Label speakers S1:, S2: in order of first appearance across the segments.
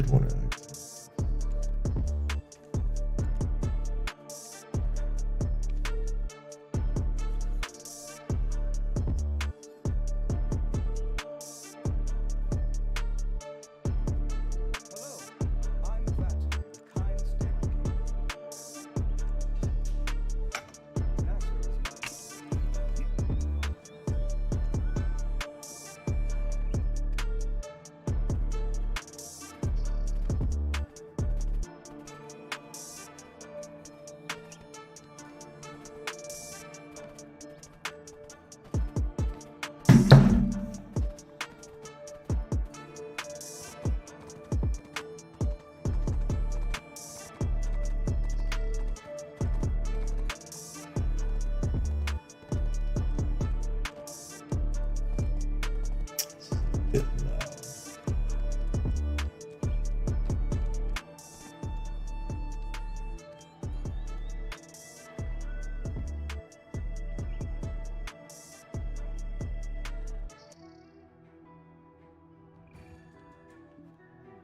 S1: did want to. Bit loud.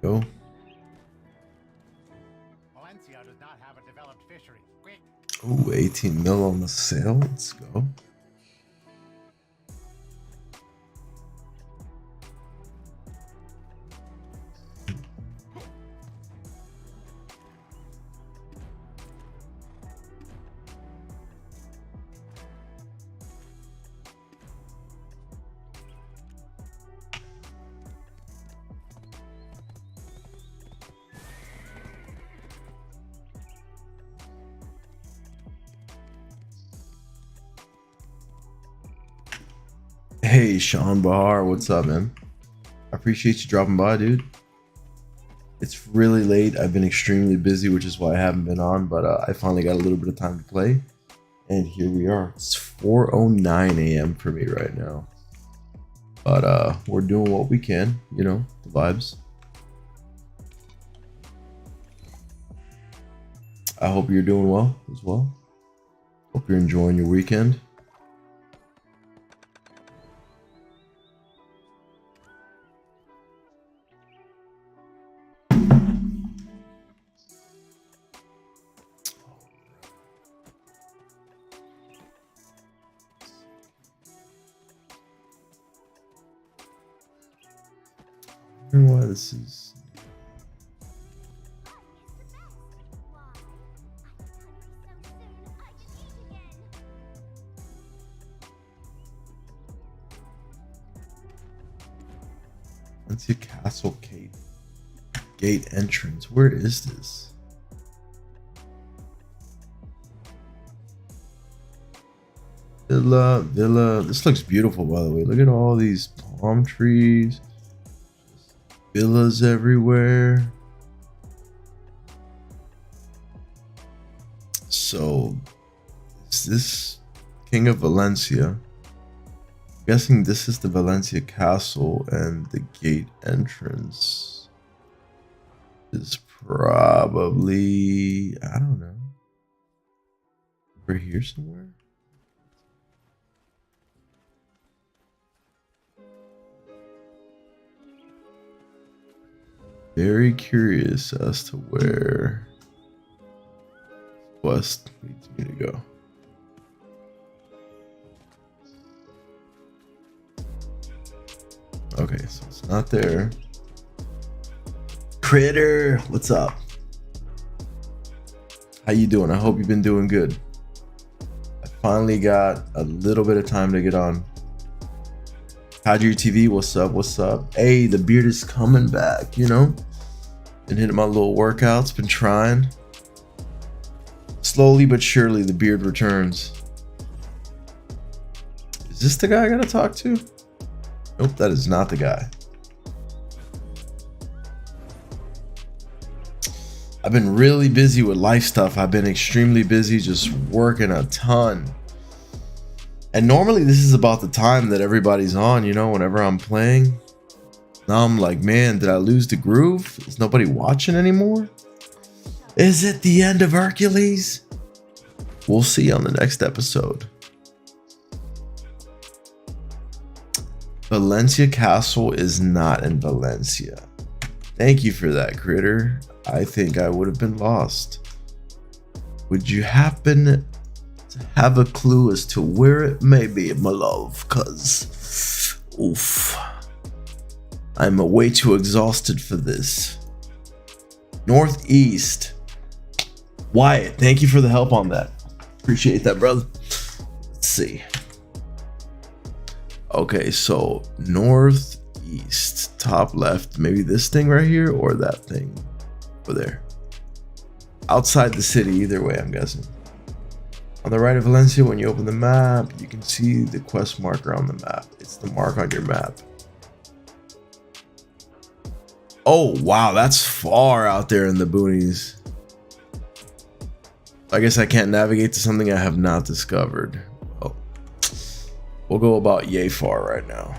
S1: Go.
S2: Valencia does not have a developed fishery. Quick.
S1: Ooh, 18 mil on the sale. Let's go. Hey, Sean Bahar, what's up, man? I appreciate you dropping by, dude. It's really late. I've been extremely busy, which is why I haven't been on, but I finally got a little bit of time to play. And here we are. It's 4:09 a.m. for me right now. But we're doing what we can, you know, the vibes. I hope you're doing well as well. Hope you're enjoying your weekend. I wonder why this is. Valencia Castle gate entrance. Where is this? Villa. This looks beautiful, by the way. Look at all these palm trees. Villas everywhere. So, is this King of Valencia? I'm guessing this is the Valencia Castle, and the gate entrance is probably, I don't know, over here somewhere. Very curious as to where West leads me to go. Okay, so it's not there. Critter, what's up? How you doing? I hope you've been doing good. I finally got a little bit of time to get on. Hadri TV, what's up? What's up? Hey, the beard is coming back, you know? Been hitting my little workouts, been trying. Slowly but surely, the beard returns. Is this the guy I gotta talk to? Nope, that is not the guy. I've been really busy with life stuff. I've been extremely busy, just working a ton. And normally this is about the time that everybody's on, you know, whenever I'm playing. Now I'm like, man, did I lose the groove? Is nobody watching anymore? Is it the end of Hercules? We'll see on the next episode. Valencia Castle is not in Valencia. Thank you for that, critter. I think I would have been lost. Would you happen to have a clue as to where it may be, my love? Cause, oof, I'm way too exhausted for this. Northeast. Wyatt, thank you for the help on that. Appreciate that, brother. Let's see. Okay, so northeast, top left, maybe this thing right here or that thing over there. Outside the city, either way, I'm guessing. On the right of Valencia, when you open the map, you can see the quest marker on the map. It's the mark on your map. Oh, wow, that's far out there in the boonies. I guess I can't navigate to something I have not discovered. Oh, we'll go about yay far right now.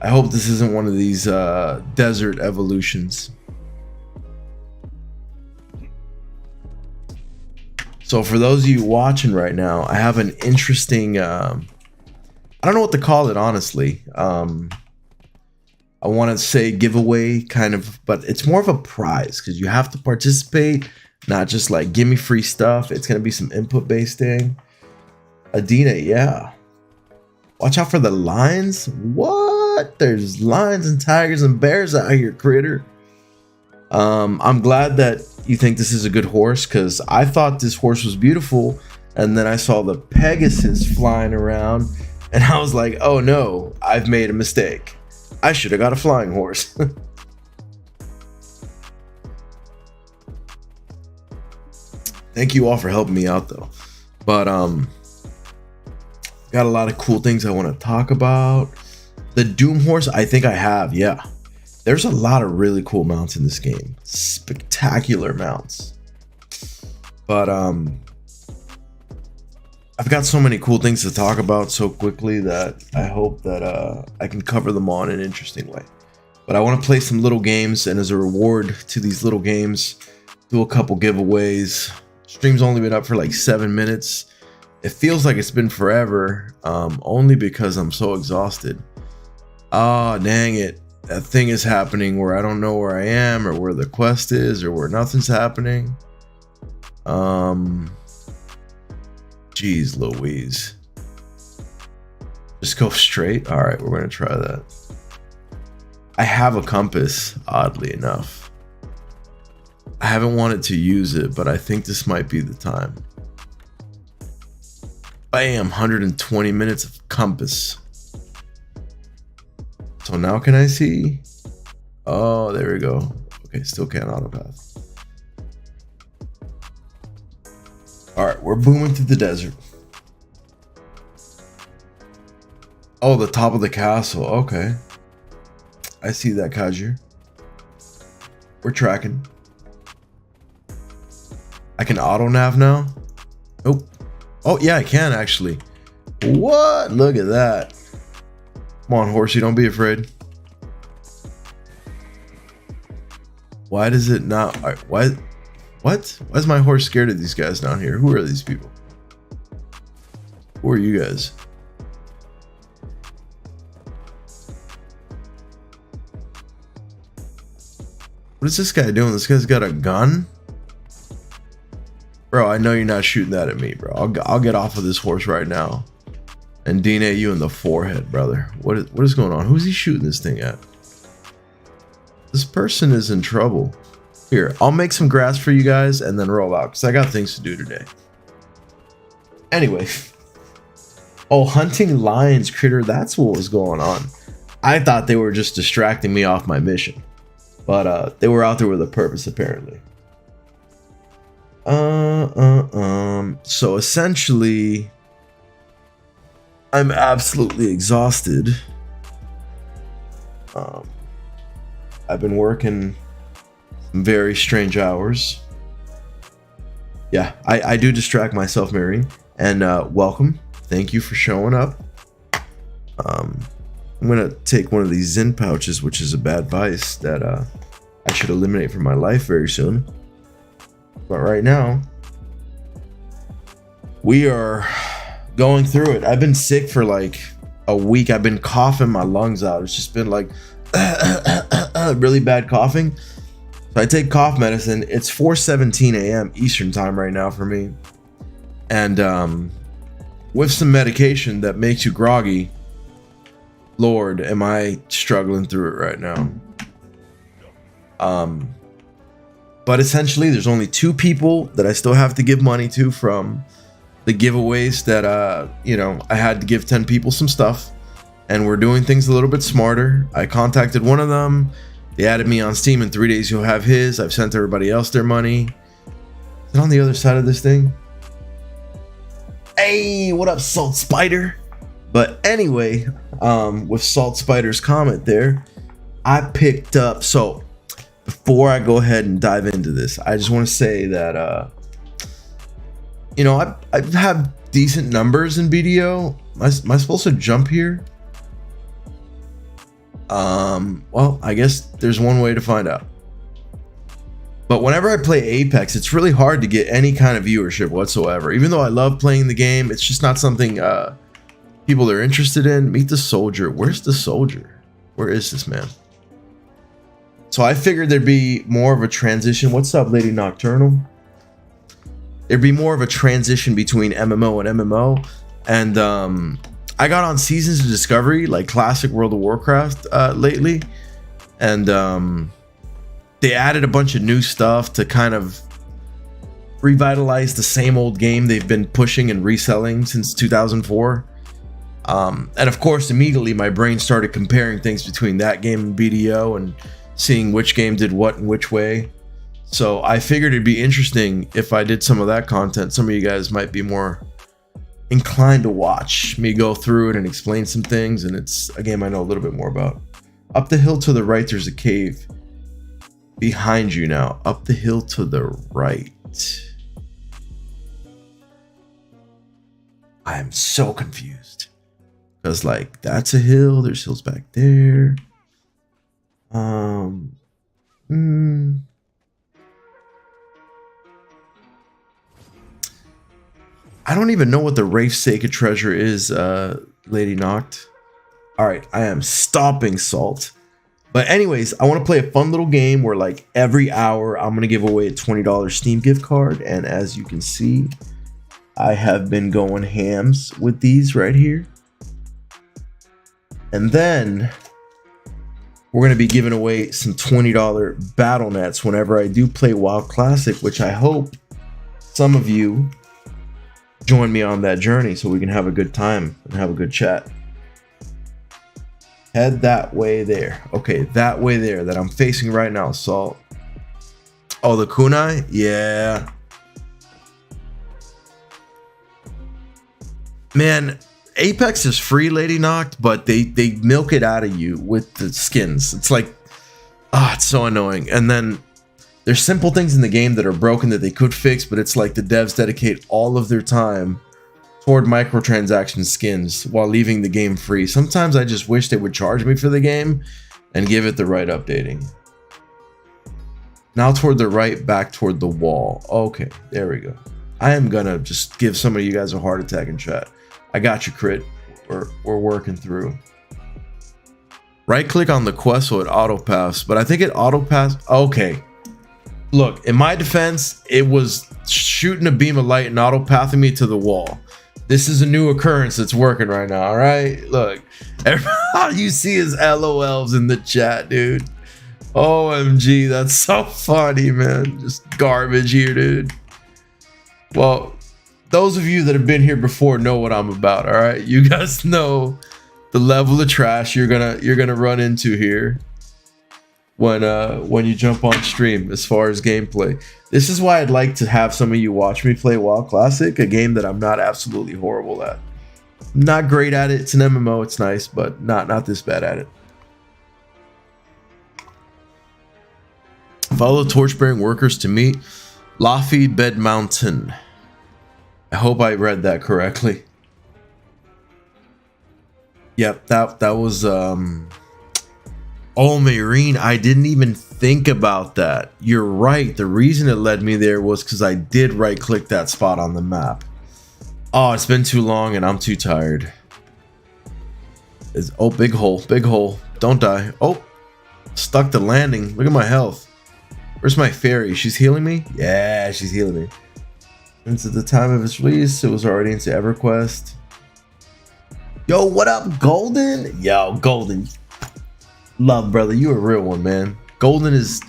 S1: I hope this isn't one of these desert evolutions. So for those of you watching right now, I have an interesting, I don't know what to call it, honestly. I want to say giveaway kind of, but it's more of a prize because you have to participate, not just like give me free stuff. It's going to be some input based thing. Adina, yeah. Watch out for the lions. What? There's lions and tigers and bears out here, critter. I'm glad that you think this is a good horse because I thought this horse was beautiful. And then I saw the Pegasus flying around and I was like, oh no, I've made a mistake. I should have got a flying horse. Thank you all for helping me out though. But got a lot of cool things I want to talk about. The Doom horse, I think I have, yeah. There's a lot of really cool mounts in this game. Spectacular mounts. But I've got so many cool things to talk about so quickly that I hope that I can cover them all in an interesting way. But I want to play some little games, and as a reward to these little games, do a couple giveaways. Stream's only been up for like 7 minutes. It feels like it's been forever, only because I'm so exhausted. Ah, dang it. That thing is happening where I don't know where I am or where the quest is or where nothing's happening. Jeez Louise. Just go straight? All right, we're going to try that. I have a compass, oddly enough. I haven't wanted to use it, but I think this might be the time. Bam, 120 minutes of compass. So now can I see? Oh, there we go. Okay, still can't autopath. All right, we're booming through the desert. Oh, the top of the castle. Okay. I see that, Kajir. We're tracking. I can auto nav now? Nope. Oh, yeah, I can actually. What? Look at that. Come on, horsey, don't be afraid. Why does it not? Why? What? Why is my horse scared of these guys down here? Who are these people? Who are you guys? What is this guy doing? This guy's got a gun? Bro, I know you're not shooting that at me, bro. I'll get off of this horse right now and DNA you in the forehead, brother. What is going on? Who's he shooting this thing at? This person is in trouble. Here, I'll make some grass for you guys and then roll out because I got things to do today. Anyway. Oh, hunting lions, critter. That's what was going on. I thought they were just distracting me off my mission. But they were out there with a purpose, apparently. So essentially, I'm absolutely exhausted. I've been working some very strange hours. Yeah, I do distract myself, Mary. And welcome. Thank you for showing up. I'm gonna take one of these Zen pouches, which is a bad vice that I should eliminate from my life very soon. But right now, we are going through it. I've been sick for like a week. I've been coughing my lungs out. It's just been like, really bad coughing. So I take cough medicine. It's 4:17 a.m. Eastern time right now for me. And with some medication that makes you groggy, Lord, am I struggling through it right now. But essentially there's only 2 people that I still have to give money to from the giveaways that I had to give 10 people some stuff, and we're doing things a little bit smarter. I contacted one of them. They added me on Steam. In 3 days you'll have his. I've sent everybody else their money. Is it on the other side of this thing? Hey, what up, Salt Spider? But anyway, with Salt Spider's comment there, I picked up. So before I go ahead and dive into this, I just want to say that I have decent numbers in BDO. Am I supposed to jump here? Well, I guess there's one way to find out. But whenever I play Apex, it's really hard to get any kind of viewership whatsoever. Even though I love playing the game, it's just not something people are interested in. Meet the soldier. Where's the soldier? Where is this man? So I figured there'd be more of a transition. What's up, Lady Nocturnal? There'd be more of a transition between MMO and MMO. And I got on Seasons of Discovery, like classic World of Warcraft lately. And they added a bunch of new stuff to kind of revitalize the same old game they've been pushing and reselling since 2004. And of course, immediately my brain started comparing things between that game and BDO and seeing which game did what in which way. So I figured it'd be interesting if I did some of that content. Some of you guys might be more inclined to watch me go through it and explain some things, and it's a game I know a little bit more about. Up the hill to the right, there's a cave behind you now. Up the hill to the right. I am so confused. Because, like, that's a hill. There's hills back there. I don't even know what the Wraith Sacred Treasure is, Lady Noct. Alright, I am stopping Salt. But anyways, I want to play a fun little game where, like, every hour I'm going to give away a $20 Steam gift card. And as you can see, I have been going hams with these right here. And then we're going to be giving away some $20 battle nets whenever I do play WoW Classic, which I hope some of you join me on that journey so we can have a good time and have a good chat. Head that way there. Okay, that way there that I'm facing right now, Salt. Oh, the kunai? Yeah. Man, Apex is free, Lady Noct, but they milk it out of you with the skins. It's like, it's so annoying. And then there's simple things in the game that are broken that they could fix, but it's like the devs dedicate all of their time toward microtransaction skins while leaving the game free. Sometimes I just wish they would charge me for the game and give it the right updating. Now toward the right, back toward the wall. Okay, there we go. I am gonna just give some of you guys a heart attack in chat. I got you, Crit. We're working through. Right click on the quest so it auto pass, but I think it auto pass. Okay. Look, in my defense, it was shooting a beam of light and auto pathing me to the wall. This is a new occurrence that's working right now, all right? Look, all you see is LOLs in the chat, dude. OMG, that's so funny, man. Just garbage here, dude. Well, those of you that have been here before know what I'm about, all right? You guys know the level of trash you're gonna run into here when you jump on stream as far as gameplay. This is why I'd like to have some of you watch me play WoW Classic, a game that I'm not absolutely horrible at. Not great at it. It's an MMO, it's nice, but not this bad at it. Follow torch-bearing workers to meet Laffy Bed Mountain. I hope I read that correctly. Yep, that was Oh, Marine, I didn't even think about that. You're right. The reason it led me there was because I did right click that spot on the map. Oh, it's been too long and I'm too tired. Oh, big hole, big hole. Don't die. Oh, Stuck to landing. Look at my health. Where's my fairy? She's healing me? Yeah, she's healing me. Since at the time of its release, it was already into EverQuest. Yo, what up, Golden? Yo, Golden. Love, brother. You a real one, man. Golden is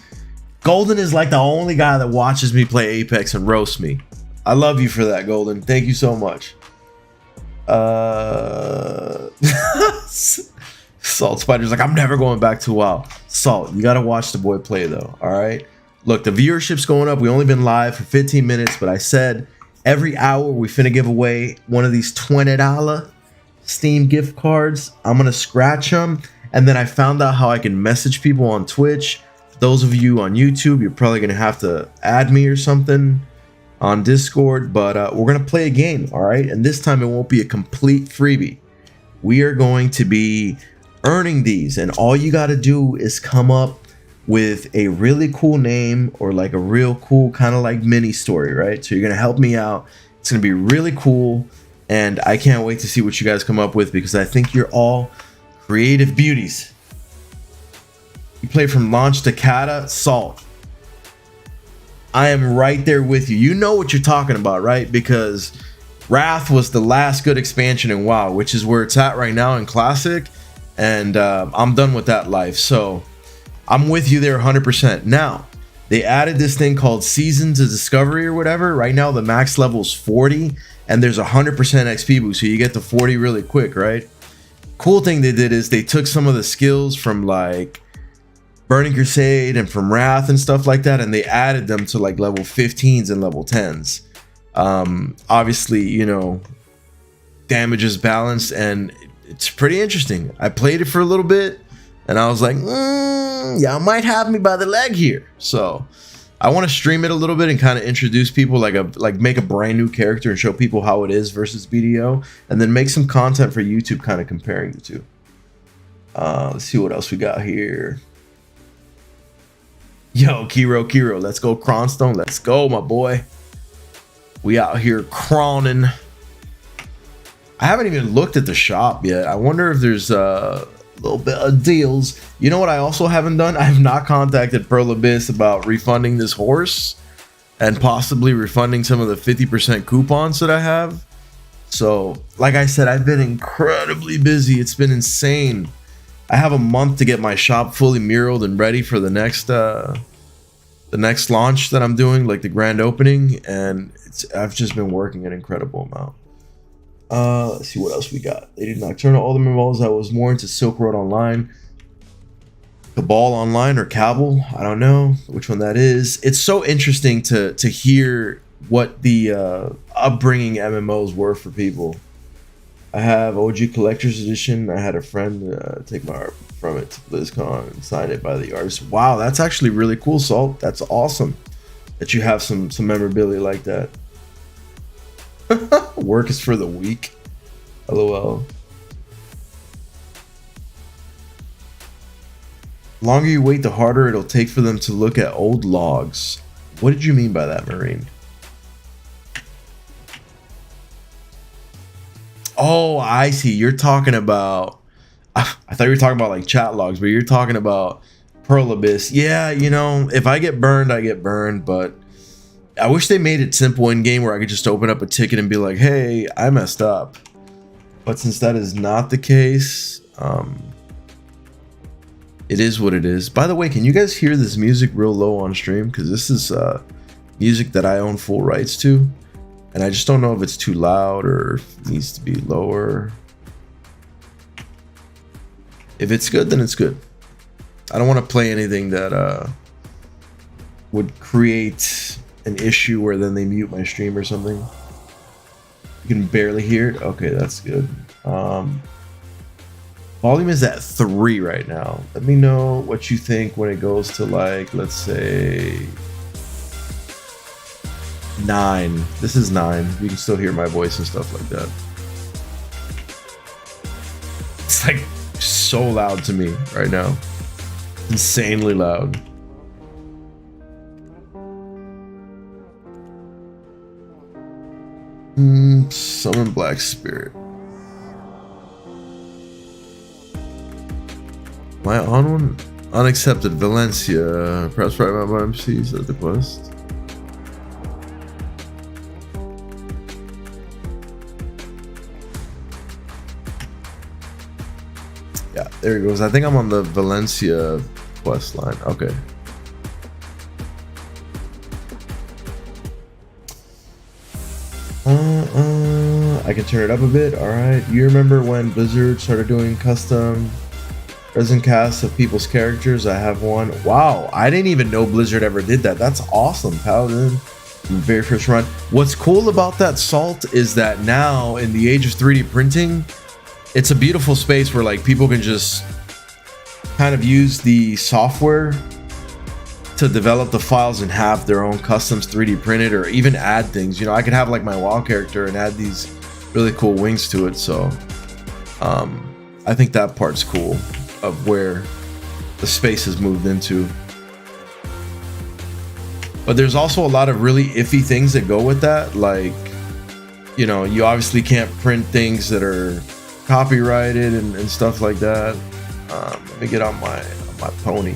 S1: like the only guy that watches me play Apex and roast me. I love you for that, Golden. Thank you so much. Salt Spider's like, I'm never going back to WoW. Salt, you gotta watch the boy play though, alright? Look, the viewership's going up. We only been live for 15 minutes, but I said every hour we finna give away one of these $20 Steam gift cards. I'm gonna scratch them, and then I found out how I can message people on Twitch. For those of you on YouTube, you're probably gonna have to add me or something on Discord, but we're gonna play a game, alright? And this time it won't be a complete freebie. We are going to be earning these, and all you got to do is come up with a really cool name or like a real cool kind of like mini story, right? So you're gonna help me out. It's gonna be really cool, and I can't wait to see what you guys come up with, because I think you're all creative beauties. You play from launch to Kata. Salt, I am right there with you. You know what you're talking about, right? Because Wrath was the last good expansion in WoW, which is where it's at right now in Classic. And I'm done with that life, so I'm with you there 100%. Now, they added this thing called Seasons of Discovery or whatever. Right now, the max level is 40, and there's 100% XP boost, so you get to 40 really quick, right? Cool thing they did is they took some of the skills from like Burning Crusade and from Wrath and stuff like that, and they added them to like level 15s and level 10s. Obviously, you know, damage is balanced, and it's pretty interesting. I played it for a little bit, and I was like, y'all might have me by the leg here. So I want to stream it a little bit and kind of introduce people, like make a brand new character and show people how it is versus BDO, and then make some content for YouTube kind of comparing the two. Let's see what else we got here. Yo, Kiro, let's go Cronstone. Let's go, my boy. We out here crawling. I haven't even looked at the shop yet. I wonder if there's a little bit of deals. You know what I also haven't done? I have not contacted Pearl Abyss about refunding this horse and possibly refunding some of the 50% coupons that I have. So, like I said, I've been incredibly busy. It's been insane. I have a month to get my shop fully muraled and ready for the next launch that I'm doing, like the grand opening, and I've just been working an incredible amount. Let's see what else we got. They did Nocturnal Ultimate Balls. I was more into Silk Road Online, Cabal Online, or Cabal. I don't know which one that is. It's so interesting to hear what the upbringing MMOs were for people. I have OG Collector's Edition. I had a friend take my art from it to BlizzCon and sign it by the artist. Wow, that's actually really cool, Salt. That's awesome that you have some memorabilia like that. Work is for the weak. LOL. The longer you wait, the harder it'll take for them to look at old logs. What did you mean by that, Marine? Oh, I see. You're talking about... I thought you were talking about like chat logs, but you're talking about Pearl Abyss. Yeah, you know, if I get burned, I get burned, but I wish they made it simple in game where I could just open up a ticket and be like, hey, I messed up. But since that is not the case, it is what it is. By the way, can you guys hear this music real low on stream? Because this is music that I own full rights to, and I just don't know if it's too loud or if it needs to be lower. If it's good, then it's good. I don't want to play anything that would create an issue where then they mute my stream or something. You can barely hear it. Okay, that's good. Volume is at 3 right now. Let me know what you think when it goes to, like, let's say 9. This is 9. You can still hear my voice and stuff like that. It's like so loud to me right now. Insanely loud. Summon Black Spirit. Am I on one? Unaccepted Valencia. Perhaps right by MCs at the quest. Yeah, there he goes. I think I'm on the Valencia quest line. Okay. I can turn it up a bit. All right. You remember when Blizzard started doing custom resin casts of people's characters? I have one. Wow, I didn't even know Blizzard ever did that. That's awesome, Paladin. Very first run. What's cool about that, Salt, is that now in the age of 3D printing, it's a beautiful space where like people can just kind of use the software to develop the files and have their own customs 3D printed, or even add things. You know, I could have like my WoW character and add these really cool wings to it. So I think that part's cool of where the space has moved into. But there's also a lot of really iffy things that go with that. Like, you know, you obviously can't print things that are copyrighted and stuff like that. Let me get on my pony.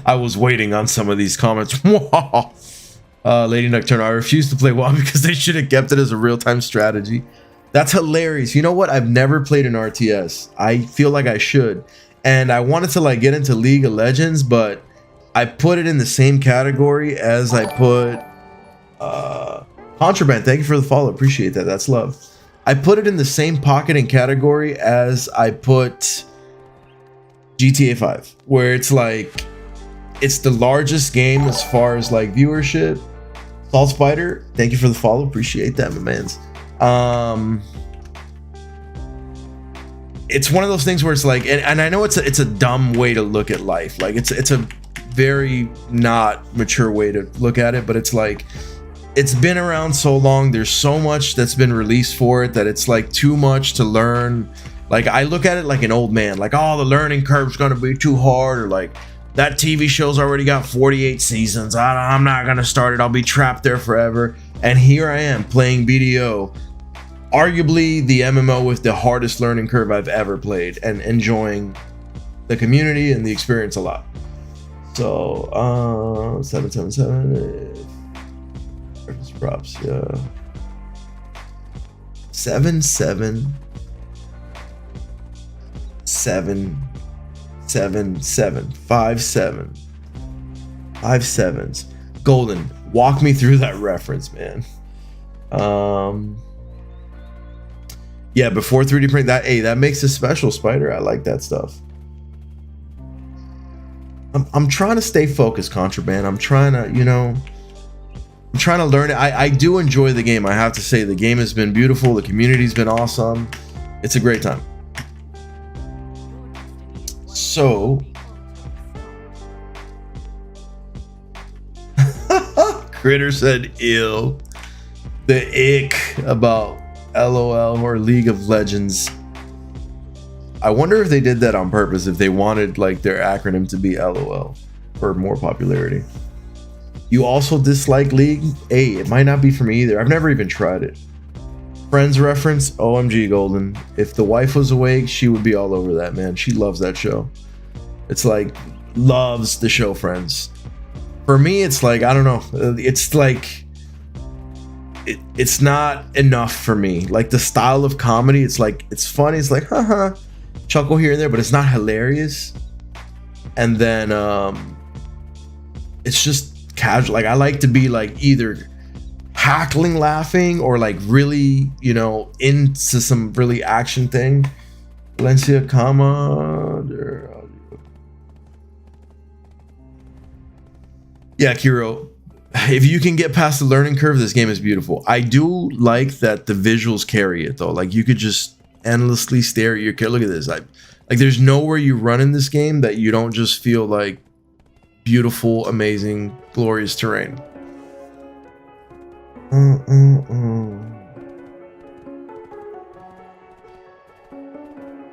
S1: I was waiting on some of these comments. Lady Nocturne, I refuse to play WoW because they should have kept it as a real-time strategy. That's hilarious. You know what? I've never played an RTS. I feel like I should. And I wanted to like get into League of Legends, but I put it in the same category as I put Contraband. Thank you for the follow. Appreciate that. That's love. I put it in the same pocket and category as I put GTA 5, where it's like it's the largest game as far as like viewership. Salt Spider, thank you for the follow. Appreciate that, my mans. It's one of those things where it's like, and I know it's a dumb way to look at life. Like it's a very not mature way to look at it, but it's like it's been around so long. There's so much that's been released for it that it's like too much to learn. Like I look at it like an old man, like, oh, the learning curve's gonna be too hard, or like that TV show's already got 48 seasons. I'm not gonna start it. I'll be trapped there forever. And here I am playing BDO, arguably the MMO with the hardest learning curve I've ever played, and enjoying the community and the experience a lot. So 777 props, yeah. 777 5 sevens. Golden, walk me through that reference, man. Yeah, before 3D print, that makes it special, Spider. I like that stuff. I'm trying to stay focused, Contraband. I'm trying to, you know, I'm trying to learn it. I do enjoy the game. I have to say the game has been beautiful. The community's been awesome. It's a great time. So Critter said ill. The ick about LOL or League of Legends. I wonder if they did that on purpose, if they wanted like their acronym to be LOL for more popularity. You also dislike League? Hey, it might not be for me either. I've never even tried it. Friends reference, OMG Golden. If the wife was awake, she would be all over that, man. She loves that show. It's like, loves the show Friends. For me, it's like, I don't know. It's like, it's not enough for me. Like the style of comedy, it's like, it's funny. It's like, haha, chuckle here and there, but it's not hilarious. And then it's just casual. Like I like to be like either hackling laughing or like really, you know, into some really action thing. Valencia, yeah, Kiro, if you can get past the learning curve, this game is beautiful. I do like that the visuals carry it though. Like you could just endlessly stare at your character. Look at this. Like there's nowhere you run in this game that you don't just feel like beautiful, amazing, glorious terrain.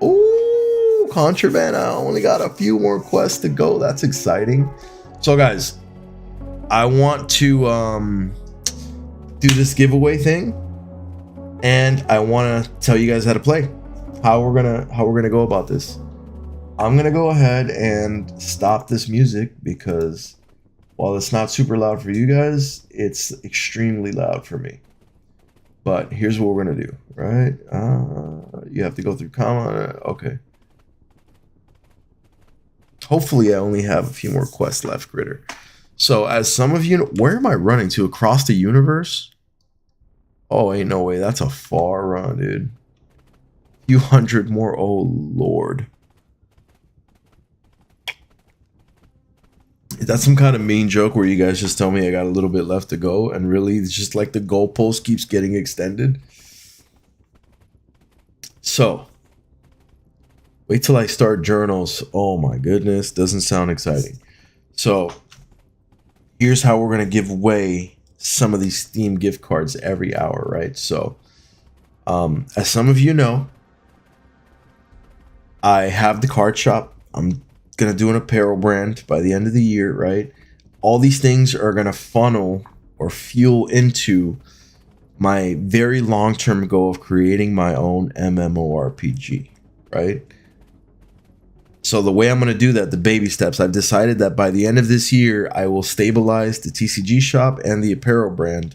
S1: Ooh, Contraband. I only got a few more quests to go. That's exciting. So guys, I want to do this giveaway thing, and I want to tell you guys how to play, how we're gonna go about this. I'm gonna go ahead and stop this music because while it's not super loud for you guys, it's extremely loud for me. But here's what we're gonna do, right? You have to go through comma. Okay. Hopefully, I only have a few more quests left, Critter. So, as some of you know, where am I running to? Across the universe? Oh, ain't no way. That's a far run, dude. Few hundred more. Oh, Lord. Is that some kind of mean joke where you guys just tell me I got a little bit left to go and really it's just like the goalpost keeps getting extended? So, wait till I start journals. Oh my goodness, doesn't sound exciting. So, here's how we're going to give away some of these Steam gift cards every hour, right? So, as some of you know, I have the card shop. I'm going to do an apparel brand by the end of the year, right? All these things are going to funnel or fuel into my very long-term goal of creating my own MMORPG, right? So the way I'm going to do that, the baby steps, I've decided that by the end of this year, I will stabilize the TCG shop and the apparel brand.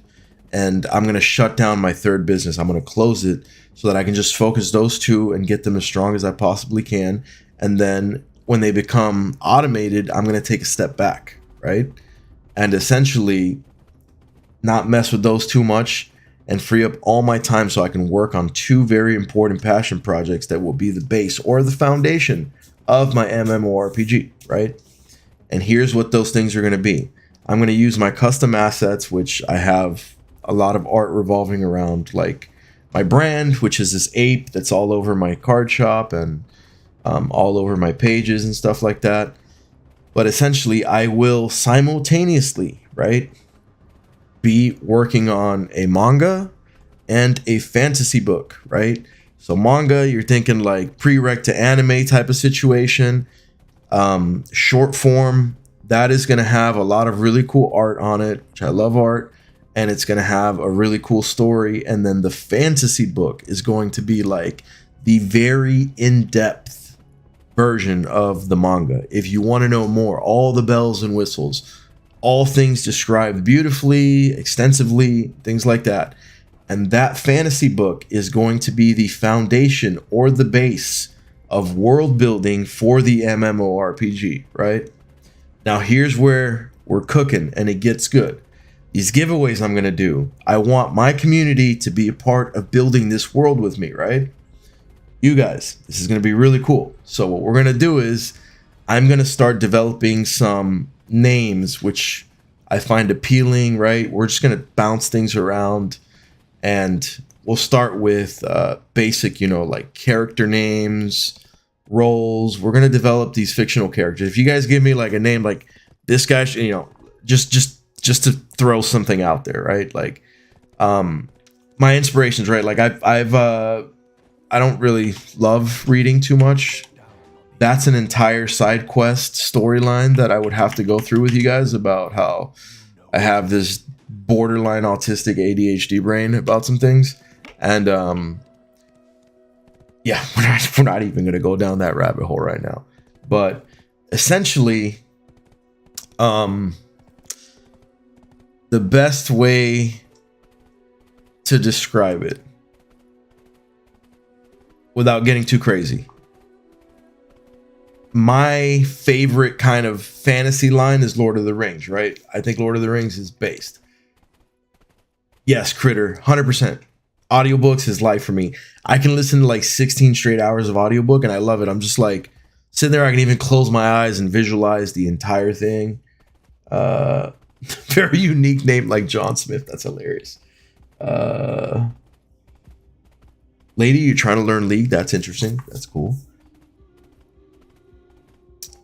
S1: And I'm going to shut down my third business. I'm going to close it so that I can just focus those two and get them as strong as I possibly can. And then when they become automated, I'm going to take a step back, right? And essentially not mess with those too much and free up all my time so I can work on two very important passion projects that will be the base or the foundation of my MMORPG, right? And here's what those things are going to be. I'm going to use my custom assets, which I have a lot of art revolving around, like my brand, which is this ape that's all over my card shop and all over my pages and stuff like that. But essentially, I will simultaneously, right, be working on a manga and a fantasy book, right? So manga, you're thinking like prereq to anime type of situation. Short form, that is going to have a lot of really cool art on it, which I love art. And it's going to have a really cool story. And then the fantasy book is going to be like the very in-depth version of the manga. If you want to know more, all the bells and whistles, all things described beautifully, extensively, things like that. And that fantasy book is going to be the foundation or the base of world building for the MMORPG, right? Now here's where we're cooking and it gets good. These giveaways I'm going to do, I want my community to be a part of building this world with me, right? You guys, this is going to be really cool. So what we're going to do is I'm going to start developing some names which I find appealing, right? We're just going to bounce things around and we'll start with basic, like character names, roles. We're going to develop these fictional characters. If you guys give me like a name like this guy, just to throw something out there, right? Like my inspirations, right? Like I don't really love reading too much. That's an entire side quest storyline that I would have to go through with you guys about how I have this borderline autistic ADHD brain about some things. And yeah, we're not even going to go down that rabbit hole right now. But essentially, the best way to describe it without getting too crazy, my favorite kind of fantasy line is Lord of the Rings, right? I think Lord of the Rings is based. Yes, Critter, 100%. Audiobooks is life for me. I can listen to like 16 straight hours of audiobook and I love it. I'm just like sitting there. I can even close my eyes and visualize the entire thing. Very unique name like John Smith. That's hilarious. Lady, you're trying to learn League. That's interesting. That's cool.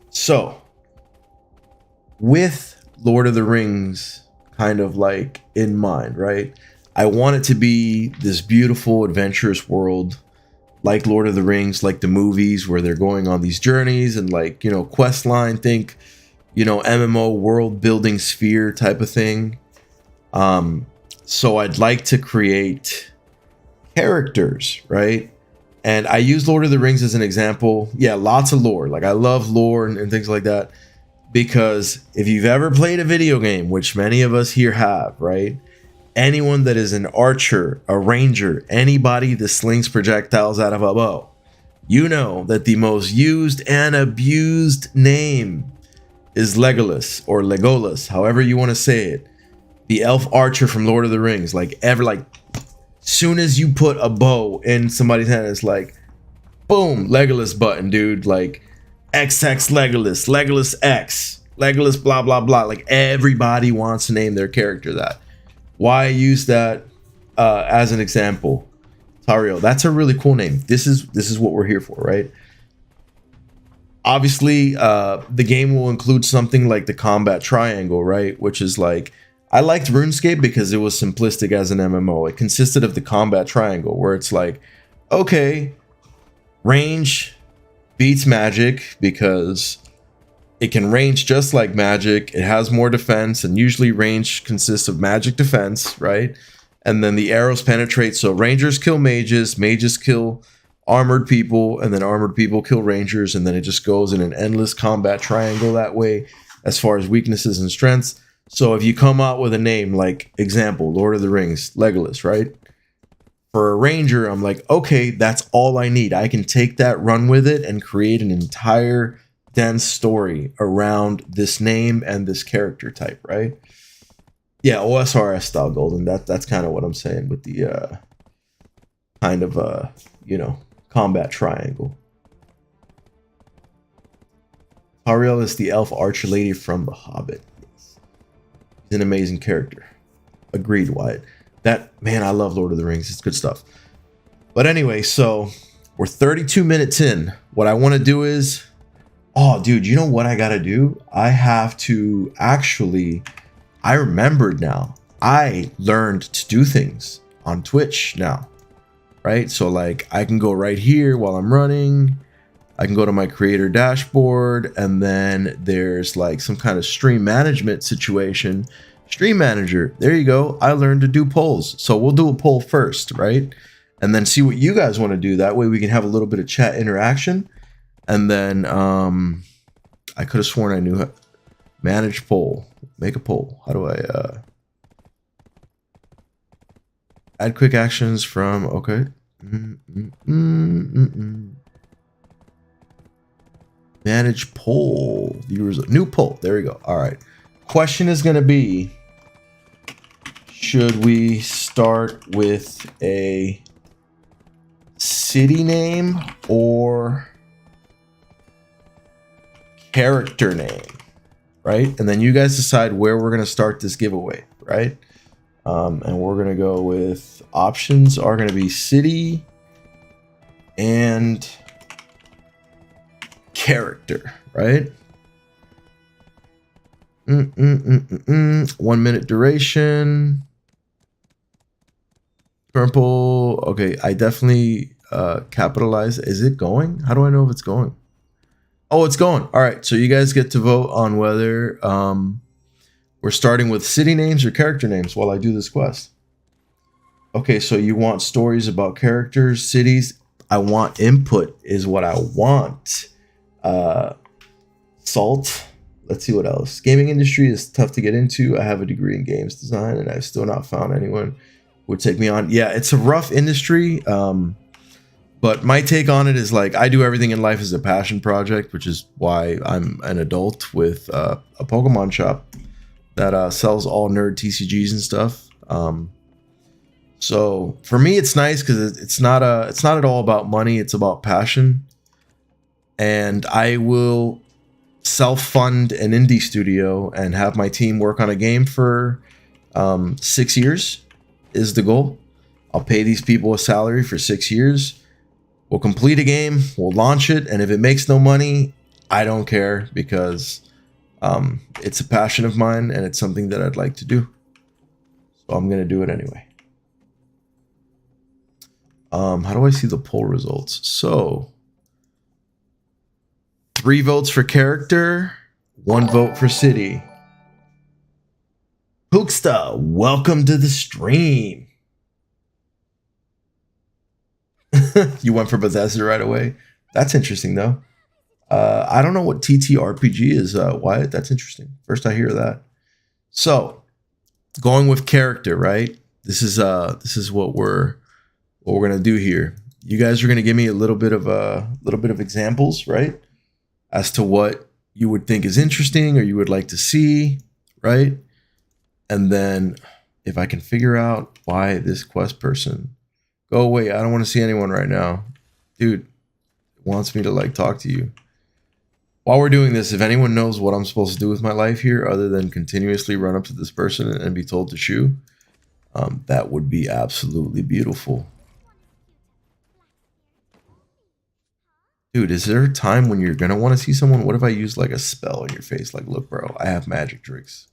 S1: So, with Lord of the Rings kind of like in mind, right? I want it to be this beautiful, adventurous world like Lord of the Rings, like the movies where they're going on these journeys and like, quest line, think, MMO world building sphere type of thing. So I'd like to create characters, right? And I use Lord of the Rings as an example. Yeah, lots of lore. Like I love lore and things like that. Because if you've ever played a video game, which many of us here have, right? Anyone that is an archer, a ranger, anybody that slings projectiles out of a bow, you know that the most used and abused name is Legolas or Legolas, however you want to say it. The elf archer from Lord of the Rings. Like soon as you put a bow in somebody's hand, it's like, boom, Legolas button, dude. Like XX Legolas, Legolas X, Legolas blah blah blah. Like everybody wants to name their character that. Why I use that as an example? Tauriel, that's a really cool name. This is what we're here for, right? Obviously, the game will include something like the combat triangle, right? Which is like, I liked RuneScape because it was simplistic as an MMO. It consisted of the combat triangle where it's like, okay, range beats magic because it can range just like magic. It has more defense, and usually range consists of magic defense, right? And then the arrows penetrate. So rangers kill mages, mages kill armored people, and then armored people kill rangers. And then it just goes in an endless combat triangle that way as far as weaknesses and strengths. So if you come out with a name like, example, Lord of the Rings, Legolas, right? For a ranger, I'm like, okay, that's all I need. I can take that, run with it, and create an entire dense story around this name and this character type, right? Yeah, OSRS style Golden. That's kind of what I'm saying with the kind of combat triangle. Tauriel is the elf archer lady from The Hobbit. She's an amazing character. Agreed, Wyatt. I love Lord of the Rings. It's good stuff. But anyway, so we're 32 minutes in. What I want to do is, oh, dude, you know what I got to do? I have to actually, I remembered now. I learned to do things on Twitch now, right? So like I can go right here while I'm running. I can go to my creator dashboard, and then there's like some kind of stream management situation. Stream manager, there you go. I learned to do polls. So we'll do a poll first, right? And then see what you guys want to do. That way we can have a little bit of chat interaction. And then I could have sworn I knew how. Manage poll. Make a poll. How do I add quick actions from, okay. Manage poll. Viewers, new poll. There we go. All right. Question is going to be, should we start with a city name or character name, right? And then you guys decide where we're going to start this giveaway, right? And we're going to go with options are going to be city and character, right? 1 minute duration. Purple. Okay, I definitely capitalize. Is it going? How do I know if it's going? Oh, it's going. All right, so you guys get to vote on whether we're starting with city names or character names while I do this quest. Okay, so you want stories about characters, cities. I want input is what I want. Salt. Let's see what else. Gaming industry is tough to get into. I have a degree in games design, and I've still not found anyone who would take me on. Yeah, it's a rough industry. But my take on it is like, I do everything in life as a passion project, which is why I'm an adult with a Pokemon shop that sells all nerd TCGs and stuff. So for me, it's nice because it's not at all about money. It's about passion. And I will self-fund an indie studio and have my team work on a game for 6 years is the goal. I'll pay these people a salary for 6 years. We'll complete a game, we'll launch it, and if it makes no money, I don't care because it's a passion of mine and it's something that I'd like to do. So I'm going to do it anyway. How do I see the poll results? So 3 votes for character, 1 vote for city. Hooksta, welcome to the stream. You went for Bethesda right away. That's interesting though. I don't know what TTRPG is, Wyatt. That's interesting. First I hear that. So going with character, right? This is what we're gonna do here. You guys are gonna give me a little bit of examples, right? As to what you would think is interesting or you would like to see, right? And then if I can figure out why this quest person, go away. I don't want to see anyone right now. Dude wants me to like talk to you. While we're doing this, if anyone knows what I'm supposed to do with my life here other than continuously run up to this person and be told to shoo, that would be absolutely beautiful. Dude, is there a time when you're gonna want to see someone? What if I use like a spell in your face? Like, look, bro, I have magic tricks.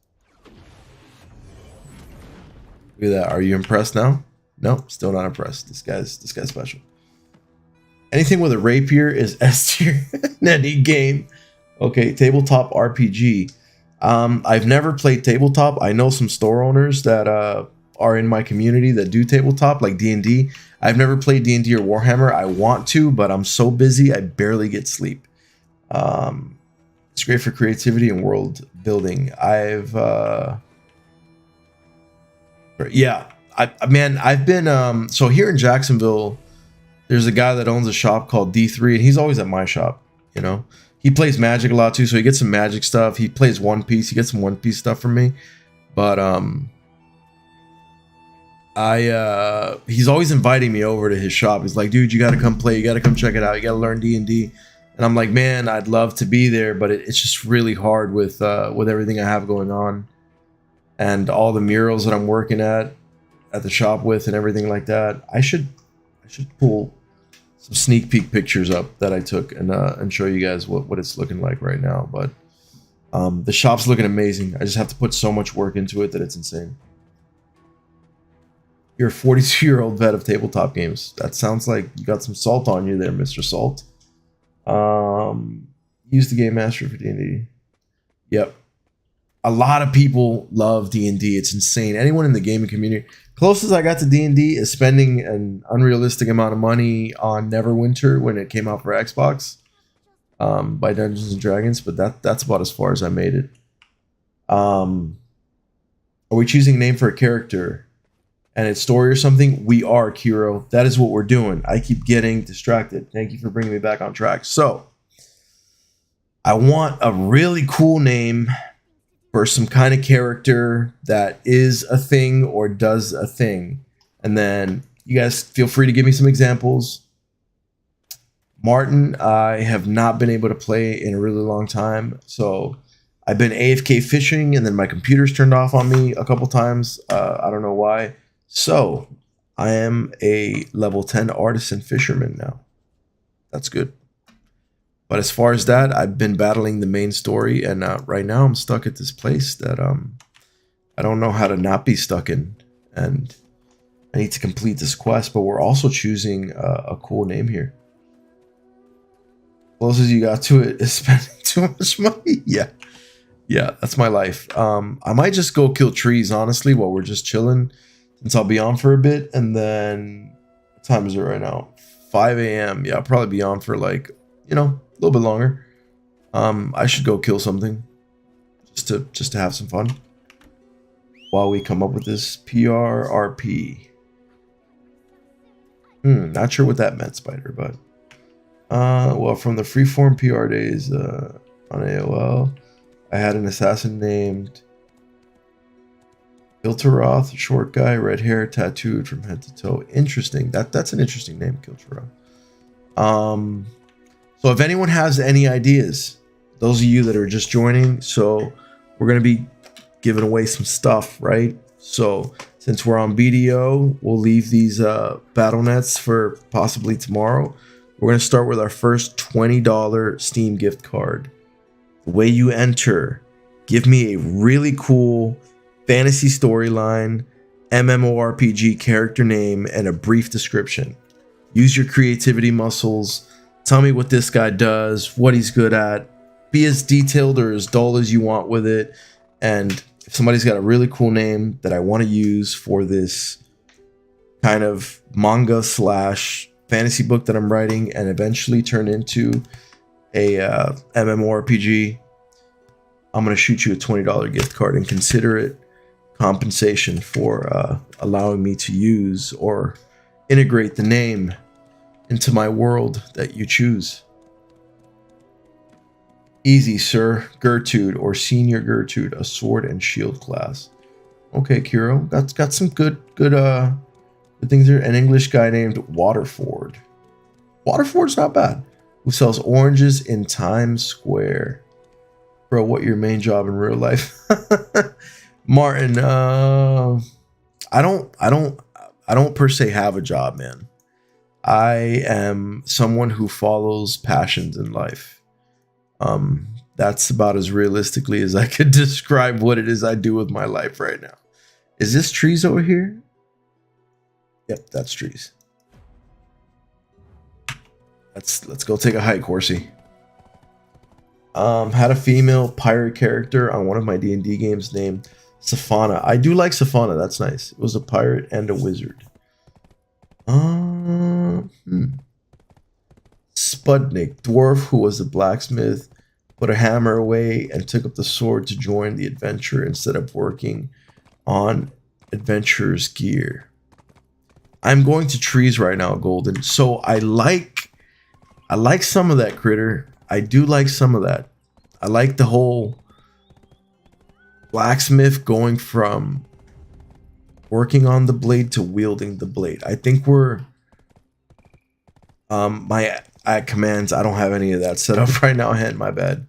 S1: Look at that. Are you impressed now? No, still not impressed. This guy's special. Anything with a rapier is S tier in any game. Okay, tabletop RPG. I've never played tabletop. I know some store owners that are in my community that do tabletop, like D&D. I've never played D&D or Warhammer. I want to, but I'm so busy I barely get sleep. It's great for creativity and world building. I've been so here in Jacksonville, there's a guy that owns a shop called D3, and he's always at my shop, you know. He plays Magic a lot too, so he gets some Magic stuff. He plays One Piece. He gets some One Piece stuff from me. But he's always inviting me over to his shop. He's like, dude, you got to come play. You got to come check it out. You got to learn D&D. And I'm like, man, I'd love to be there, but it's just really hard with everything I have going on and all the murals that I'm working at the shop with and everything like that. I should pull some sneak peek pictures up that I took and show you guys what it's looking like right now. But the shop's looking amazing. I just have to put so much work into it that it's insane. You're a 42-year-old vet of tabletop games. That sounds like you got some salt on you there, Mr. Salt. Use the Game Master for D&D. Yep. A lot of people love D&D. It's insane. Anyone in the gaming community. Closest I got to D&D is spending an unrealistic amount of money on Neverwinter when it came out for Xbox by Dungeons & Dragons, but that's about as far as I made it. Are we choosing a name for a character and its story or something? We are, Kiro. That is what we're doing. I keep getting distracted. Thank you for bringing me back on track. So, I want a really cool name for some kind of character that is a thing or does a thing. And then you guys feel free to give me some examples. Martin, I have not been able to play in a really long time. So I've been AFK fishing and then my computer's turned off on me a couple times. I don't know why. So I am a level 10 artisan fisherman now. That's good. But as far as that, I've been battling the main story, and right now I'm stuck at this place that I don't know how to not be stuck in, and I need to complete this quest. But we're also choosing a cool name here. Closest you got to it is spending too much money. Yeah, that's my life. I might just go kill trees, honestly, while we're just chilling, since I'll be on for a bit, and then what time is it right now? 5 a.m. Yeah, I'll probably be on for like, you know, a little bit longer. I should go kill something just to have some fun while we come up with this PRRP. Not sure what that meant, Spider, but well, from the freeform PR days on AOL, I had an assassin named Kiltaroth, short guy, red hair, tattooed from head to toe. Interesting. That's an interesting name, Kiltaroth. So if anyone has any ideas, those of you that are just joining, so we're going to be giving away some stuff, right? So since we're on BDO, we'll leave these battle nets for possibly tomorrow. We're going to start with our first $20 Steam gift card. The way you enter, give me a really cool fantasy storyline, MMORPG character name, and a brief description. Use your creativity muscles. Tell me what this guy does, what he's good at. Be as detailed or as dull as you want with it. And if somebody's got a really cool name that I want to use for this kind of manga / fantasy book that I'm writing and eventually turn into a MMORPG, I'm going to shoot you a $20 gift card and consider it compensation for allowing me to use or integrate the name into my world that you choose. Easy, sir. Gertrude or Senior Gertrude, a sword and shield class. Okay, Kiro, that's got some good things here. An English guy named Waterford. Waterford's not bad. Who sells oranges in Times Square? Bro, what your main job in real life? Martin, I don't per se have a job, man. I am someone who follows passions in life. That's about as realistically as I could describe what it is I do with my life right now. Is this trees over here? Yep, that's trees. Let's go take a hike, horsey. Had a female pirate character on one of my D&D games named Safana. I do like Safana. That's nice. It was a pirate and a wizard. Spudnik, dwarf who was a blacksmith, put a hammer away and took up the sword to join the adventure instead of working on adventurer's gear. I'm going to trees right now, Golden. So I like some of that, Critter. I do like some of that. I like the whole blacksmith going from working on the blade to wielding the blade. I think we're my commands. I don't have any of that set up right now. My bad.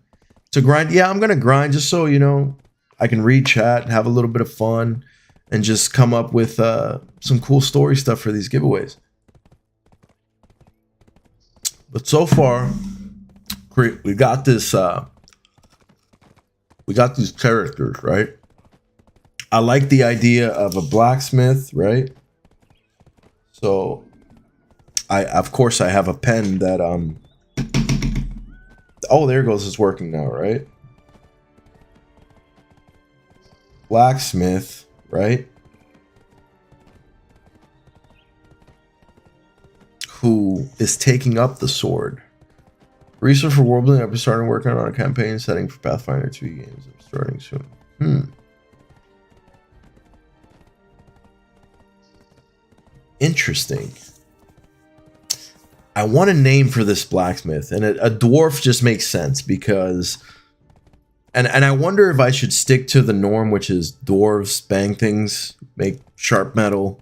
S1: To grind, yeah, I'm gonna grind just so you know I can read chat, have a little bit of fun, and just come up with some cool story stuff for these giveaways. But so far, we got this. We got these characters, right? I like the idea of a blacksmith, right? So, of course I have a pen that oh, there goes. It's working now, right? Blacksmith, right? Who is taking up the sword. Research for Warbuilding. I've been starting working on a campaign setting for Pathfinder 2 games. I'm starting soon. Interesting. I want a name for this blacksmith, and a dwarf just makes sense because, and I wonder if I should stick to the norm, which is dwarves bang things, make sharp metal,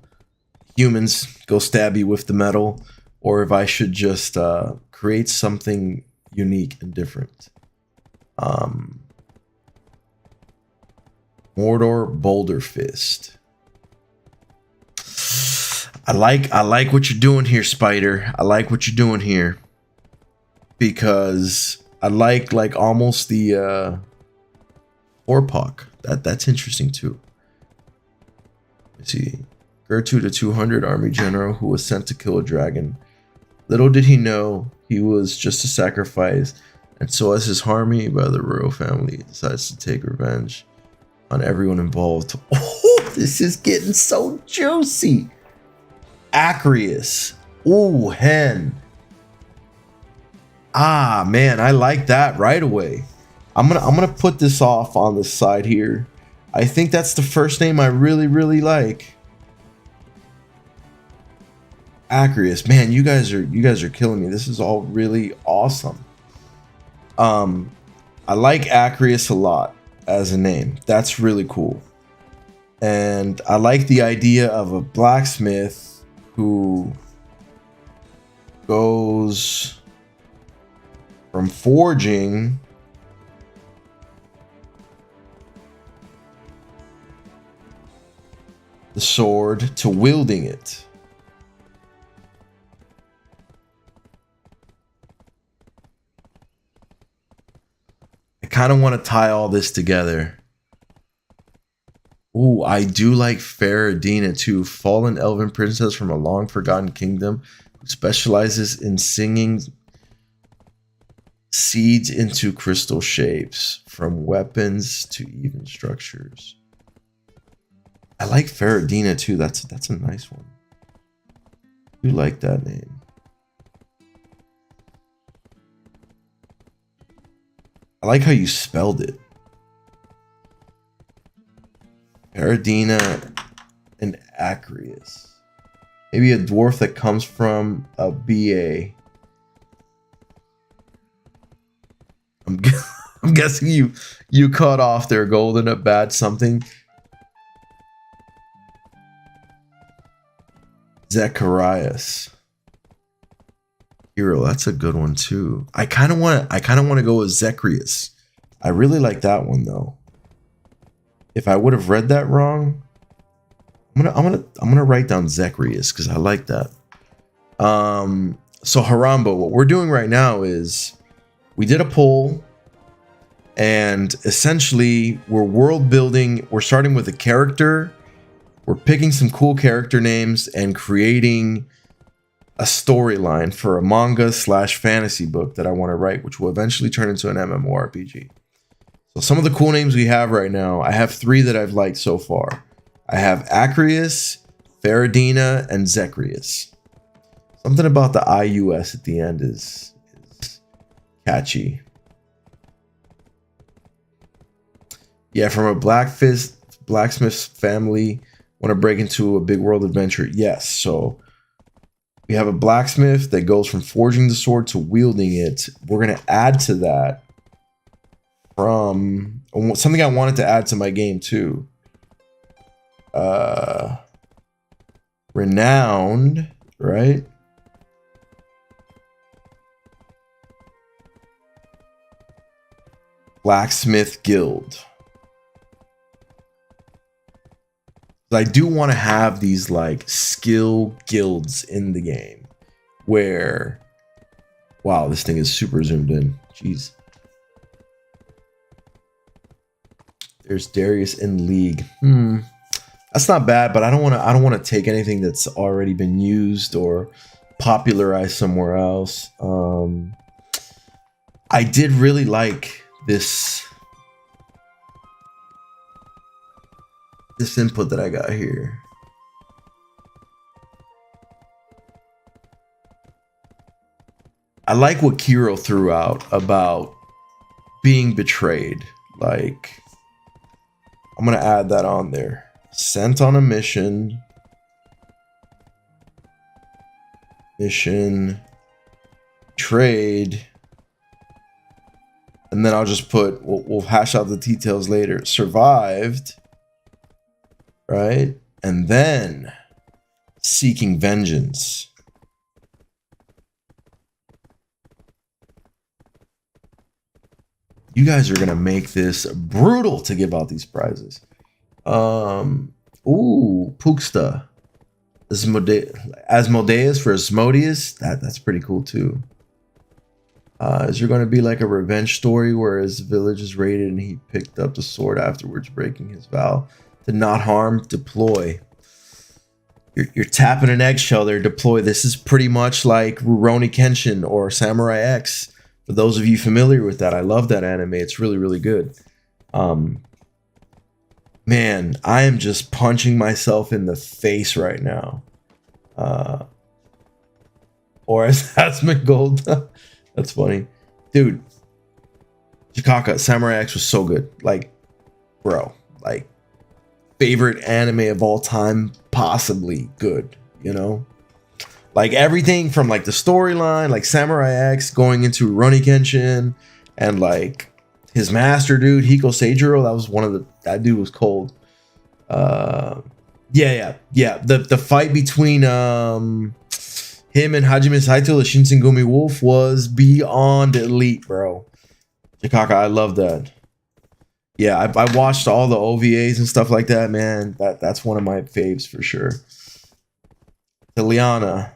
S1: humans go stab you with the metal, or if I should just create something unique and different. Mordor Boulder Fist. I like what you're doing here, Spider. I like what you're doing here. Because I like almost the Orpok. That's interesting too. Let's see. Gertrude, a 200 army general who was sent to kill a dragon. Little did he know he was just a sacrifice, and so as his army by the royal family decides to take revenge on everyone involved. Oh, this is getting so juicy. Acrius. Ooh, hen. Ah, man, I like that right away. I'm gonna put this off on the side here. I think that's the first name I really like. Acrius, man, you guys are killing me. This is all really awesome. I like Acrius a lot as a name. That's really cool. And I like the idea of a blacksmith who goes from forging the sword to wielding it. I kind of want to tie all this together. Ooh, I do like Faradina too, fallen elven princess from a long forgotten kingdom who specializes in singing seeds into crystal shapes, from weapons to even structures. I like Faradina too. That's a nice one. I do like that name. I like how you spelled it. Paradina and Acreus. Maybe a dwarf that comes from a BA. I'm guessing you cut off their golden at bad something. Zacharias. Hero, that's a good one too. I kind of want to go with Zacharias. I really like that one though. If I would have read that wrong, I'm gonna write down Zacharias because I like that. So Harambo, what we're doing right now is we did a poll, and essentially we're world building. We're starting with a character. We're picking some cool character names and creating a storyline for a manga / fantasy book that I want to write, which will eventually turn into an MMORPG. So some of the cool names we have right now, I have 3 that I've liked so far. I have Acreus, Faradina, and Zacharias. Something about the IUS at the end is catchy. Yeah, from a blacksmith family, want to break into a big world adventure. Yes, so we have a blacksmith that goes from forging the sword to wielding it. We're going to add to that from something I wanted to add to my game too. Renowned, right? Blacksmith Guild. I do want to have these like skill guilds in the game where, wow, this thing is super zoomed in. Jeez. There's Darius in League. That's not bad, but I don't want to take anything that's already been used or popularized somewhere else. I did really like this input that I got here. I like what Kiro threw out about being betrayed. Like, I'm gonna add that on there. Sent on a mission. Trade. And then I'll just put, we'll hash out the details later. Survived. Right? And then seeking vengeance. You guys are gonna make this brutal to give out these prizes. Ooh, Puxta. Asmodeus for Asmodeus. That's pretty cool too. Is there going to be like a revenge story where his village is raided and he picked up the sword afterwards, breaking his vow to not harm? Deploy. You're tapping an eggshell there. Deploy. This is pretty much like Rurouni Kenshin or Samurai X. For those of you familiar with that, I love that anime. It's really, really good. Man, I am just punching myself in the face right now. Or as Asmongold. That's funny. Dude, Chikaka, Samurai X was so good. Like, bro, like, favorite anime of all time, possibly good, you know? Like, everything from, like, the storyline, like, Samurai X going into Rurouni Kenshin, and, like, his master dude, Hiko Seijiro, that was one of the, that dude was cold. Yeah. The fight between, him and Hajime Saito, the Shinsengumi Wolf, was beyond elite, bro. Chikaka, I love that. Yeah, I watched all the OVAs and stuff like that, man. That's one of my faves for sure. Tatiana.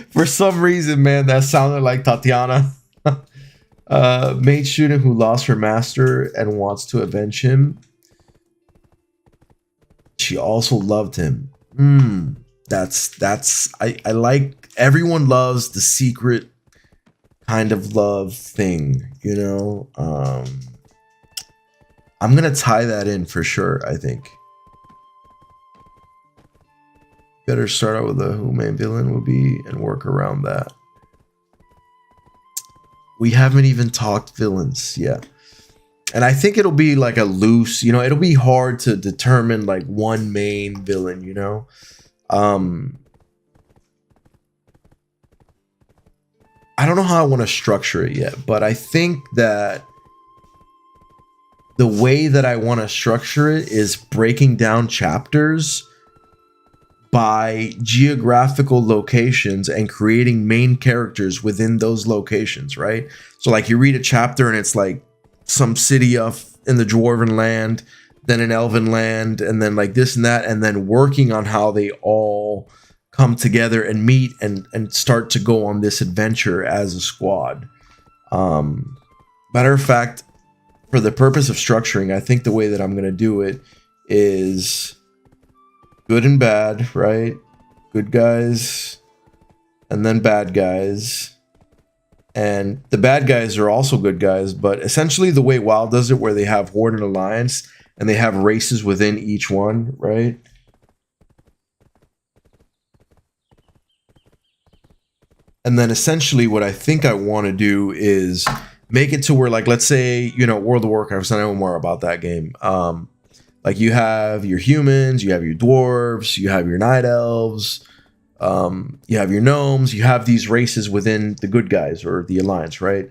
S1: For some reason, man, that sounded like Tatiana. Maid student who lost her master and wants to avenge him. She also loved him. I like, everyone loves the secret kind of love thing, you know? I'm gonna tie that in for sure, I think. Better start out with who main villain would be and work around that. We haven't even talked villains yet. And I think it'll be like a loose, it'll be hard to determine like one main villain, Um I don't know how I want to structure it yet, but I think that the way that I want to structure it is breaking down chapters by geographical locations and creating main characters within those locations, right? So like you read a chapter and it's like some city of in the Dwarven land, then an Elven land, and then like this and that, and then working on how they all come together and meet and start to go on this adventure as a squad. Matter of fact, for the purpose of structuring, I think the way that I'm going to do it is good and bad, right? Good guys and then bad guys. And the bad guys are also good guys, but essentially the way WoW does it, where they have Horde and Alliance and they have races within each one, right? And then essentially what I think I want to do is make it to where, like, let's say, World of Warcraft, I know more about that game. Like you have your humans, you have your dwarves, you have your night elves, you have your gnomes, you have these races within the good guys or the alliance, right?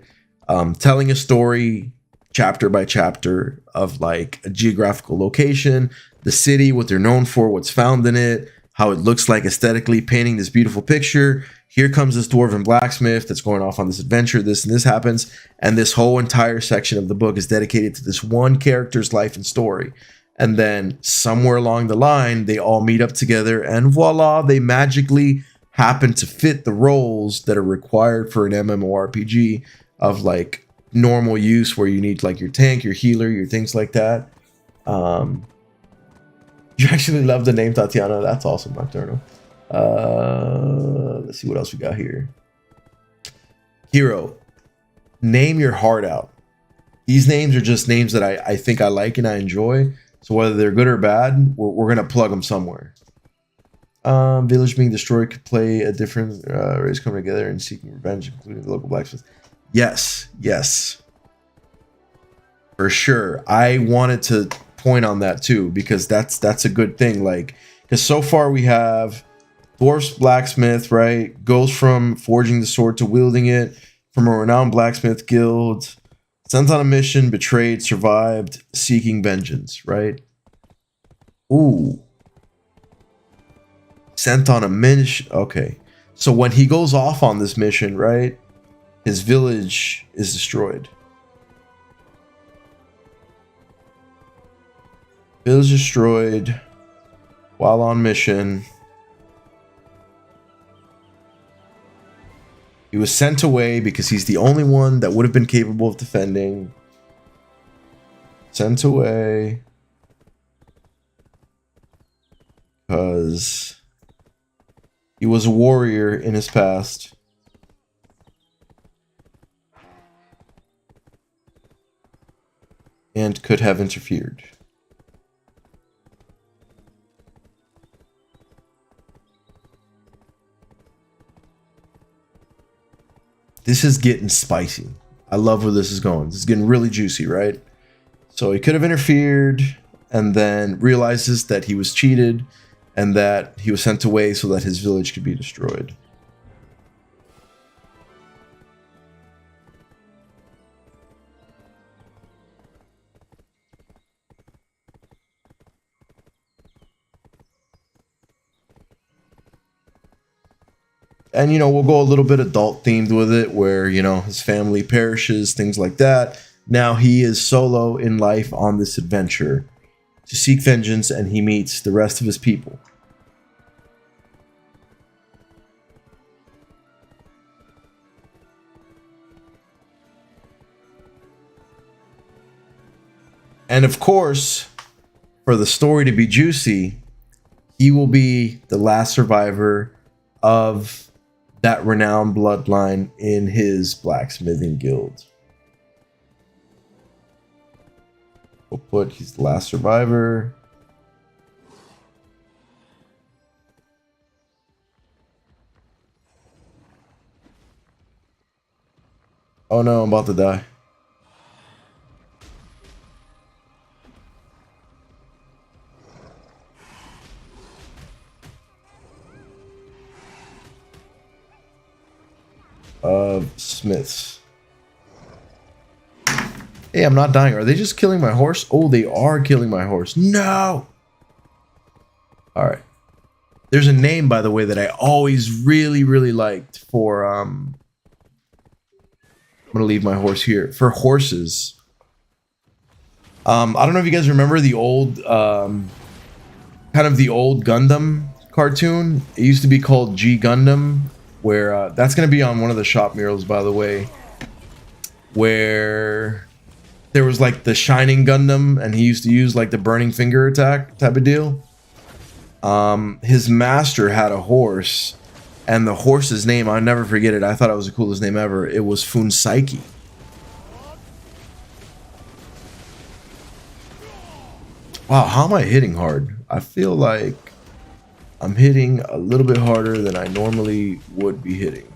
S1: Telling a story chapter by chapter of like a geographical location, the city, what they're known for, what's found in it, how it looks like aesthetically, painting this beautiful picture. Here comes this dwarven blacksmith that's going off on this adventure. This and this happens. And this whole entire section of the book is dedicated to this one character's life and story. And then somewhere along the line, they all meet up together and voila, they magically happen to fit the roles that are required for an MMORPG of like normal use, where you need like your tank, your healer, your things like that. You actually love the name Tatiana. That's awesome, Nocturnal. Let's see what else we got here. Hero, name your heart out. These names are just names that I think I like and I enjoy. So whether they're good or bad, we're going to plug them somewhere. Village being destroyed could play a different race coming together and seeking revenge, including the local blacksmith. Yes, yes. For sure. I wanted to point on that too, because that's a good thing. Like, because so far we have Dwarf's blacksmith, right? Goes from forging the sword to wielding it, from a renowned blacksmith guild, sent on a mission, betrayed, survived, seeking vengeance, right? Ooh. Sent on a mission. Okay. So when he goes off on this mission, right? His village is destroyed. Village destroyed while on mission. He was sent away because he's the only one that would have been capable of defending. Sent away because he was a warrior in his past. And could have interfered. This is getting spicy. I love where this is going. This is getting really juicy, right? So he could have interfered and then realizes that he was cheated and that he was sent away so that his village could be destroyed. And, we'll go a little bit adult themed with it, where, his family perishes, things like that. Now he is solo in life on this adventure to seek vengeance, and he meets the rest of his people. And of course, for the story to be juicy, he will be the last survivor of that renowned bloodline in his blacksmithing guild. We'll put he's the last survivor. Oh no, I'm about to die. Smiths. Hey, I'm not dying. Are they just killing my horse? Oh, they are killing my horse. No! Alright. There's a name, by the way, that I always really, really liked for, I'm gonna leave my horse here. For horses. I don't know if you guys remember the old, kind of the old Gundam cartoon. It used to be called G Gundam, where, that's gonna be on one of the shop murals, by the way. Where there was like the Shining Gundam, and he used to use like the burning finger attack type of deal. His master had a horse, and the horse's name, I'll never forget it. I thought it was the coolest name ever. It was Funsaiki. Wow, how am I hitting hard? I feel like I'm hitting a little bit harder than I normally would be hitting.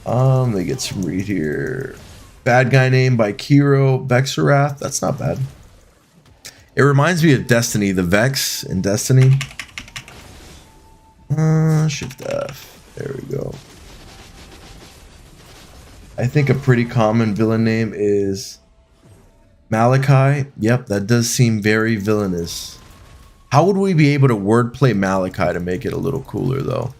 S1: They get some read here. Bad guy name by Kiro Vexarath. That's not bad. It reminds me of Destiny, the Vex in Destiny. Shift F. There we go. I think a pretty common villain name is Malachi. Yep, that does seem very villainous. How would we be able to wordplay Malachi to make it a little cooler, though?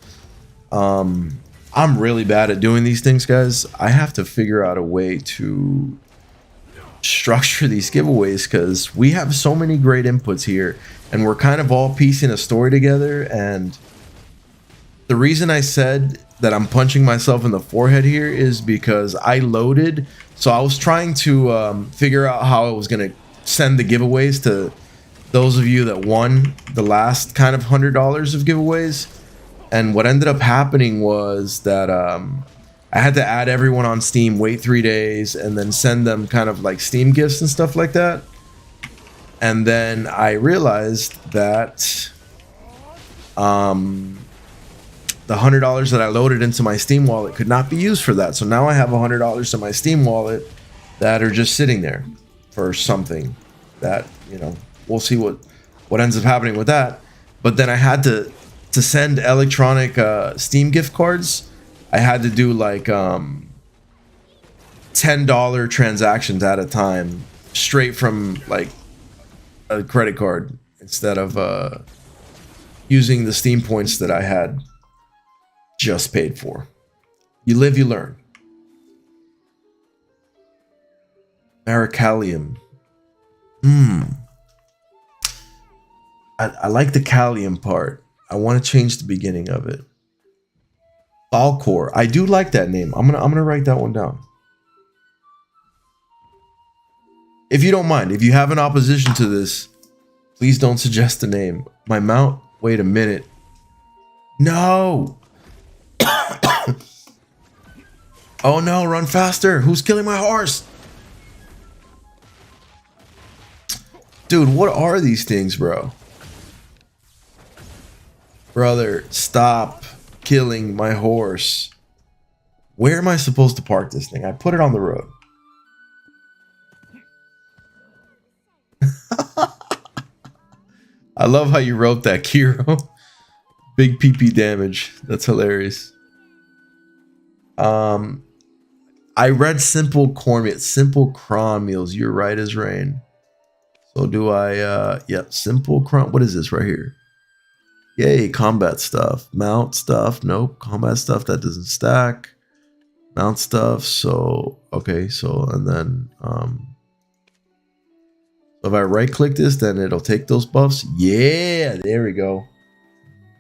S1: I'm really bad at doing these things, guys. I have to figure out a way to structure these giveaways because we have so many great inputs here and we're kind of all piecing a story together. And the reason I said that I'm punching myself in the forehead here is because I loaded. So I was trying to figure out how I was going to send the giveaways to those of you that won the last kind of $100 of giveaways. And what ended up happening was that I had to add everyone on Steam, wait 3 days, and then send them kind of like Steam gifts and stuff like that. And then I realized that the $100 that I loaded into my Steam wallet could not be used for that. So now I have $100 in my Steam wallet that are just sitting there for something that, you know, we'll see what ends up happening with that. But then I had to send electronic Steam gift cards. I had to do like $10 transactions at a time straight from like a credit card instead of using the Steam points that I had just paid for. You live, you learn. Maricalium. I like the Callium part. I want to change the beginning of it. Falcor. I do like that name. I'm gonna write that one down. If you don't mind, if you have an opposition to this, please don't suggest a name. My mount. Wait a minute. No. Oh no! Run faster! Who's killing my horse? Dude, what are these things, bro? Brother, stop killing my horse. Where am I supposed to park this thing? I put it on the road. I love how you wrote that, Kiro. Big PP damage. That's hilarious. I read Simple Cornmeal. Simple Cron Meals. You're right as rain. So do I, yep, Simple Cron. What is this right here? Yay, combat stuff. Mount stuff. Nope. Combat stuff that doesn't stack. Mount stuff. So, okay. So, and then, if I right click this, then it'll take those buffs. Yeah, there we go.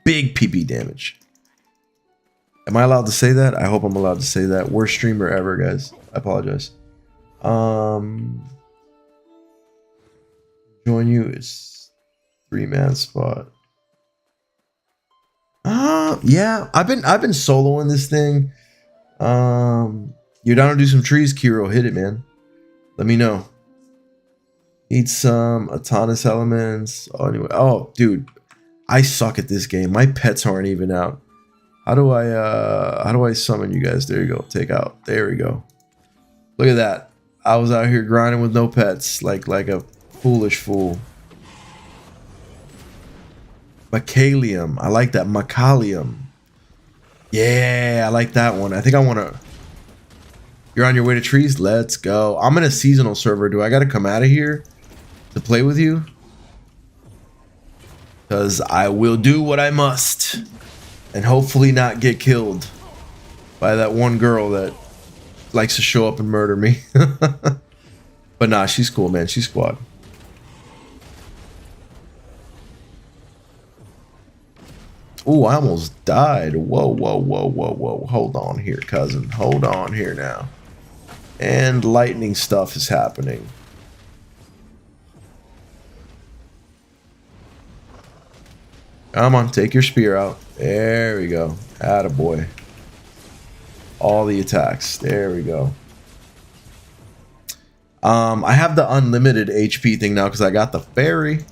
S1: Big PP damage. Am I allowed to say that? I hope I'm allowed to say that. Worst streamer ever, guys. I apologize. Join you is 3-man spot. Yeah, I've been soloing this thing. You're down to do some trees, Kiro. Hit it, man. Let me know. Need some Atanas elements. Oh, anyway. Oh, dude. I suck at this game. My pets aren't even out. How do I summon you guys? There you go. Take out. There we go. Look at that. I was out here grinding with no pets, like a foolish fool. Macalium. I like that. Macalium. Yeah, I like that one. I think I want to... You're on your way to trees? Let's go. I'm in a seasonal server. Do I got to come out of here to play with you? Because I will do what I must. And hopefully not get killed by that one girl that likes to show up and murder me. But nah, she's cool, man. She's squad. Ooh, I almost died. Whoa, whoa, whoa, whoa, whoa. Hold on here, cousin. Hold on here now. And lightning stuff is happening. Come on, take your spear out. There we go. Attaboy. All the attacks. There we go. I have the unlimited HP thing now because I got the fairy.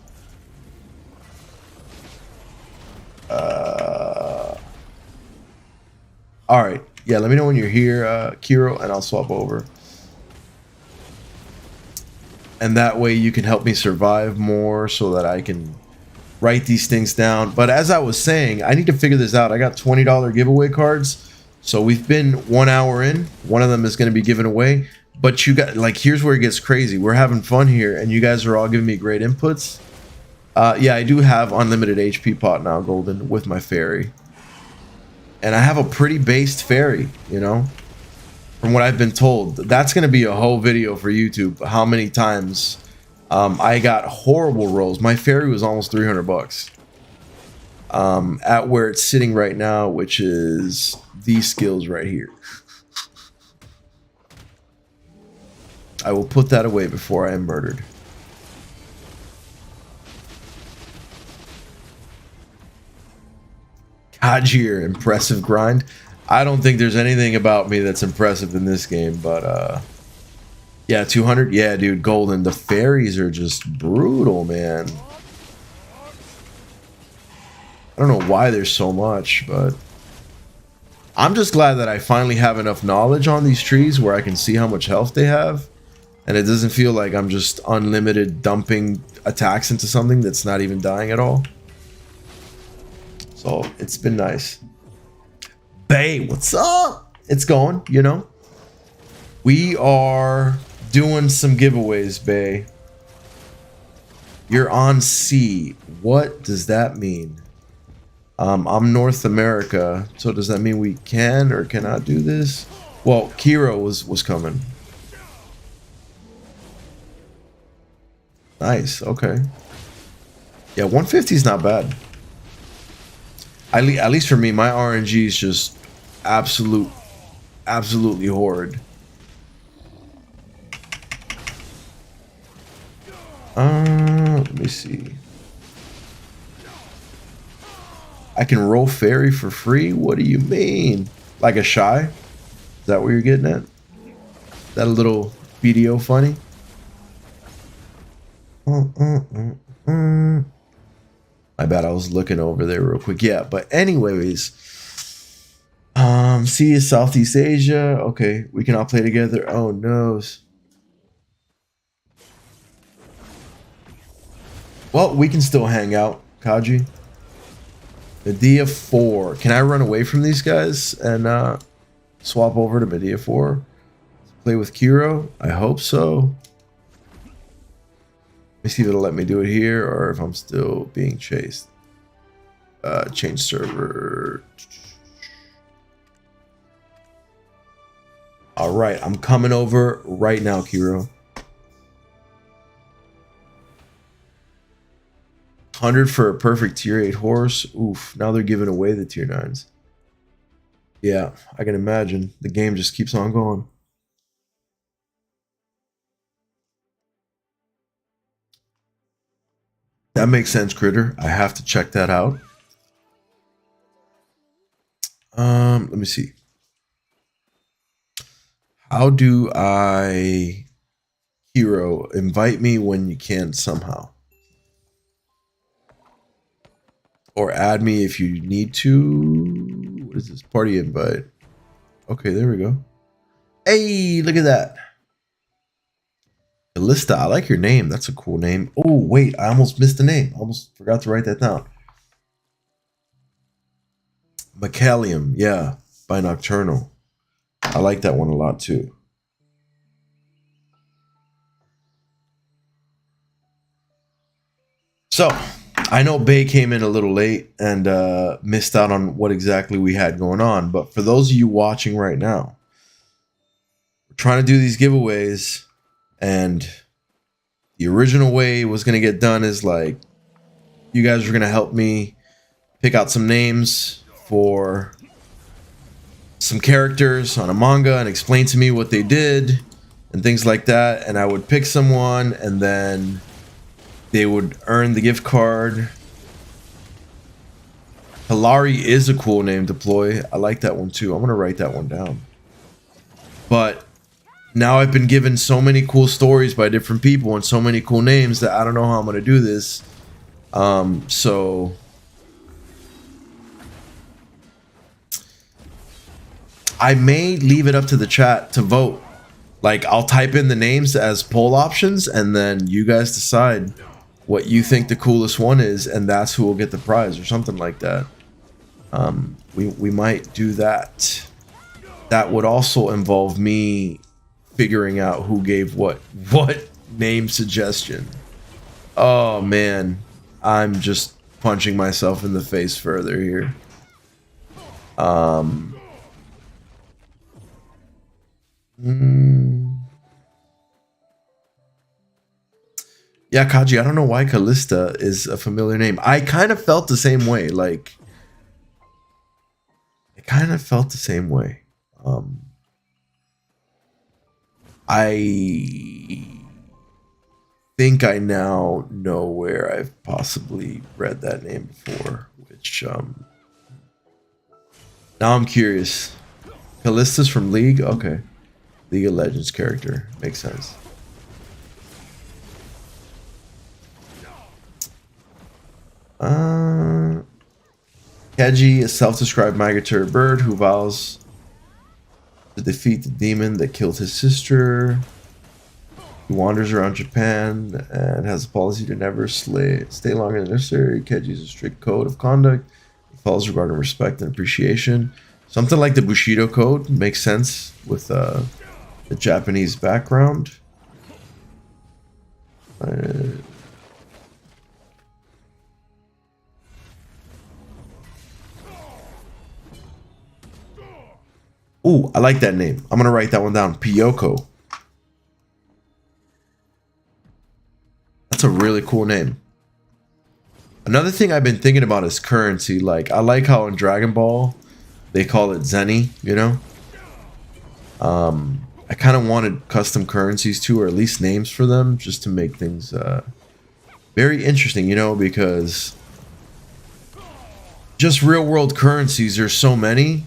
S1: All right. Yeah, let me know when you're here, Kiro, and I'll swap over. And that way you can help me survive more so that I can write these things down. But as I was saying, I need to figure this out. I got $20 giveaway cards. So we've been 1 hour in. One of them is going to be given away. But you got, like, here's where it gets crazy. We're having fun here, and you guys are all giving me great inputs. Yeah, I do have unlimited HP pot now, Golden, with my fairy. And I have a pretty based fairy, you know, from what I've been told. That's going to be a whole video for YouTube. How many times I got horrible rolls. My fairy was almost 300 bucks. At where it's sitting right now, which is these skills right here. I will put that away before I am murdered. Kajir, impressive grind. I don't think there's anything about me that's impressive in this game, but yeah, 200. Yeah, dude, Golden. The fairies are just brutal, man. I don't know why there's so much, but I'm just glad that I finally have enough knowledge on these trees where I can see how much health they have, and it doesn't feel like I'm just unlimited dumping attacks into something that's not even dying at all. So it's been nice. Bay, what's up? It's going, you know. We are doing some giveaways, Bay. You're on C. What does that mean? I'm North America, so does that mean we can or cannot do this? Well, Kiro was coming. Nice, okay. Yeah, 150 is not bad. At least for me, my RNG is just absolutely horrid. Let me see. I can roll fairy for free? What do you mean? Like a shy? Is that what you're getting at? That a little video funny? My bad, I was looking over there real quick. Yeah, but anyways, C is Southeast Asia. Okay, we can all play together. Oh no. Well, we can still hang out, Kaji. Medea 4. Can I run away from these guys and swap over to Medea 4? Play with Kiro? I hope so. Let me see if it'll let me do it here or if I'm still being chased. Change server. All right, I'm coming over right now, Kiro. 100 for a perfect tier 8 horse. Oof, now they're giving away the tier 9s. Yeah, I can imagine. The game just keeps on going. That makes sense, Critter. I have to check that out. Let me see. How do I... Hero, invite me when you can somehow. Or add me if you need to. What is this? Party invite. Okay, there we go. Hey, look at that. Callista, I like your name. That's a cool name. Oh, wait, I almost missed the name. I almost forgot to write that down. Macallium, yeah, by Nocturnal. I like that one a lot too. So, I know Bay came in a little late and missed out on what exactly we had going on. But for those of you watching right now, we're trying to do these giveaways. And the original way it was going to get done is like, you guys were going to help me pick out some names for some characters on a manga and explain to me what they did and things like that. And I would pick someone and then they would earn the gift card. Hilari is a cool name, Deploy. I like that one too. I'm going to write that one down. But now I've been given so many cool stories by different people and so many cool names that I don't know how I'm going to do this. So I may leave it up to the chat to vote. Like, I'll type in the names as poll options and then you guys decide what you think the coolest one is, and that's who will get the prize or something like that. We might do that. That would also involve me figuring out who gave what name suggestion. Oh man, I'm just punching myself in the face further here. Yeah, Kaji, I don't know why Callista is a familiar name. I kind of felt the same way. Like, I kind of felt the same way. I think I now know where I've possibly read that name before, which, now I'm curious. Callista's from League? Okay. League of Legends character. Makes sense. Keji, a self-described migratory bird who vows to defeat the demon that killed his sister. He wanders around Japan and has a policy to never stay longer than necessary. Keji has a strict code of conduct. He follows regarding respect and appreciation. Something like the Bushido Code makes sense with the Japanese background. Ooh, I like that name. I'm going to write that one down. Pyoko. That's a really cool name. Another thing I've been thinking about is currency. Like, I like how in Dragon Ball, they call it Zeni, you know? I kind of wanted custom currencies too, or at least names for them, just to make things very interesting, you know? Because just real world currencies, there's so many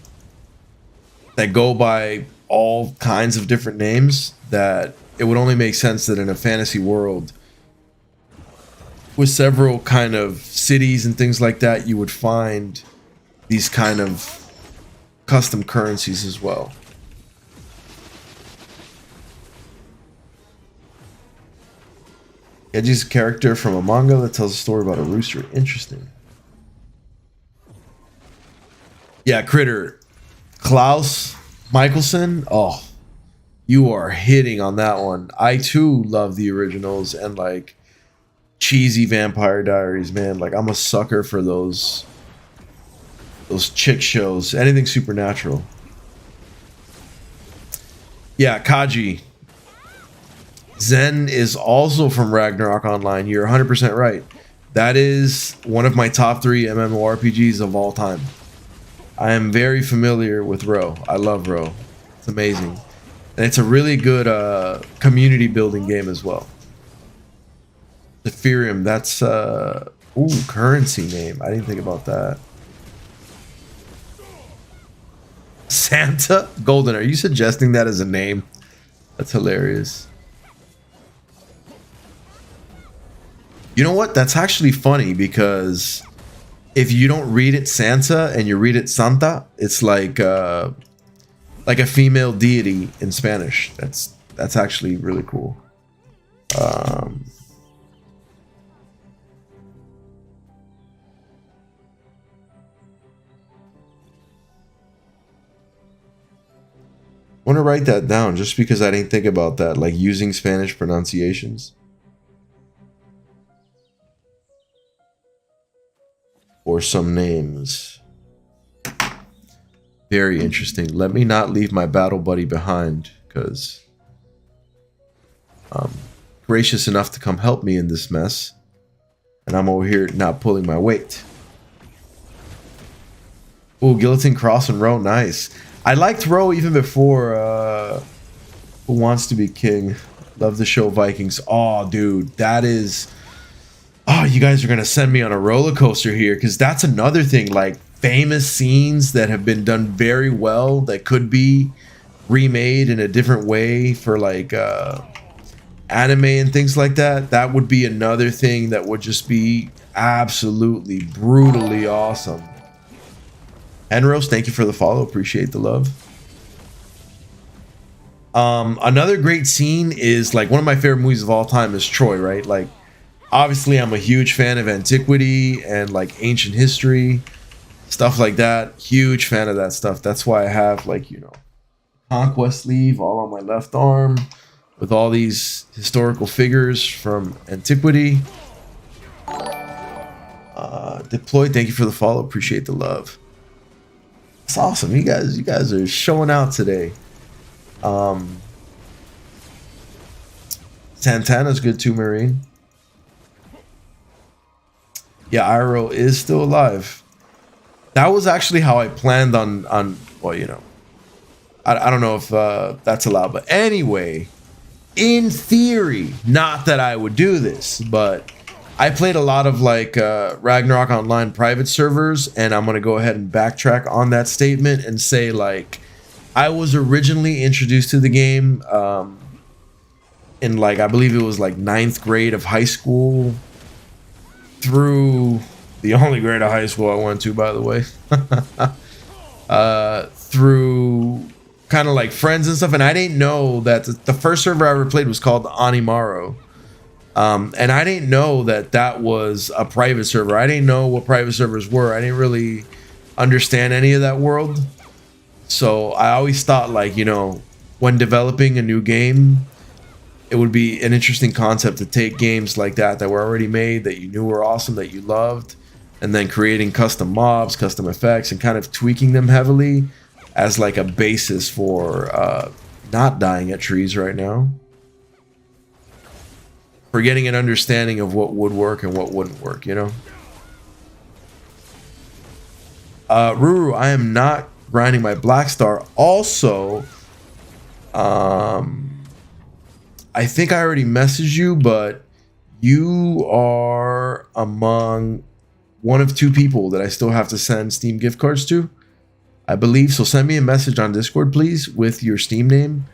S1: that go by all kinds of different names that it would only make sense that in a fantasy world with several kind of cities and things like that, you would find these kind of custom currencies as well. Edgy's a character from a manga that tells a story about a rooster. Interesting. Yeah, Critter. Klaus Michelson, oh, you are hitting on that one. I too love the originals and like cheesy Vampire Diaries, man. Like, I'm a sucker for those chick shows, anything supernatural. Yeah, Kaji. Zen is also from Ragnarok Online. You're 100% right. That is one of my top 3 MMORPGs of all time. I am very familiar with Ro. I love Ro. It's amazing. And it's a really good community building game as well. Ethereum, that's ooh, currency name. I didn't think about that. Santa Golden, are you suggesting that as a name? That's hilarious. You know what? That's actually funny because if you don't read it Santa and you read it Santa, it's like a female deity in Spanish. That's actually really cool. I want to write that down just because I didn't think about that, like using Spanish pronunciations. Or some names. Very interesting. Let me not leave my battle buddy behind, because gracious enough to come help me in this mess. And I'm over here not pulling my weight. Oh, Guillotine Cross and Row, nice. I liked Row even before Who Wants to Be King. Love the show Vikings. Oh, dude, that is... Oh, you guys are going to send me on a roller coaster here, because that's another thing, like famous scenes that have been done very well that could be remade in a different way for like anime and things like that. That would be another thing that would just be absolutely brutally awesome. Enros, thank you for the follow. Appreciate the love. Another great scene is like one of my favorite movies of all time is Troy, right? Like, obviously I'm a huge fan of antiquity and like ancient history, stuff like that. Huge fan of that stuff. That's why I have like, you know, conquest sleeve all on my left arm with all these historical figures from antiquity. Deployed, thank you for the follow. Appreciate the love. It's awesome. You guys are showing out today. Santana's good too, Marine. Yeah, Iroh is still alive. That was actually how I planned on well, you know, I don't know if that's allowed, but anyway, in theory, not that I would do this, but I played a lot of like Ragnarok Online private servers, and I'm gonna go ahead and backtrack on that statement and say like I was originally introduced to the game in like I believe it was like 9th grade of high school through the only grade of high school I went to, by the way, through kind of like friends and stuff, and I didn't know that the first server I ever played was called Animaro. And I didn't know that that was a private server. I didn't know what private servers were. I didn't really understand any of that world. So I always thought like, you know, when developing a new game, it would be an interesting concept to take games like that were already made, that you knew were awesome, that you loved, and then creating custom mobs, custom effects, and kind of tweaking them heavily as like a basis for not dying at trees right now. For getting an understanding of what would work and what wouldn't work, you know? Ruru, I am not grinding my Black Star. Also, I think I already messaged you, but you are among one of 2 people that I still have to send Steam gift cards to, I believe. So send me a message on Discord, please, with your Steam name,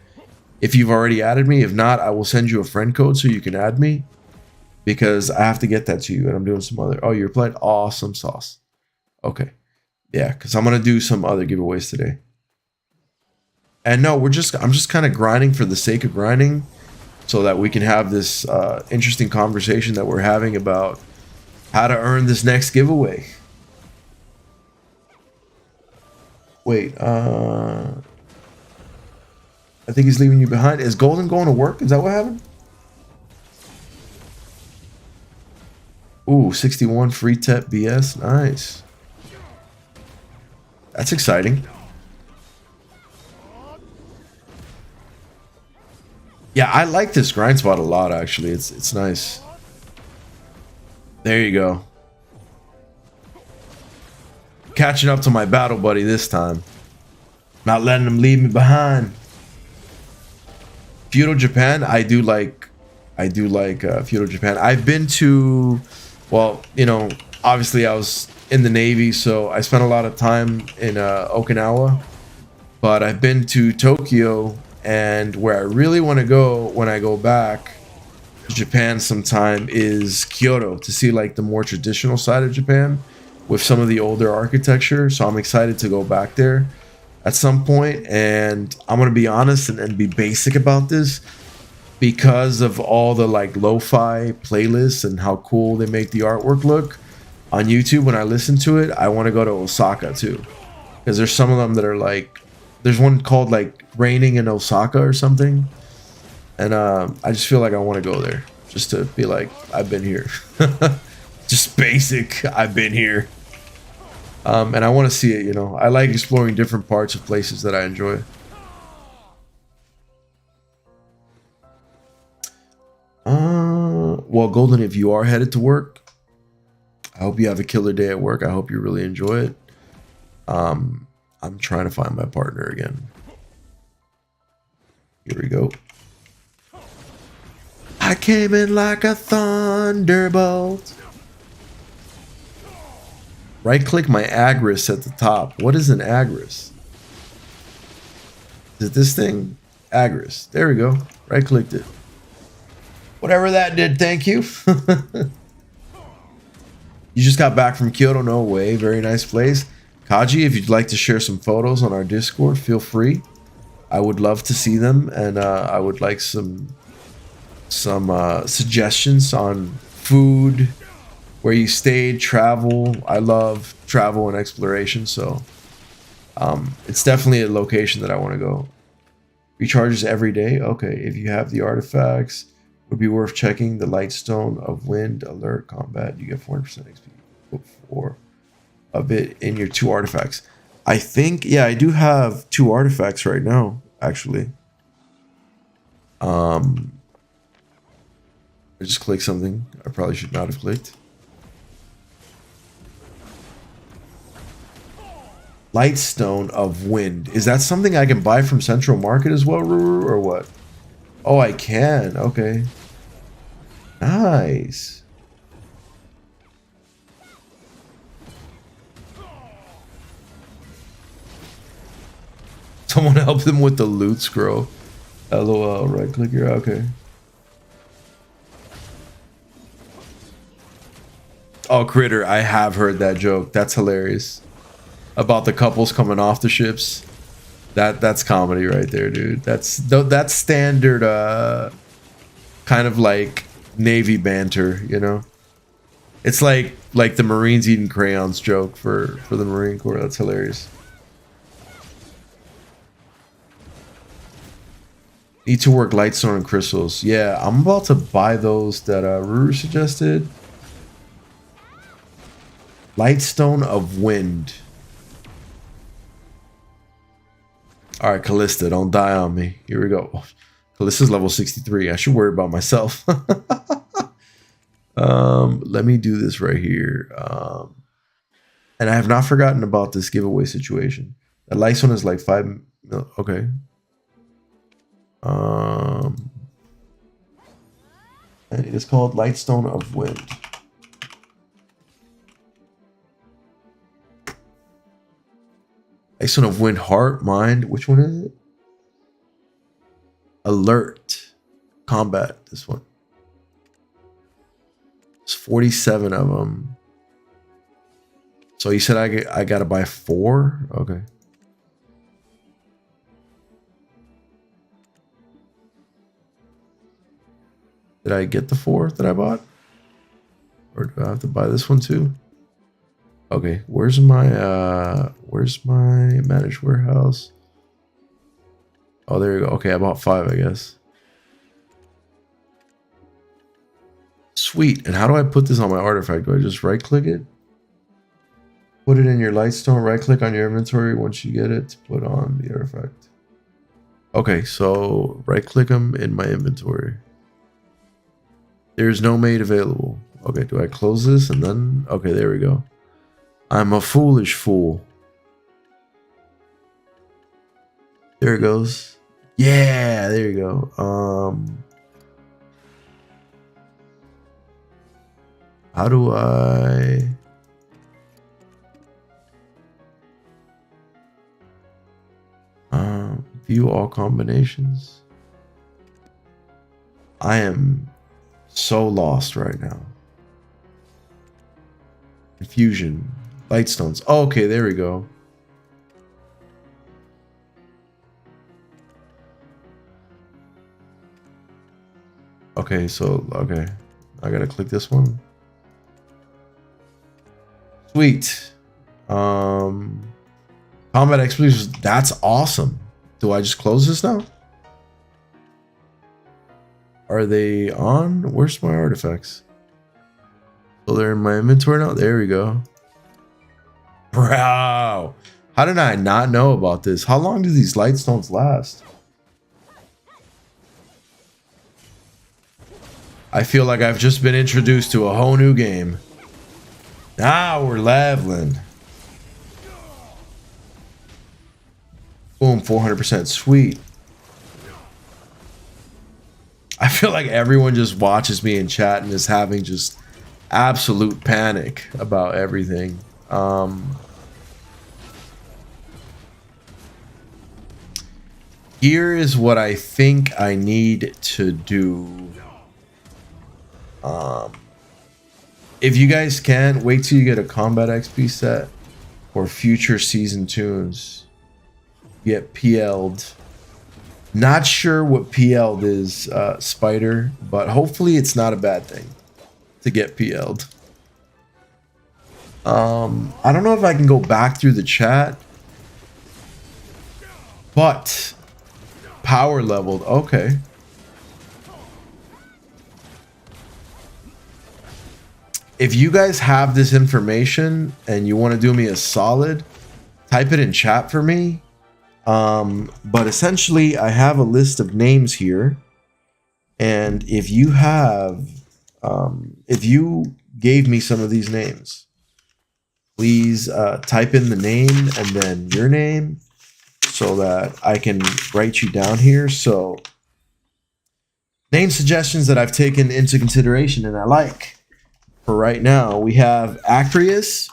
S1: if you've already added me. If not, I will send you a friend code so you can add me, because I have to get that to you, and I'm doing some other... Oh, you're playing? Awesome sauce. Okay. Yeah, because I'm going to do some other giveaways today. And no, I'm just kind of grinding for the sake of grinding, so that we can have this interesting conversation that we're having about how to earn this next giveaway. Wait, I think he's leaving you behind. Is Golden going to work? Is that what happened? Ooh, 61 free tep BS. Nice. That's exciting. Yeah, I like this grind spot a lot, actually. It's nice. There you go. Catching up to my battle buddy this time. Not letting him leave me behind. Feudal Japan, I do like Feudal Japan. I've been to, well, you know, obviously I was in the Navy, so I spent a lot of time in Okinawa, but I've been to Tokyo, and where I really want to go when I go back to Japan sometime is Kyoto, to see like the more traditional side of Japan, with some of the older architecture. So I'm excited to go back there at some point. And I'm gonna be honest and be basic about this, because of all the like lo-fi playlists and how cool they make the artwork look on YouTube. When I listen to it, I want to go to Osaka too, because there's some of them that are like, there's one called like Raining in Osaka or something, and I just feel like I want to go there just to be like, I've been here. Just basic, I've been here. And I want to see it, you know. I like exploring different parts of places that I enjoy. Well, Golden, if you are headed to work, I hope you have a killer day at work. I hope you really enjoy it. I'm trying to find my partner again. Here we go. I came in like a thunderbolt. Right click my Agris at the top. What is an Agris? Is it this thing? Agris. There we go. Right clicked it. Whatever that did, thank you. You just got back from Kyoto? No way. Very nice place. Kaji, if you'd like to share some photos on our Discord, feel free. I would love to see them, and I would like some suggestions on food, where you stayed, travel. I love travel and exploration, so it's definitely a location that I want to go. Recharges every day. Okay, if you have the artifacts, would be worth checking the Lightstone of Wind Alert Combat. You get 400% XP. Put 4 of it in your 2 artifacts. I think, yeah, I do have 2 artifacts right now, actually. I just clicked something I probably should not have clicked. Lightstone of Wind. Is that something I can buy from Central Market as well, Ruru, or what? Oh, I can. Okay. Nice. Someone help them with the loot scroll. LOL. Right click here. Okay. Oh, Critter. I have heard that joke. That's hilarious. About the couples coming off the ships. That's comedy right there, dude. That's standard kind of like Navy banter, you know. It's like the Marines eating crayons joke for the Marine Corps. That's hilarious. Need to work Lightstone and crystals. Yeah, I'm about to buy those that Ruru suggested. Lightstone of Wind. All right, Callista, don't die on me. Here we go. Callista's level 63. I should worry about myself. Let me do this right here. And I have not forgotten about this giveaway situation. The Lightstone is like 5 mil. Okay. And it is called Lightstone of Wind. Lightstone of Wind, Heart, Mind. Which one is it? Alert. Combat. This one. There's 47 of them. So you said I gotta buy 4? Okay. Did I get the 4 that I bought? Or do I have to buy this one too? Okay, where's my managed warehouse? Oh, there you go. Okay, I bought 5, I guess. Sweet. And how do I put this on my artifact? Do I just right click it? Put it in your Lightstone, right click on your inventory once you get it to put on the artifact. Okay, so right click them in my inventory. There's no made available. Okay, do I close this and then? Okay, there we go. I'm a foolish fool. There it goes. Yeah, there you go. How do I... view all combinations? I am so lost right now. Infusion. Light stones. Oh, okay, there we go. Okay, so okay. I gotta click this one. Sweet. Combat explosions. That's awesome. Do I just close this now? Are they on? Where's my artifacts? So they're in my inventory now. There we go. Bro, how did I not know about this? How long do these light stones last? I feel like I've just been introduced to a whole new game. Now we're leveling. Boom, 400%. Sweet. I feel like everyone just watches me in chat and is having just absolute panic about everything. Here is what I think I need to do. If you guys can, wait till you get a combat XP set or future season tunes. Get PL'd. Not sure what PL'd is, Spider, but hopefully it's not a bad thing to get PL'd. I don't know if I can go back through the chat, but power leveled. Okay. If you guys have this information and you want to do me a solid, type it in chat for me. But essentially I have a list of names here, and if you have if you gave me some of these names, please type in the name and then your name so that I can write you down here. So name suggestions that I've taken into consideration and I like. For right now, we have Acrius.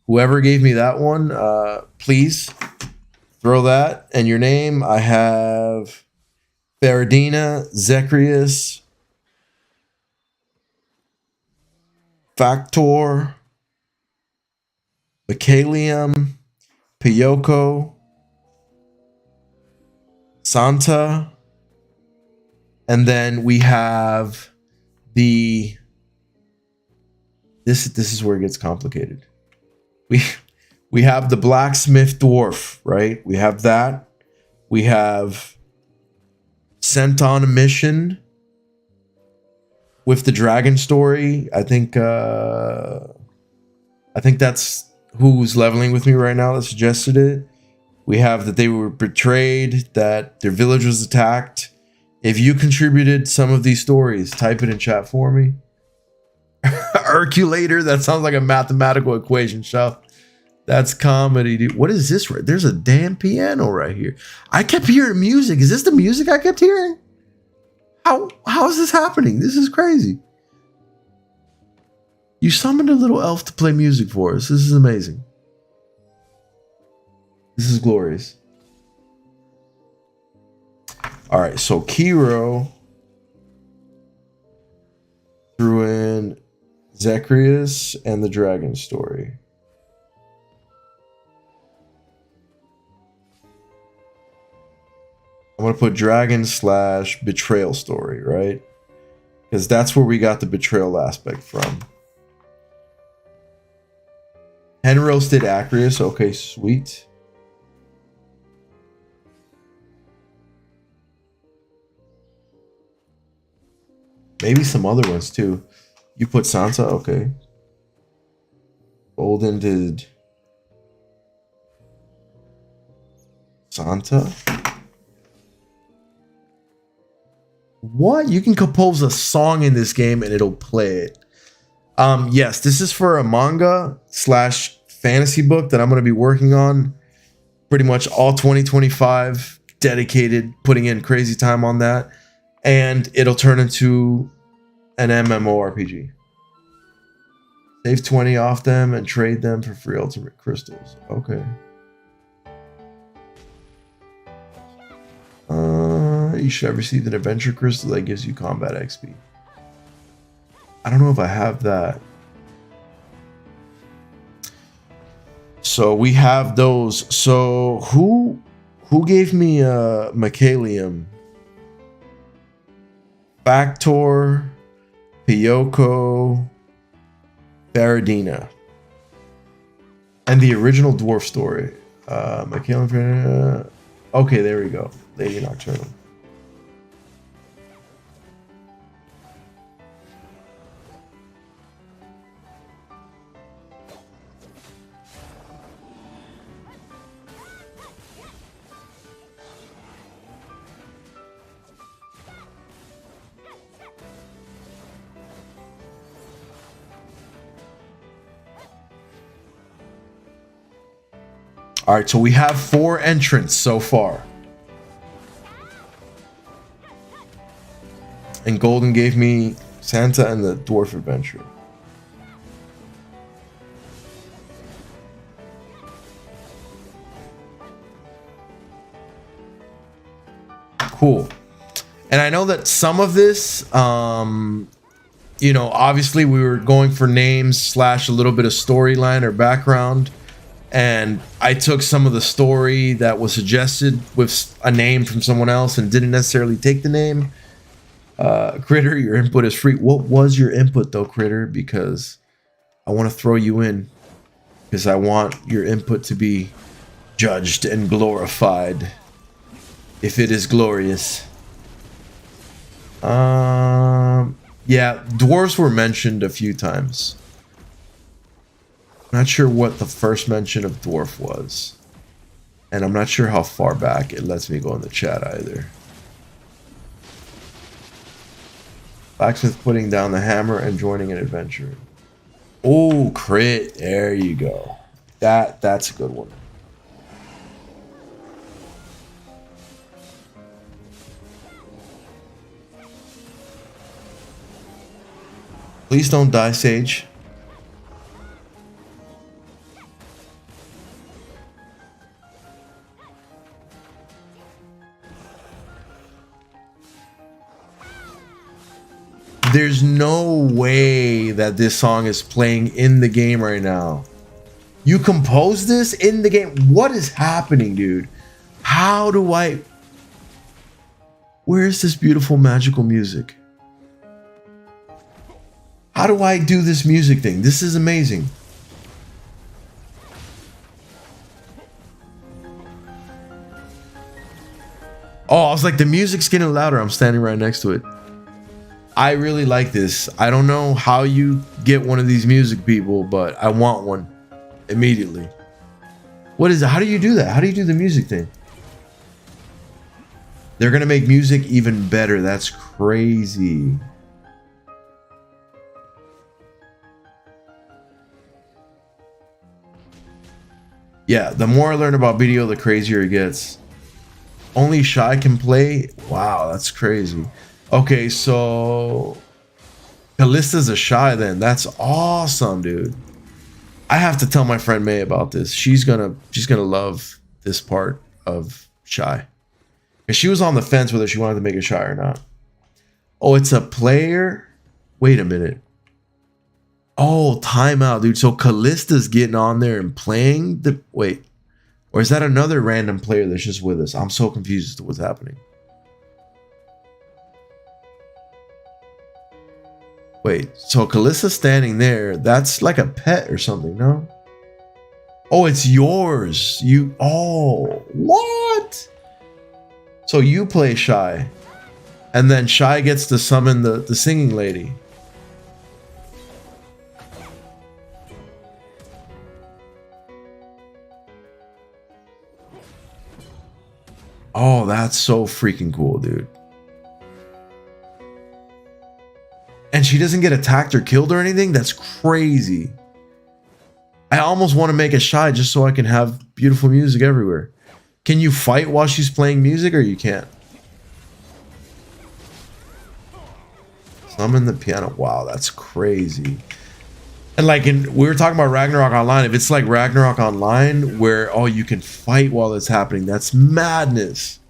S1: Whoever gave me that one, please throw that. And your name, I have Faradina, Zecrius, Factor, Bacalium, Piyoko, Santa, and then we have the... This is where it gets complicated. We have the blacksmith dwarf, right? We have that. We have Sent on a Mission with the dragon story. I think that's who's leveling with me right now that suggested it. We have that they were betrayed, that their village was attacked. If you contributed some of these stories, type it in chat for me. Herculator, that sounds like a mathematical equation, Shuff. That's comedy, dude. What is this? There's a damn piano right here. I kept hearing music. Is this the music I kept hearing? How is this happening? This is crazy. You summoned a little elf to play music for us. This is amazing. This is glorious. All right, so Kiro threw in Zecrius and the dragon story. I'm going to put dragon / betrayal story, right? Because that's where we got the betrayal aspect from. Hen roasted Acrius. Okay, sweet. Maybe some other ones too. You put Santa, okay. Golden did Santa. What? You can compose a song in this game and it'll play it. Yes, this is for a manga / fantasy book that I'm going to be working on pretty much all 2025, dedicated, putting in crazy time on that. And it'll turn into an MMORPG. Save 20 off them and trade them for free ultimate crystals. Okay. You should have received an adventure crystal that gives you combat XP. I don't know if I have that. So we have those. So who gave me Mycalium? Factor, Piyoko, Faradina. And the original dwarf story. Mycalium. Okay, there we go. Lady Nocturnal. All right, so we have 4 entrants so far. And Golden gave me Santa and the Dwarf Adventure. Cool. And I know that some of this, you know, obviously we were going for names / a little bit of storyline or background. And I took some of the story that was suggested with a name from someone else and didn't necessarily take the name. Critter, your input is free. What was your input though, Critter? Because I want to throw you in. Because I want your input to be judged and glorified. If it is glorious. Yeah, dwarves were mentioned a few times. Not sure what the first mention of dwarf was. And I'm not sure how far back it lets me go in the chat either. Blacksmith putting down the hammer and joining an adventure. Oh, crit. There you go. That's a good one. Please don't die, Sage. There's no way that this song is playing in the game right now. You composed this in the game? What is happening, dude? How do I... Where's this beautiful magical music? How do I do this music thing? This is amazing. Oh, I was like, the music's getting louder. I'm standing right next to it. I really like this. I don't know how you get one of these music people, but I want one immediately. What is it? How do you do that? How do you do the music thing? They're going to make music even better. That's crazy. Yeah, the more I learn about BDO, the crazier it gets. Only Shy can play? Wow, that's crazy. Okay, so Callista's a Shy then. That's awesome, dude. I have to tell my friend May about this. She's gonna love this part of Shy. Because she was on the fence whether she wanted to make a Shy or not. Oh, it's a player? Wait a minute. Oh, timeout, dude. So Callista's getting on there and playing the... Wait. Or is that another random player that's just with us? I'm so confused as to what's happening. Wait, so Callista's standing there. That's like a pet or something, no? Oh, it's yours. You... Oh, what? So you play Shy. And then Shy gets to summon the singing lady. Oh, that's so freaking cool, dude. And she doesn't get attacked or killed or anything? That's crazy. I almost want to make a Shy just so I can have beautiful music everywhere. Can you fight while she's playing music or you can't? Summon the piano. Wow, that's crazy. And like we were talking about Ragnarok Online. If it's like Ragnarok Online where, oh, you can fight while it's happening, that's madness.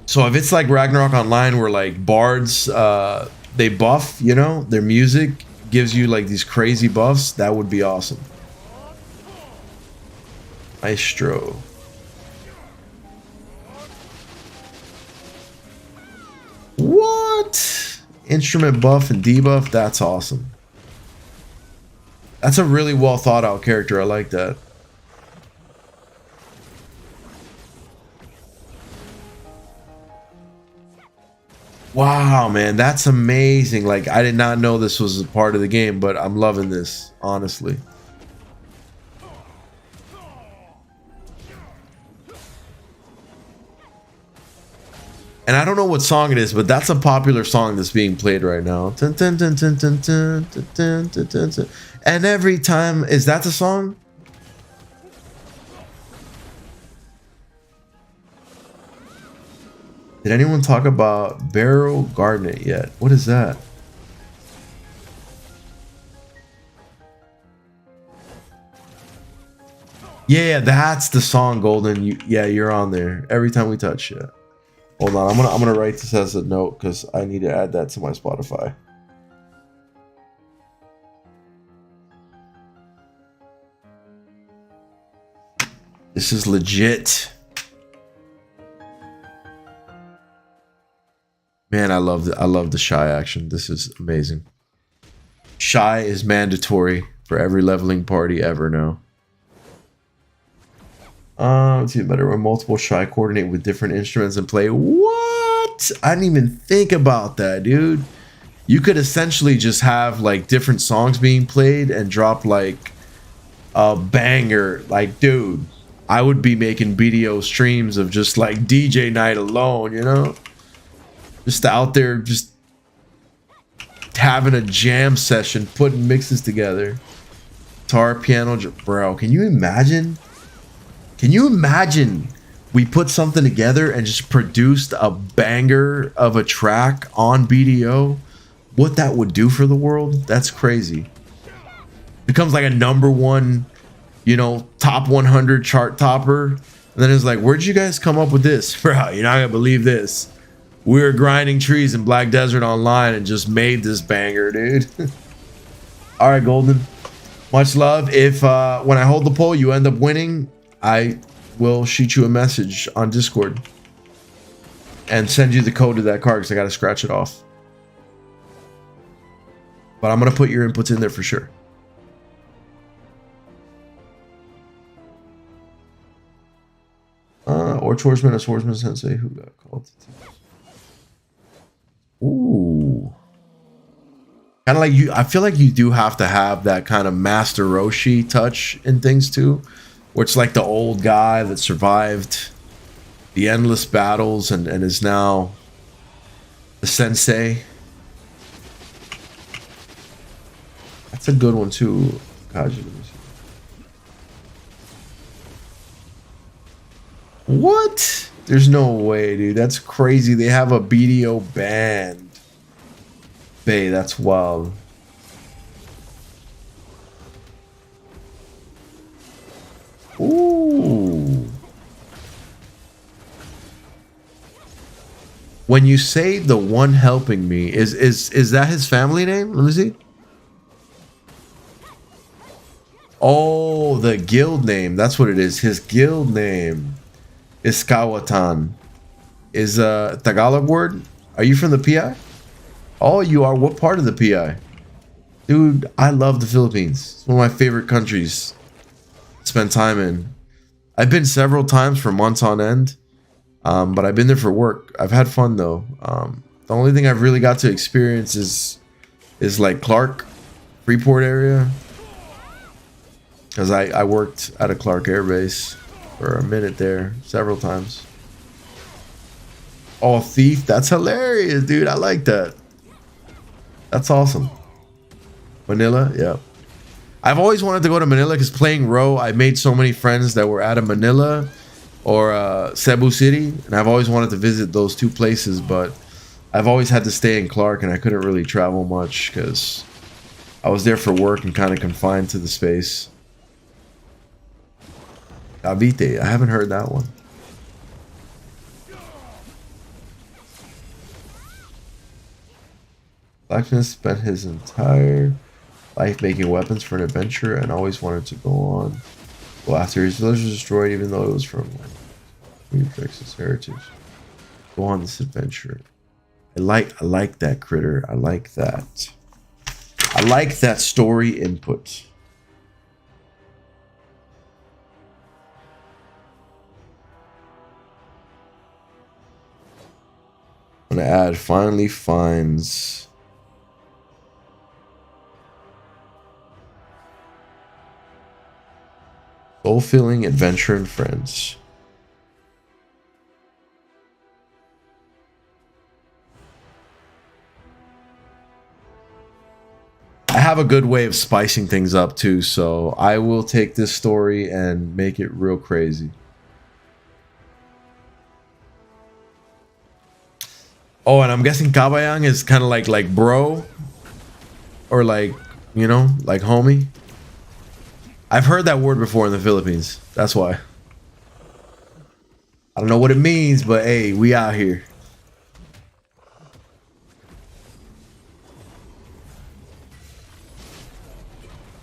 S1: So if it's like Ragnarok Online where like bards, they buff, you know, their music gives you like these crazy buffs, that would be awesome. Maestro. What? Instrument buff and debuff? That's awesome. That's a really well thought out character. I like that. Wow, man, that's amazing. Like, I did not know this was a part of the game, but I'm loving this, honestly. And I don't know what song it is, but that's a popular song that's being played right now. And every time, is that the song? Did anyone talk about Beryl Garnet yet? What is that? Yeah, that's the song, Golden. Yeah, you're on there. Every time we touch it. Hold on, I'm gonna write this as a note because I need to add that to my Spotify. This is legit. Man, I love the Shy action. This is amazing. Shy is mandatory for every leveling party ever now. It's even better when multiple Shy coordinate with different instruments and play. What? I didn't even think about that, dude. You could essentially just have like different songs being played and drop like a banger. Like, dude, I would be making BDO streams of just like DJ night alone, you know? Just out there, just having a jam session, putting mixes together. Guitar, piano, bro, can you imagine? Can you imagine we put something together and just produced a banger of a track on BDO? What that would do for the world? That's crazy. Becomes like a #1, you know, top 100 chart topper. And then it's like, where'd you guys come up with this? Bro, you're not gonna believe this. We were grinding trees in Black Desert Online and just made this banger, dude. All right, Golden. Much love. If when I hold the poll, you end up winning, I will shoot you a message on Discord and send you the code to that card because I got to scratch it off. But I'm going to put your inputs in there for sure. Or Swordsman, a swordsman sensei who got called to teach. Ooh. Kind of like you, I feel like you do have to have that kind of Master Roshi touch in things too. Where it's like the old guy that survived the endless battles and is now the sensei. That's a good one too, Kaji. What? There's no way, dude. That's crazy. They have a BDO band. Bay, that's wild. Ooh. When you say the one helping me, is that his family name? Let me see. Oh, the guild name. That's what it is. His guild name is Kawatan. Is a Tagalog word. Are you from the PI? Oh, you are. What part of the PI? Dude, I love the Philippines. It's one of my favorite countries to spend time in. I've been several times for months on end, but I've been there for work. I've had fun though. The only thing I've really got to experience is like Clark, Freeport area, because I worked at a Clark Air Base for a minute there several times. Oh, Thief, that's hilarious, dude. I like that. That's awesome. Manila, yeah. I've always wanted to go to Manila because playing Row, I made so many friends that were out of Manila or Cebu City, and I've always wanted to visit those two places, but I've always had to stay in Clark, and I couldn't really travel much because I was there for work and kind of confined to the space. Cavite, I haven't heard that one. Blacksmith spent his entire Life making weapons for an adventure and always wanted to go on. Well, after his village was destroyed, even though it was from his heritage. Go on this adventure. I like that critter. I like that. I like that story input. I'm gonna add finally finds fulfilling adventure and friends. I have a good way of spicing things up too, so I will take this story and make it real crazy. Oh, and I'm guessing kabayang is kind of like bro, or like, you know, like homie. I've heard that word before in the Philippines. That's why. I don't know what it means, but hey, we out here.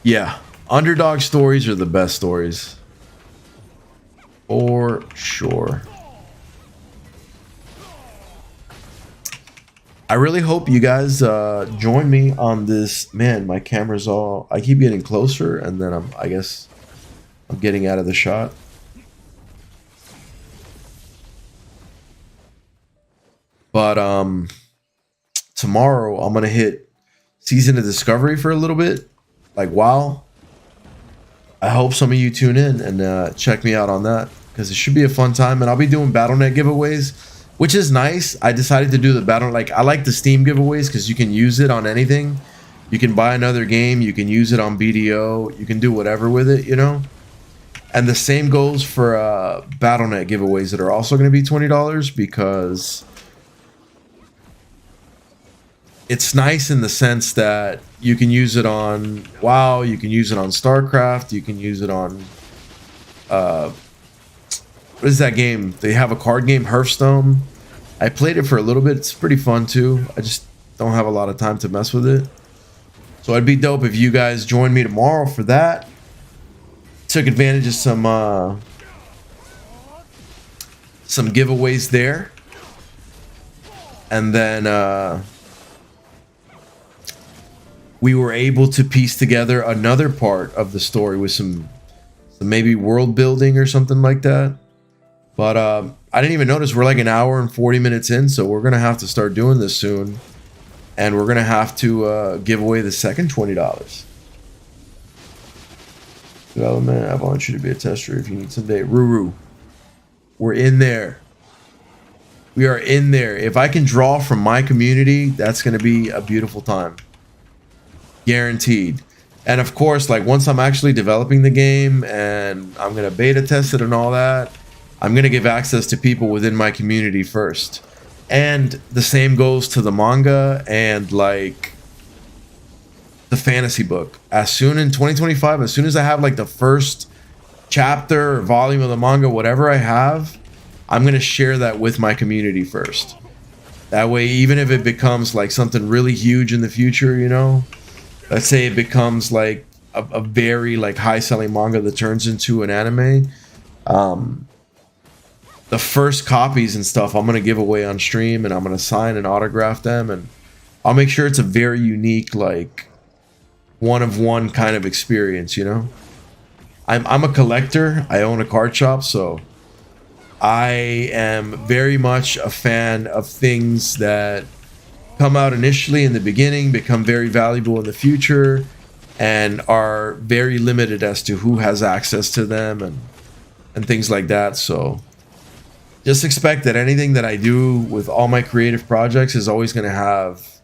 S1: Yeah, underdog stories are the best stories. For sure. I really hope you guys join me on this. Man, my camera's all... I keep getting closer, and then I guess I'm getting out of the shot. But tomorrow I'm gonna hit Season of Discovery for a little bit. Like, wow. I hope some of you tune in and check me out on that, because it should be a fun time. And I'll be doing Battle.net giveaways, which is nice. I decided to do the Battle, like, I like the Steam giveaways because you can use it on anything. You can buy another game, you can use it on BDO, you can do whatever with it, you know. And the same goes for Battle.net giveaways that are also going to be $20, because it's nice in the sense that you can use it on WoW, you can use it on StarCraft, you can use it on what is that game? They have a card game, Hearthstone. I played it for a little bit. It's pretty fun too. I just don't have a lot of time to mess with it. So it'd be dope if you guys join me tomorrow for that. Took advantage of some giveaways there. And then we were able to piece together another part of the story with some maybe world building or something like that. But I didn't even notice we're like an hour and 40 minutes in, so we're gonna have to start doing this soon, and we're gonna have to give away the second $20. Development, I want you to be a tester if you need someday. Ruru, we're in there. We are in there. If I can draw from my community, that's gonna be a beautiful time. Guaranteed. And of course, like, once I'm actually developing the game and I'm gonna beta test it and all that, I'm gonna give access to people within my community first. And the same goes to the manga and like the fantasy book. As soon in 2025, as soon as I have like the first chapter or volume of the manga, whatever I have, I'm gonna share that with my community first. That way, even if it becomes like something really huge in the future, you know, let's say it becomes like a very like high selling manga that turns into an anime, the first copies and stuff I'm gonna give away on stream, and I'm gonna sign and autograph them, and I'll make sure it's a very unique, like, one of one kind of experience, you know. I'm a collector. I own a card shop, so I am very much a fan of things that come out initially in the beginning, become very valuable in the future, and are very limited as to who has access to them and things like that. So just expect that anything that I do with all my creative projects is always going to have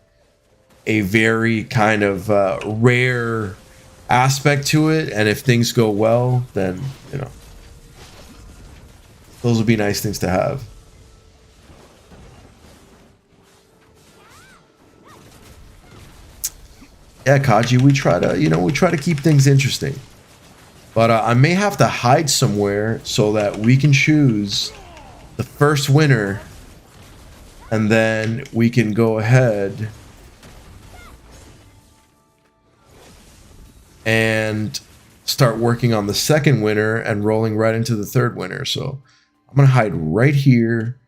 S1: a very kind of rare aspect to it. And if things go well, then, you know, those will be nice things to have. Yeah, Kaji, we try to keep things interesting. But I may have to hide somewhere so that we can choose the first winner, and then we can go ahead and start working on the second winner and rolling right into the third winner. So I'm gonna hide right here,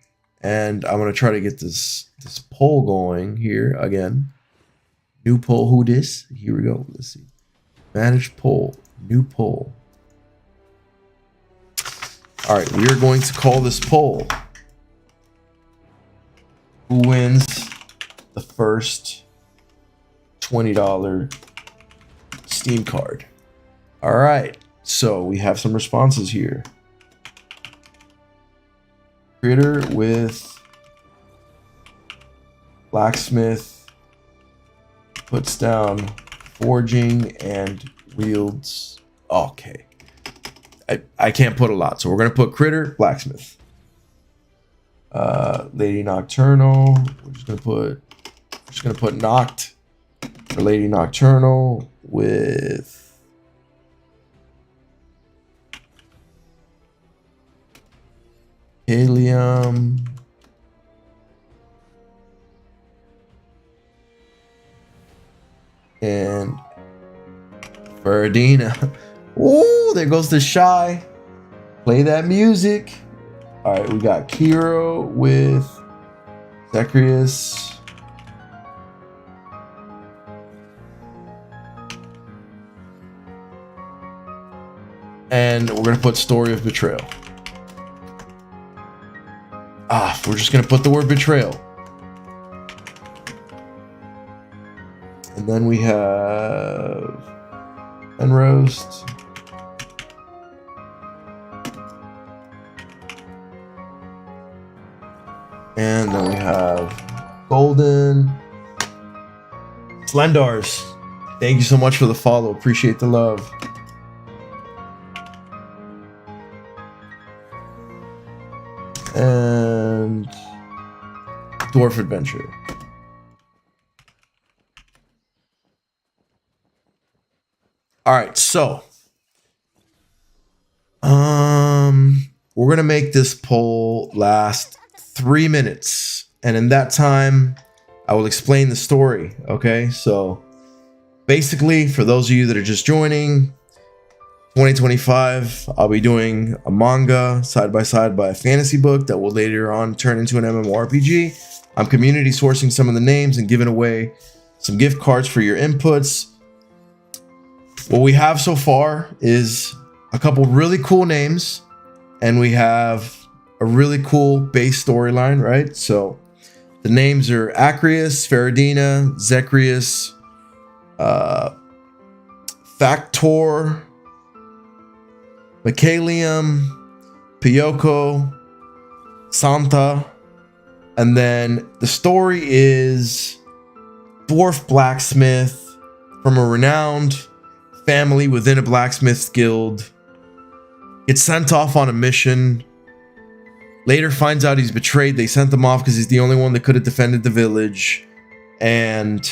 S1: and I'm gonna try to get this poll going here again. New poll. Who this? Here we go. Let's see. Manage poll. New poll. All right, we are going to call this poll. Who wins the first $20 Steam card? All right, so we have some responses here. Critter with blacksmith puts down forging and wields. Okay, I can't put a lot, so we're gonna put Critter, blacksmith. Lady Nocturnal. We're just gonna put Noct for Lady Nocturnal with Helium. And Ferdina. Ooh, there goes the Shy. Play that music. All right, we got Kiro with Zacharias. And we're gonna put Story of Betrayal. We're just gonna put the word betrayal. And then we have Enroast. And then we have Golden. Slendars. Thank you so much for the follow. Appreciate the love. And Dwarf Adventure. All right, so we're gonna make this poll last 3 minutes, and in that time I will explain the story. Okay, so basically, for those of you that are just joining, 2025 I'll be doing a manga side by side by a fantasy book that will later on turn into an MMORPG. I'm community sourcing some of the names and giving away some gift cards for your inputs. What we have so far is a couple really cool names, and we have a really cool base storyline, right? So the names are Acrius, Faradina, Zecharius, Factor, Michaelium, Piyoko, Santa, and then the story is dwarf blacksmith from a renowned family within a blacksmith's guild gets sent off on a mission. Later finds out he's betrayed. They sent him off because he's the only one that could have defended the village, and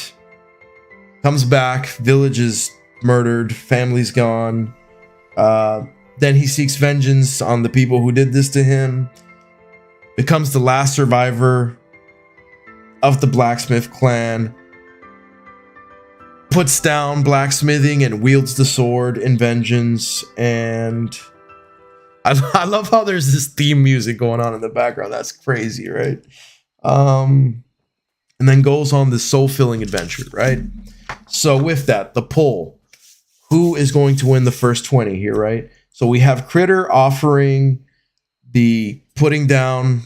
S1: comes back. Village is murdered. Family's gone. Then he seeks vengeance on the people who did this to him. Becomes the last survivor of the blacksmith clan. Puts down blacksmithing and wields the sword in vengeance. And I love how there's this theme music going on in the background. That's crazy, right? And then goes on this soul-filling adventure, right? So with that, the poll. Who is going to win the first 20 here, right? So we have Critter offering the putting down,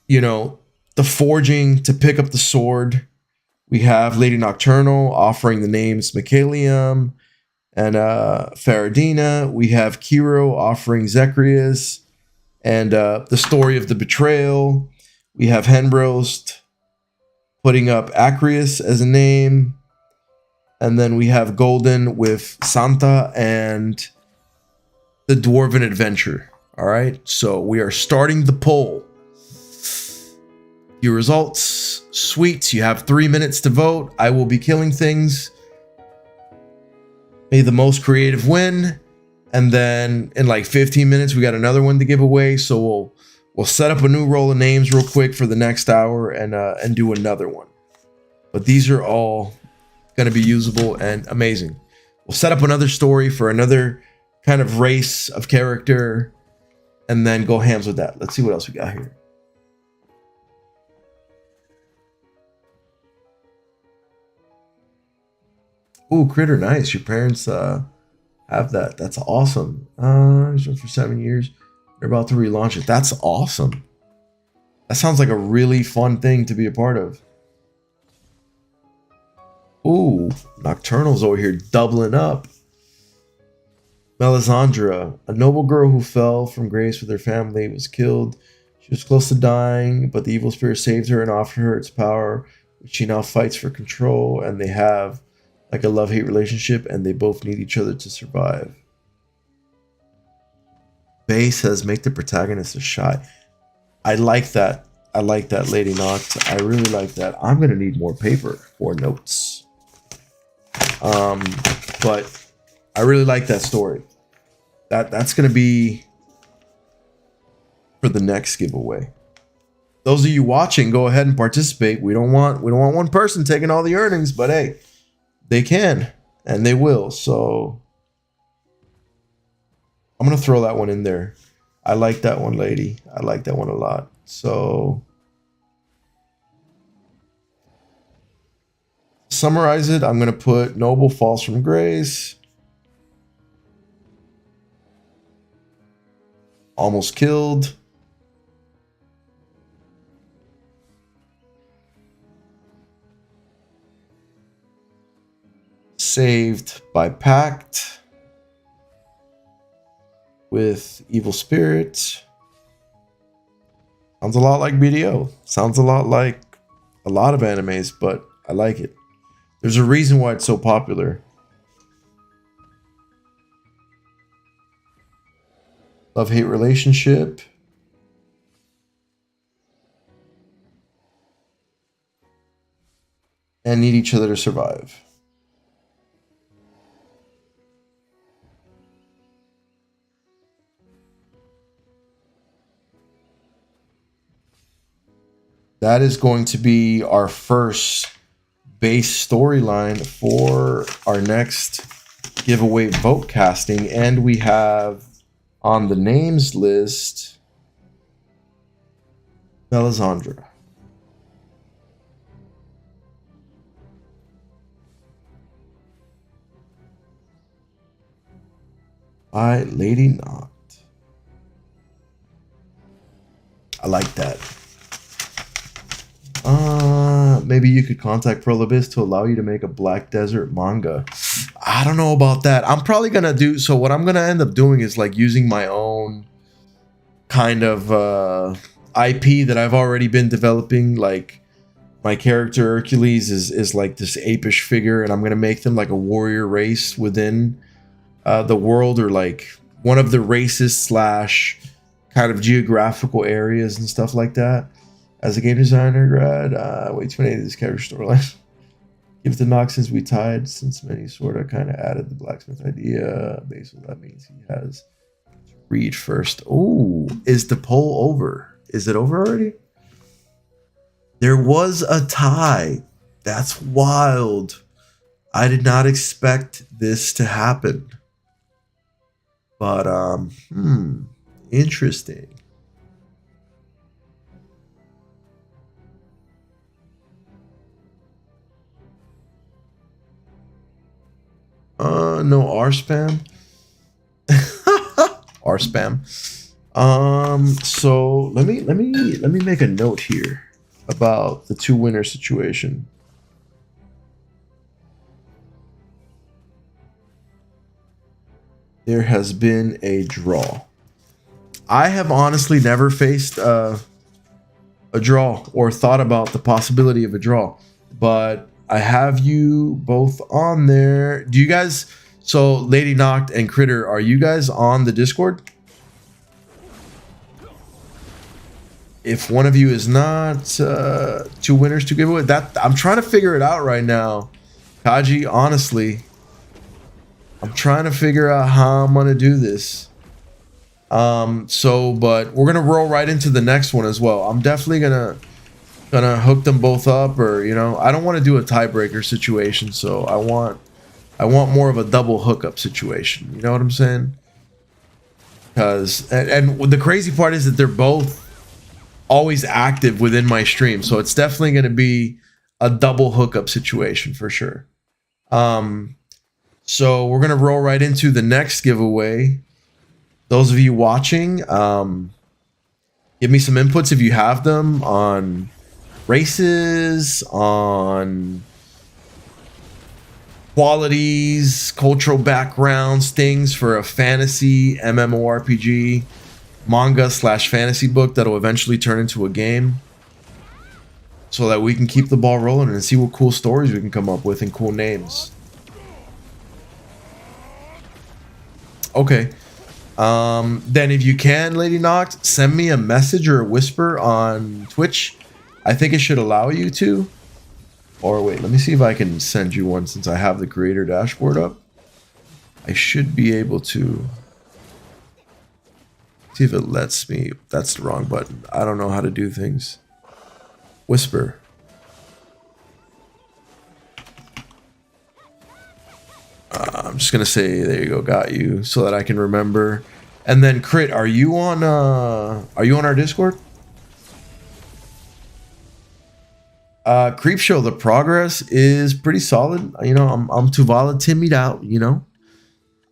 S1: the forging to pick up the sword. We have Lady Nocturnal offering the names Michaelium and Faradina. We have Kiro offering Zecharias and the story of the betrayal. We have Henroast putting up Acrius as a name. And then we have Golden with Santa and the Dwarven Adventure. All right, so we are starting the poll. Your results, sweet. You have 3 minutes to vote. I will be killing things. May the most creative win. And then in like 15 minutes, we got another one to give away. So we'll set up a new roll of names real quick for the next hour and do another one. But these are all going to be usable and amazing. We'll set up another story for another kind of race of character, and then go hams with that. Let's see what else we got here. Ooh, Critter, nice. Your parents have that. That's awesome. It's been for 7 years. They're about to relaunch it. That's awesome. That sounds like a really fun thing to be a part of. Ooh, Nocturnal's over here doubling up. Melisandre, a noble girl who fell from grace with her family, was killed. She was close to dying, but the evil spirit saved her and offered her its power, which she now fights for control, and they have like a love-hate relationship, and they both need each other to survive. Bay says, make the protagonist a shy. I like that. I like that, Lady Noct. I really like that. I'm going to need more paper for notes. But I really like that story. That's going to be for the next giveaway. Those of you watching, go ahead and participate. We don't want one person taking all the earnings, but hey, they can and they will. So I'm going to throw that one in there. I like that one, lady. I like that one a lot. So summarize it. I'm going to put Noble falls from grace. Almost killed. Saved by pact with evil spirits. Sounds a lot like BDO. Sounds a lot like a lot of animes, but I like it. There's a reason why it's so popular. Love-hate relationship. And need each other to survive. That is going to be our first base storyline for our next giveaway vote casting. And we have on the names list Melisandre. By Lady Noct. I like that. Maybe you could contact Prolibis to allow you to make a Black Desert manga. I don't know about that. I'm probably gonna do so. What I'm gonna end up doing is like using my own kind of IP that I've already been developing. Like my character Hercules is like this apish figure, and I'm gonna make them like a warrior race within the world, or like one of the races slash kind of geographical areas and stuff like that. As a game designer grad, way too many of these character storylines. Give it to Noct since we tied, since many sort of kind of added the blacksmith idea. Basically, that means he has to read first. Oh, is the poll over? Is it over already? There was a tie. That's wild. I did not expect this to happen. But, interesting. No R spam. R spam. So let me make a note here about the 2-winner situation. There has been a draw. I have honestly never faced a draw or thought about the possibility of a draw, but I have you both on there. Do you guys? So Lady Noct and Critter, are you guys on the Discord? If one of you is not, 2 winners to give away. That I'm trying to figure it out right now, Kaji. Honestly, I'm trying to figure out how I'm gonna do this. But we're gonna roll right into the next one as well. I'm definitely gonna hook them both up, or I don't want to do a tiebreaker situation, so I want I want more of a double hookup situation. You know what I'm saying? Because and the crazy part is that they're both always active within my stream, so it's definitely going to be a double hookup situation for sure. So we're gonna roll right into the next giveaway. Those of you watching, give me some inputs if you have them on races, on qualities, cultural backgrounds, things for a fantasy MMORPG manga / fantasy book that'll eventually turn into a game, so that we can keep the ball rolling and see what cool stories we can come up with and cool names. Okay. Then if you can, Lady Noct, send me a message or a whisper on Twitch. I think it should allow you to. Or wait, let me see if I can send you one since I have the creator dashboard up. I should be able to. See if it lets me. That's the wrong button. I don't know how to do things. Whisper. I'm just gonna say there you go, got you, so that I can remember. And then Crit, are you on our Discord? Creepshow, the progress is pretty solid. You know, I'm Tuvala Timmied out, you know.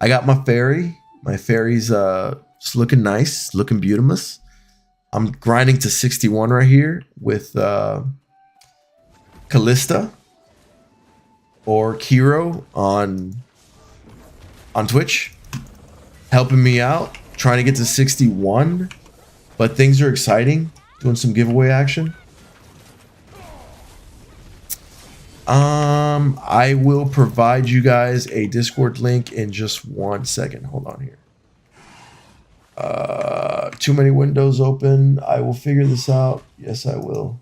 S1: I got my fairy. My fairy's just looking nice, looking beautimous. I'm grinding to 61 right here with Callista or Kiro on Twitch, helping me out, trying to get to 61. But things are exciting, doing some giveaway action. I will provide you guys a Discord link in just 1 second. Hold on here. Too many windows open. I will figure this out. Yes, I will.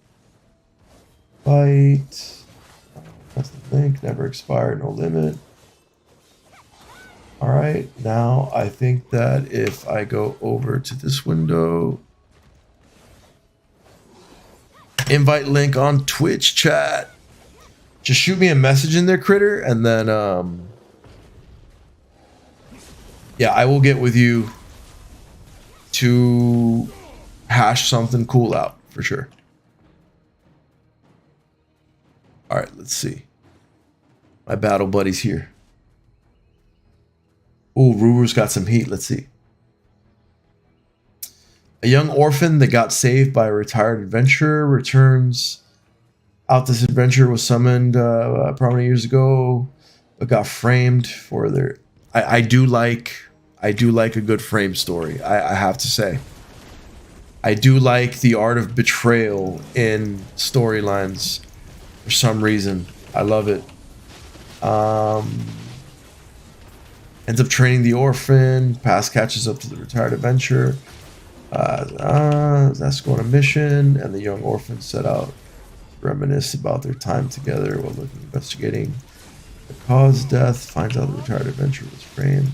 S1: Fight. That's the link. Never expired. No limit. All right. Now I think that if I go over to this window, invite link on Twitch chat. Just shoot me a message in there, Critter, and then yeah, I will get with you to hash something cool out for sure. All right, let's see. My battle buddy's here. Ooh, Ruru's got some heat. Let's see. A young orphan that got saved by a retired adventurer returns out. This adventurer was summoned probably years ago, but got framed for their. I do like a good frame story. I have to say. I do like the art of betrayal in storylines for some reason. I love it. Ends up training the orphan. Past catches up to the retired adventurer. That's going on a mission, and the young orphan set out to reminisce about their time together while investigating the cause of death. Finds out the retired adventurer was framed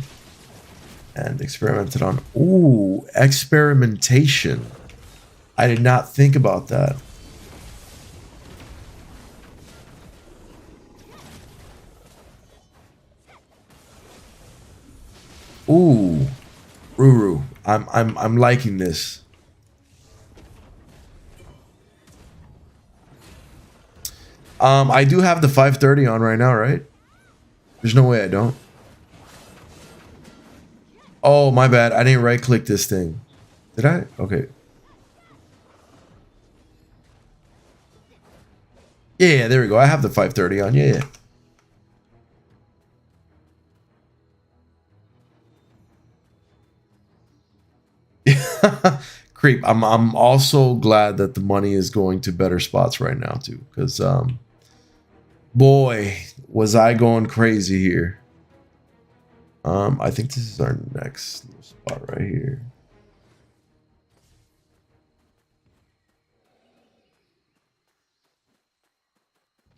S1: and experimented on. Ooh, experimentation. I did not think about that. Ooh, Ruru, I'm liking this. I do have the 530 on right now, right? There's no way I don't. Oh, my bad. I didn't right click this thing. Did I? Okay. Yeah, there we go. I have the 530 on. Yeah. Creep. I'm also glad that the money is going to better spots right now too, because boy, was I going crazy here. I think this is our next little spot right here.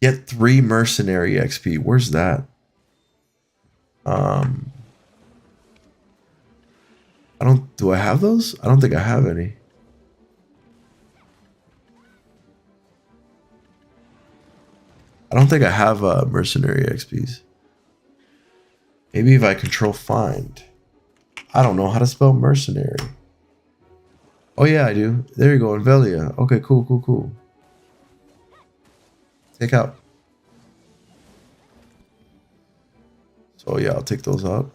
S1: Get 3 mercenary XP. Where's that? Do I have those? I don't think I have any. I don't think I have mercenary XPs. Maybe if I control find. I don't know how to spell mercenary. Oh yeah, I do. There you go, Invelia. Okay, cool, cool, cool. Take out. So yeah, I'll take those out.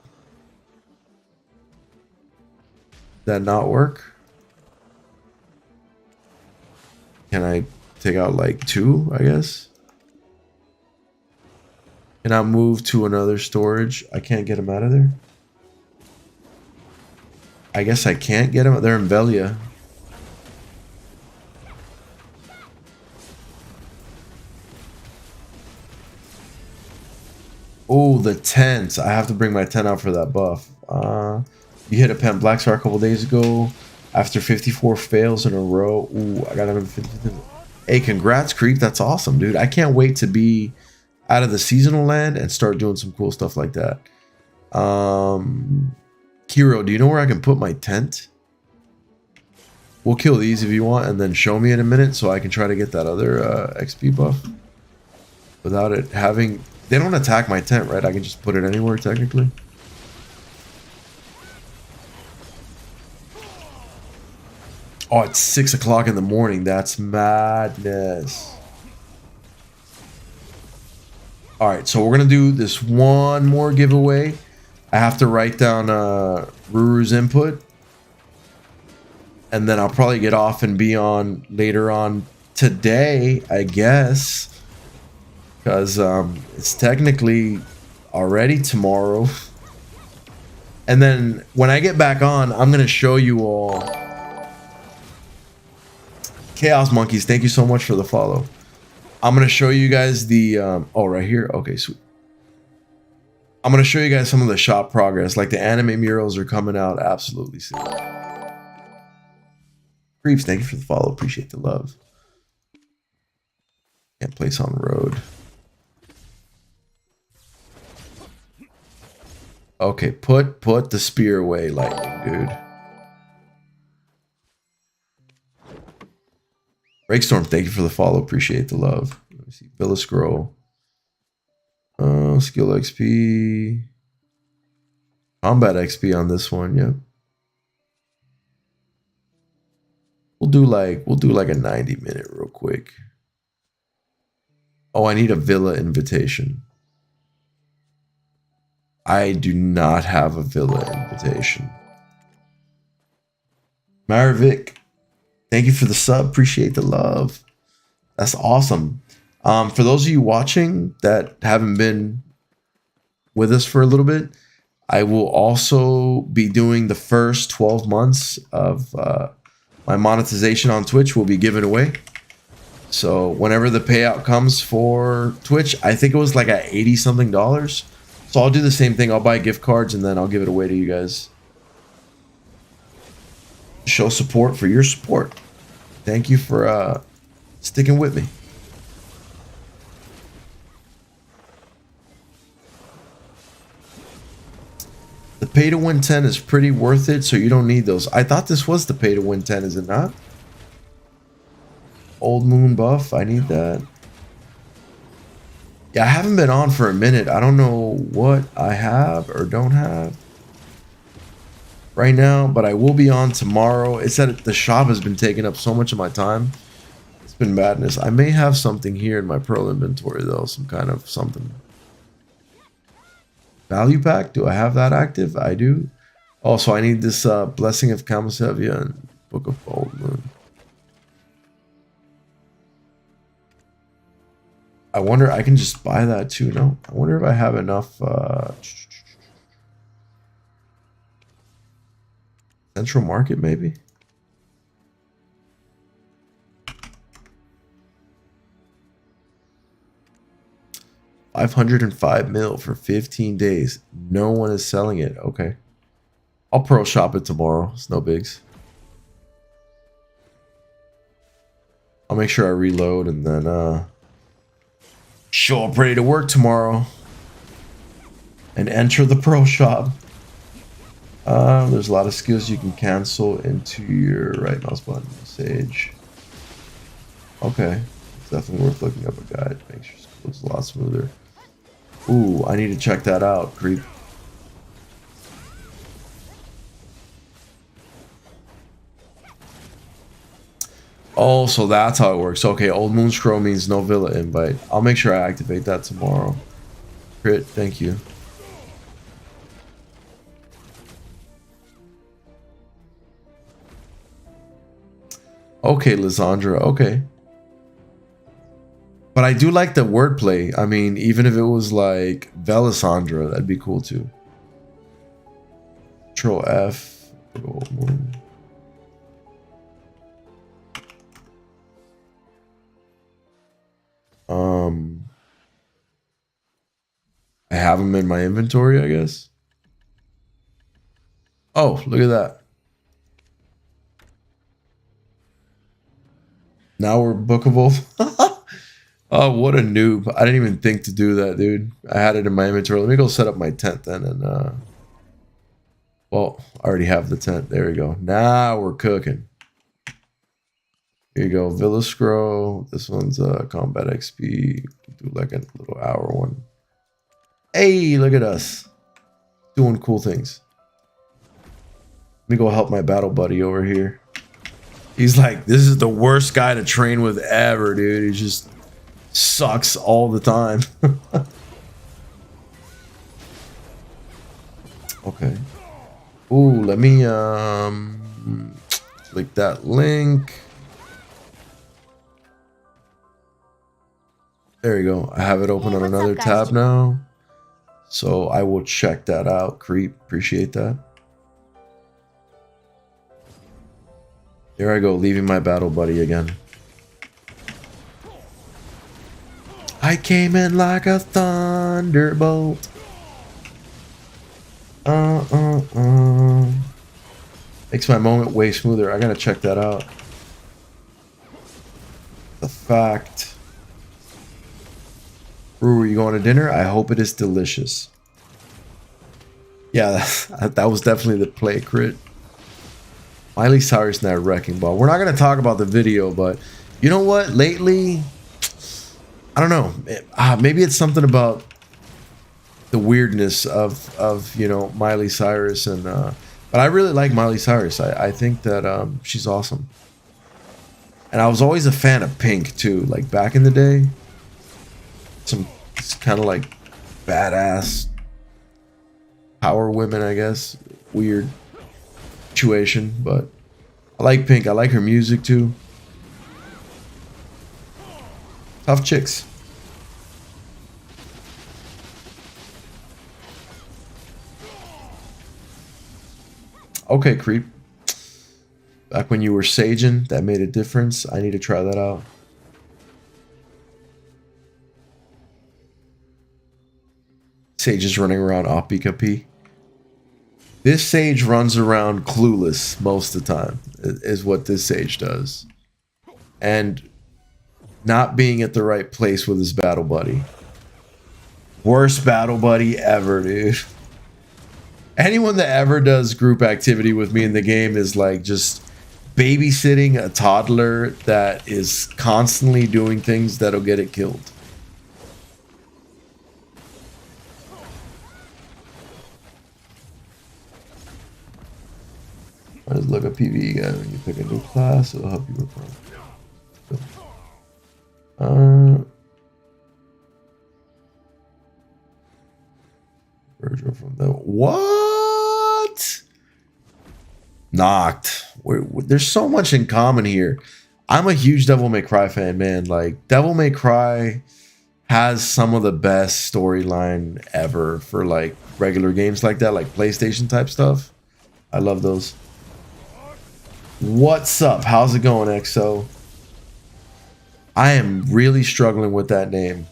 S1: That not work? Can I take out like 2, I guess? Can I move to another storage? I can't get them out of there. I guess I can't get them. They're in Velia. Oh, the tent. I have to bring my tent out for that buff. You hit a Pen Black Star a couple days ago after 54 fails in a row. Ooh, I got another 50. Hey, congrats, Creep. That's awesome, dude. I can't wait to be out of the seasonal land and start doing some cool stuff like that. Kiro, do you know where I can put my tent? We'll kill these if you want and then show me in a minute so I can try to get that other XP buff without it having... They don't attack my tent, right? I can just put it anywhere, technically. Oh, it's 6 o'clock in the morning. That's madness. Alright, so we're going to do this one more giveaway. I have to write down Ruru's input. And then I'll probably get off and be on later on today, I guess. Because it's technically already tomorrow. And then when I get back on, I'm going to show you all. Chaos Monkeys, thank you so much for the follow. I'm going to show you guys the... oh, right here? Okay, sweet. I'm going to show you guys some of the shop progress. Like the anime murals are coming out absolutely soon. Creeps, thank you for the follow. Appreciate the love. Can't place on road. Okay, put the spear away, lightning, dude. Breakstorm, thank you for the follow. Appreciate the love. Let me see. Villa Scroll. Skill XP. Combat XP on this one, yep. We'll do like a 90-minute real quick. Oh, I need a Villa invitation. I do not have a Villa invitation. Maravik, thank you for the sub. Appreciate the love. That's awesome. For those of you watching that haven't been with us for a little bit, I will also be doing the first 12 months of my monetization on Twitch will be given away. So whenever the payout comes for Twitch, I think it was like at $80 something. So I'll do the same thing. I'll buy gift cards and then I'll give it away to you guys. Show support for your support. Thank you for sticking with me. The pay to win 10 is pretty worth it, so you don't need those. I thought this was the pay to win 10, is it not? Old Moon buff, I need that. Yeah, I haven't been on for a minute. I don't know what I have or don't have right now, but I will be on tomorrow. It's that the shop has been taking up so much of my time. It's been madness. I may have something here in my Pearl inventory, though. Some kind of something. Value pack? Do I have that active? I do. Also, I need this Blessing of Camusevia and Book of Old Moon. I wonder, I can just buy that too, no? I wonder if I have enough Central Market, maybe? $505 mil for 15 days. No one is selling it. Okay. I'll Pearl shop it tomorrow. It's no bigs. I'll make sure I reload and then show up ready to work tomorrow and enter the Pearl shop. There's a lot of skills you can cancel into your right mouse button. Sage. Okay. It's definitely worth looking up a guide. Makes your skills a lot smoother. Ooh, I need to check that out, Creep. Oh, so that's how it works. Okay, Old Moon Scroll means no Villa invite. I'll make sure I activate that tomorrow. Crit, thank you. Okay, Lysandra, okay. But I do like the wordplay. I mean, even if it was like Velisandra, that'd be cool too. Control F. Old Moon. I have them in my inventory, I guess. Oh, look at that. Now we're bookable. Oh, what a noob. I didn't even think to do that, dude. I had it in my inventory. Let me go set up my tent then. And, well, I already have the tent. There we go. Now we're cooking. Here you go. Villa Scroll. This one's Combat XP. Do like a little hour one. Hey, look at us. Doing cool things. Let me go help my battle buddy over here. He's like, this is the worst guy to train with ever, dude. He just sucks all the time. Okay. Ooh, let me click that link. There you go. I have it open on another tab now. So I will check that out. Creep, appreciate that. Here I go, leaving my battle buddy again. I came in like a thunderbolt. Makes my moment way smoother. I gotta check that out. The fact. Ooh, are you going to dinner? I hope it is delicious. Yeah, that was definitely the play, Crit. Miley Cyrus and that Wrecking Ball. We're not going to talk about the video, but you know what? Lately, I don't know. Maybe it's something about the weirdness of you know, Miley Cyrus. And but I really like Miley Cyrus. I think that she's awesome. And I was always a fan of Pink, too. Like, back in the day. Some kind of like badass power women, I guess. Weird situation, but I like Pink. I like her music too. Tough chicks. Okay, Creep. Back when you were saging, that made a difference. I need to try that out. Sage is running around Opikapi. This Sage runs around clueless most of the time, is what this Sage does. And not being at the right place with his battle buddy. Worst battle buddy ever, dude. Anyone that ever does group activity with me in the game is like just babysitting a toddler that is constantly doing things that'll get it killed. I just look at PvE guys when you pick a new class, it'll help you reform. Virgil from the what? Knocked. There's so much in common here. I'm a huge Devil May Cry fan, man. Like, Devil May Cry has some of the best storyline ever for like regular games like that, like PlayStation type stuff. I love those. What's up? How's it going, XO? I am really struggling with that name.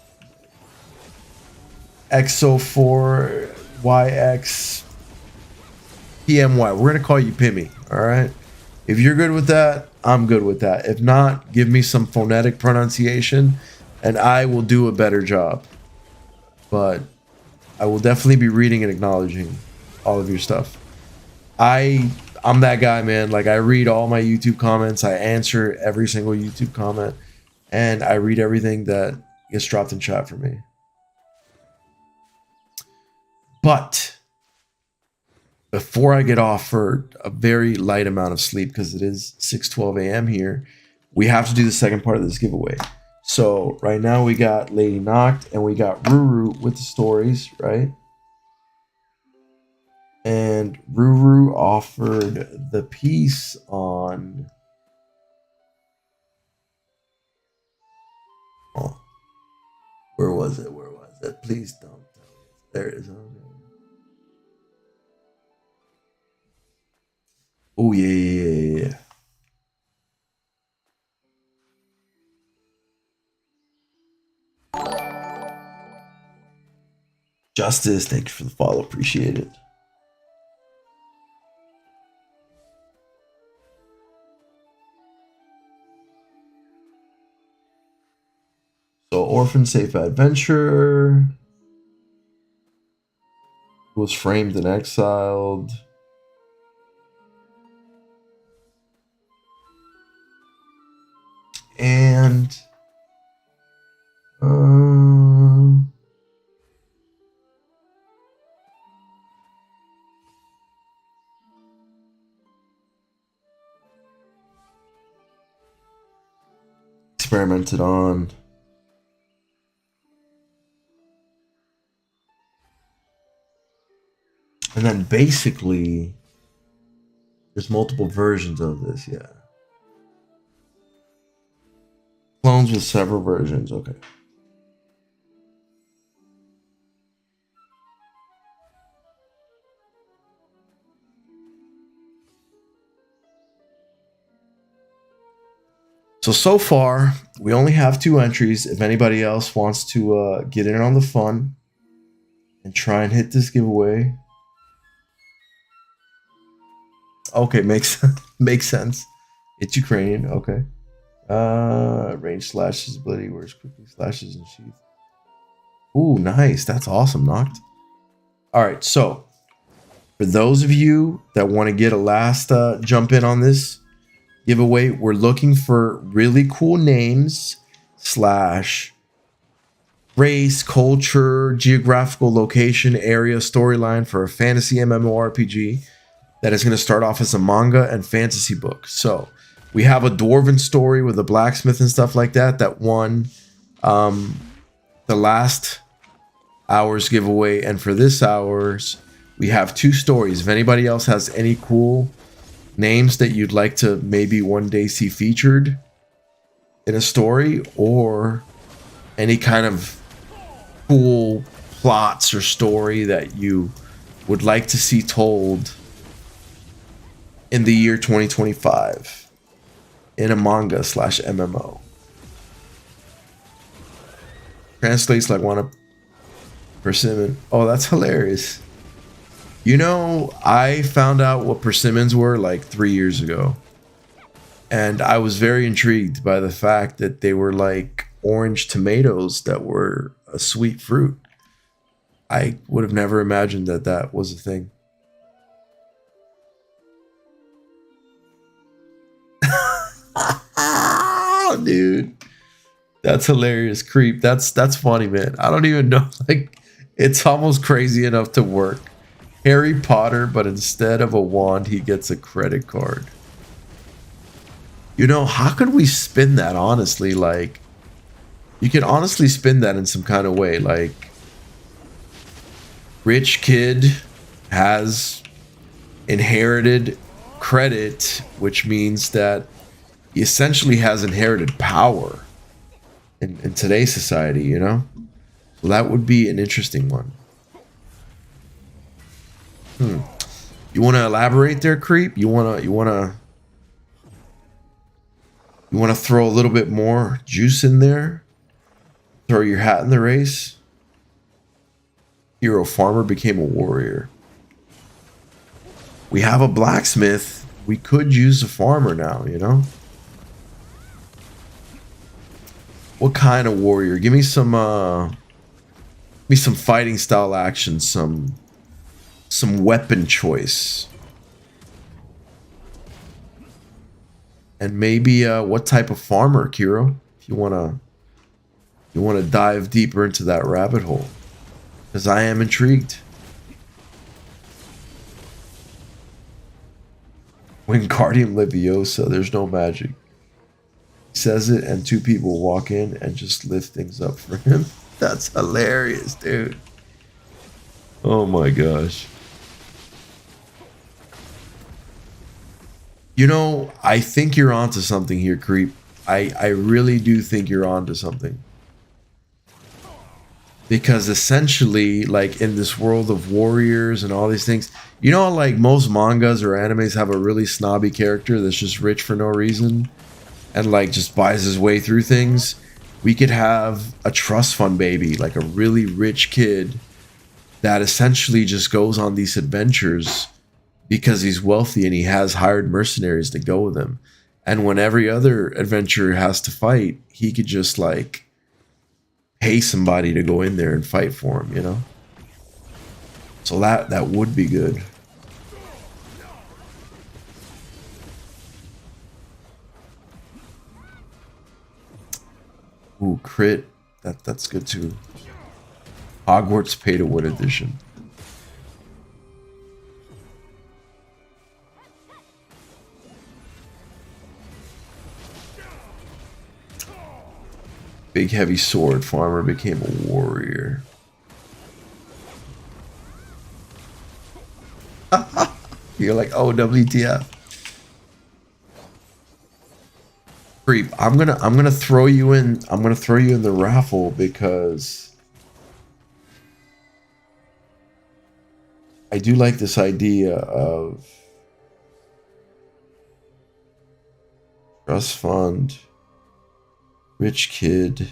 S1: XO4YX PMY. We're gonna call you Pimmy, alright? If you're good with that, I'm good with that. If not, give me some phonetic pronunciation and I will do a better job. But I will definitely be reading and acknowledging all of your stuff. I'm that guy, man. Like, I read all my YouTube comments. I answer every single YouTube comment. And I read everything that gets dropped in chat for me. But before I get off for a very light amount of sleep, because it is 6:12 a.m. here, we have to do the second part of this giveaway. So right now we got Lady Noct and we got Ruru with the stories, right? And Ruru offered the piece on... Oh, where was it? Where was it? Please don't tell me. There it is. Oh, yeah. Justice, thank you for the follow. Appreciate it. So, Orphan Safe Adventure was framed and exiled. And experimented on. And then basically, there's multiple versions of this, yeah. Clones with several versions, okay. So far, we only have 2 entries. If anybody else wants to get in on the fun and try and hit this giveaway. Okay, makes sense. It's Ukrainian, okay. Range slashes ability works quickly, slashes and sheath. Ooh, nice. That's awesome, Noct. Alright, so for those of you that want to get a last jump in on this giveaway, we're looking for really cool names / race, culture, geographical location, area, storyline for a fantasy MMORPG that is going to start off as a manga and fantasy book. So we have a dwarven story with a blacksmith and stuff like that that won the last hour's giveaway. And for this hour's, we have 2 stories. If anybody else has any cool names that you'd like to maybe one day see featured in a story, or any kind of cool plots or story that you would like to see told in the year 2025 in a manga / MMO. Translates like one of persimmon. Oh, that's hilarious. You know, I found out what persimmons were like 3 years ago. And I was very intrigued by the fact that they were like orange tomatoes that were a sweet fruit. I would have never imagined that that was a thing. Oh, dude. That's hilarious. Creep. That's funny, man. I don't even know. Like, it's almost crazy enough to work. Harry Potter, but instead of a wand, he gets a credit card. You know, how could we spin that, honestly? Like, you can honestly spin that in some kind of way. Like, rich kid has inherited credit, which means that he essentially has inherited power in today's society, you know? So that would be an interesting one. You want to elaborate there, Creep? You want to throw a little bit more juice in there? Throw your hat in the race? Hero farmer became a warrior. We have a blacksmith. We could use a farmer now, you know? What kind of warrior? Give me some fighting style action, some weapon choice. And maybe what type of farmer, Kiro? If you wanna dive deeper into that rabbit hole. Because I am intrigued. Wingardium Leviosa, there's no magic. says it, and two people walk in and just lift things up for him. That's hilarious, dude. Oh my gosh. You know, I think you're onto something here, Creep. I really do think you're onto something. Because essentially, like in this world of warriors and all these things, you know, like most mangas or animes have a really snobby character that's just rich for no reason and like just buys his way through things. We could have a trust fund baby, like a really rich kid that essentially just goes on these adventures because he's wealthy and he has hired mercenaries to go with him. And when every other adventurer has to fight, he could just like pay somebody to go in there and fight for him, you know? So that would be good. Ooh, crit. That's good too. Hogwarts pay to win edition. Big heavy sword farmer became a warrior. You're like, oh, WTF. Creep, I'm gonna throw you in. I'm gonna throw you in the raffle because I do like this idea of trust fund, rich kid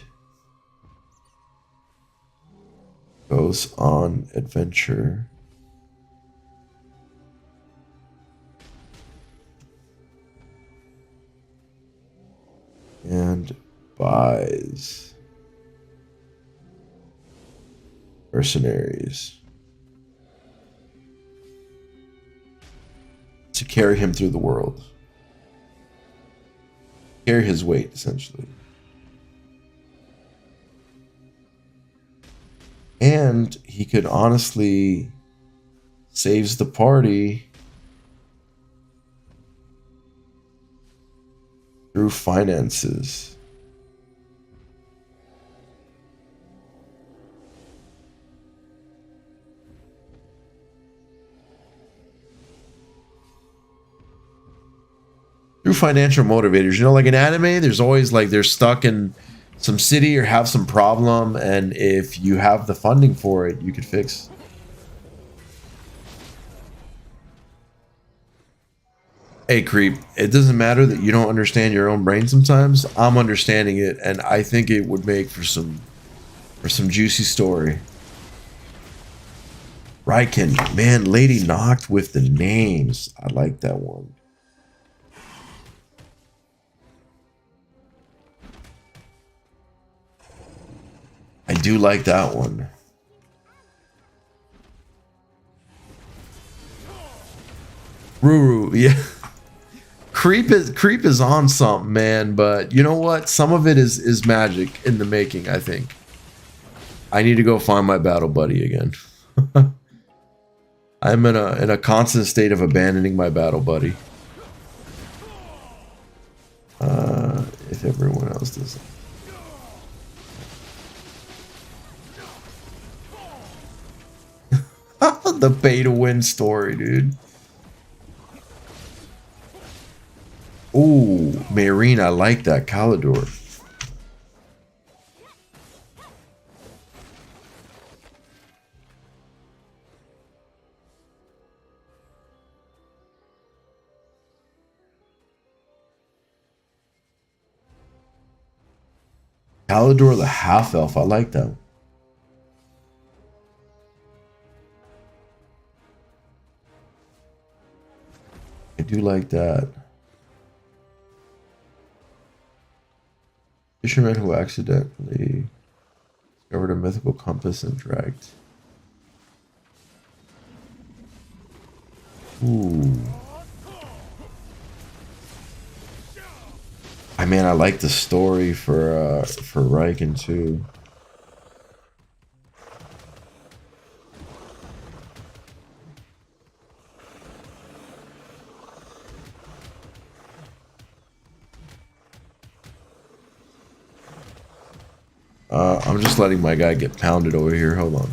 S1: goes on adventure. And buys mercenaries to carry him through the world. Carry his weight, essentially. And he could honestly saves the party through finances. Through financial motivators. You know, like in anime, there's always like they're stuck in some city or have some problem, and if you have the funding for it, you could fix. Hey, Creep, it doesn't matter that you don't understand your own brain sometimes. I'm understanding it, and I think it would make for some juicy story. Raiken, man, Lady Knocked with the names. I like that one. I do like that one. Ruru, yeah. Creep is on something, man, but you know what? Some of it is magic in the making, I think. I need to go find my battle buddy again. I'm in a constant state of abandoning my battle buddy. If everyone else doesn't. The pay to win story, dude. Ooh, Marine, I like that. Calidor. Calidor the half elf. I like that. I do like that. Fisherman who accidentally discovered a mythical compass and dragged. Ooh. I mean, I like the story for Raiken too. I'm just letting my guy get pounded over here. Hold on.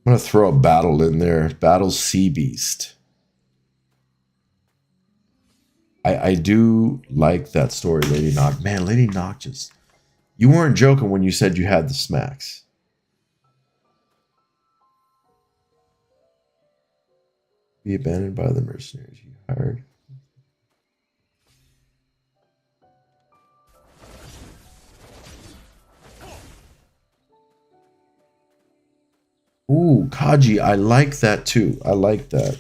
S1: I'm gonna throw a battle in there. Battle Sea Beast. I do like that story, Lady Noct. Man, Lady Noct just... You weren't joking when you said you had the smacks. Be abandoned by the mercenaries you hired. Ooh, Kaji, I like that too. I like that.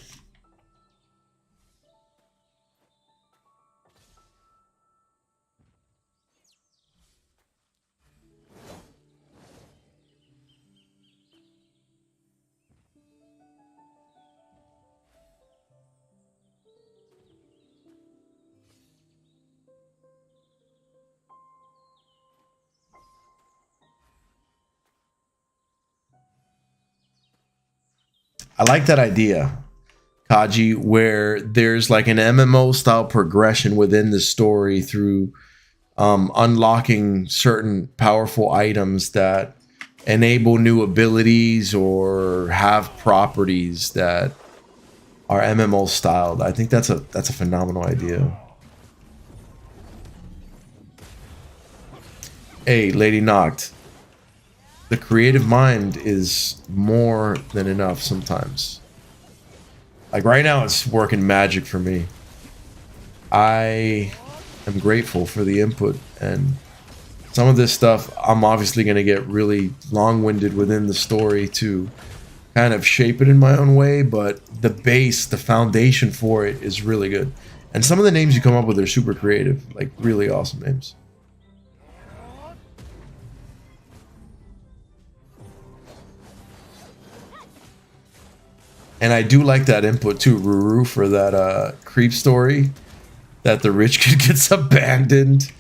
S1: I like that idea, Kaji, where there's like an MMO style progression within the story through unlocking certain powerful items that enable new abilities or have properties that are MMO styled. I think that's a phenomenal idea. Hey, Lady Noct. The creative mind is more than enough sometimes. Like right now, it's working magic for me. I am grateful for the input, and some of this stuff I'm obviously going to get really long-winded within the story to kind of shape it in my own way, but the base, the foundation for it is really good. And some of the names you come up with are super creative, like really awesome names. And I do like that input too, Ruru, for that creep story, that the rich kid gets abandoned.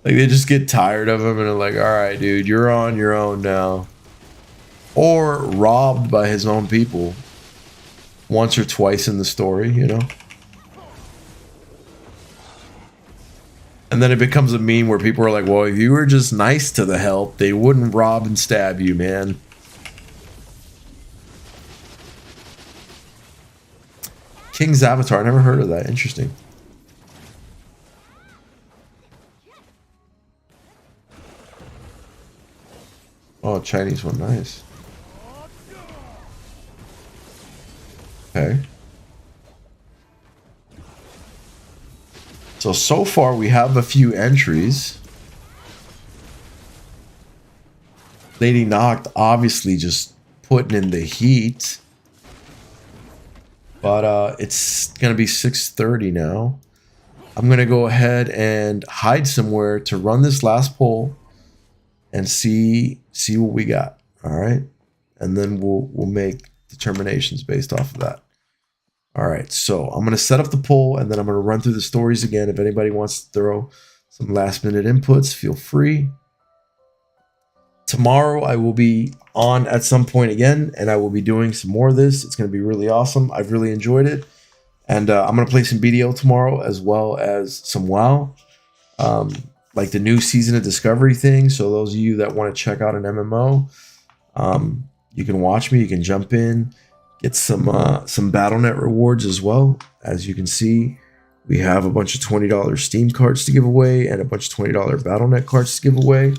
S1: Like they just get tired of him and are like, all right, dude, you're on your own now. Or robbed by his own people once or twice in the story, you know? And then it becomes a meme where people are like, well, if you were just nice to the help, they wouldn't rob and stab you, man. King's Avatar, I never heard of that. Interesting. Oh, Chinese one, nice. Okay. So far we have a few entries. Lady Noct obviously just putting in the heat. But it's gonna be 6:30 now. I'm gonna go ahead and hide somewhere to run this last poll and see what we got. All right, and then we'll make determinations based off of that. All right, so I'm gonna set up the poll and then I'm gonna run through the stories again. If anybody wants to throw some last minute inputs, feel free. Tomorrow I will be on at some point again, and I will be doing some more of this. It's going to be really awesome. I've really enjoyed it, and I'm going to play some BDO tomorrow as well as some WoW, like the new season of Discovery thing. So those of you that want to check out an MMO, you can watch me. You can jump in, get some BattleNet rewards as well. As you can see, we have a bunch of $20 Steam cards to give away and a bunch of $20 BattleNet cards to give away.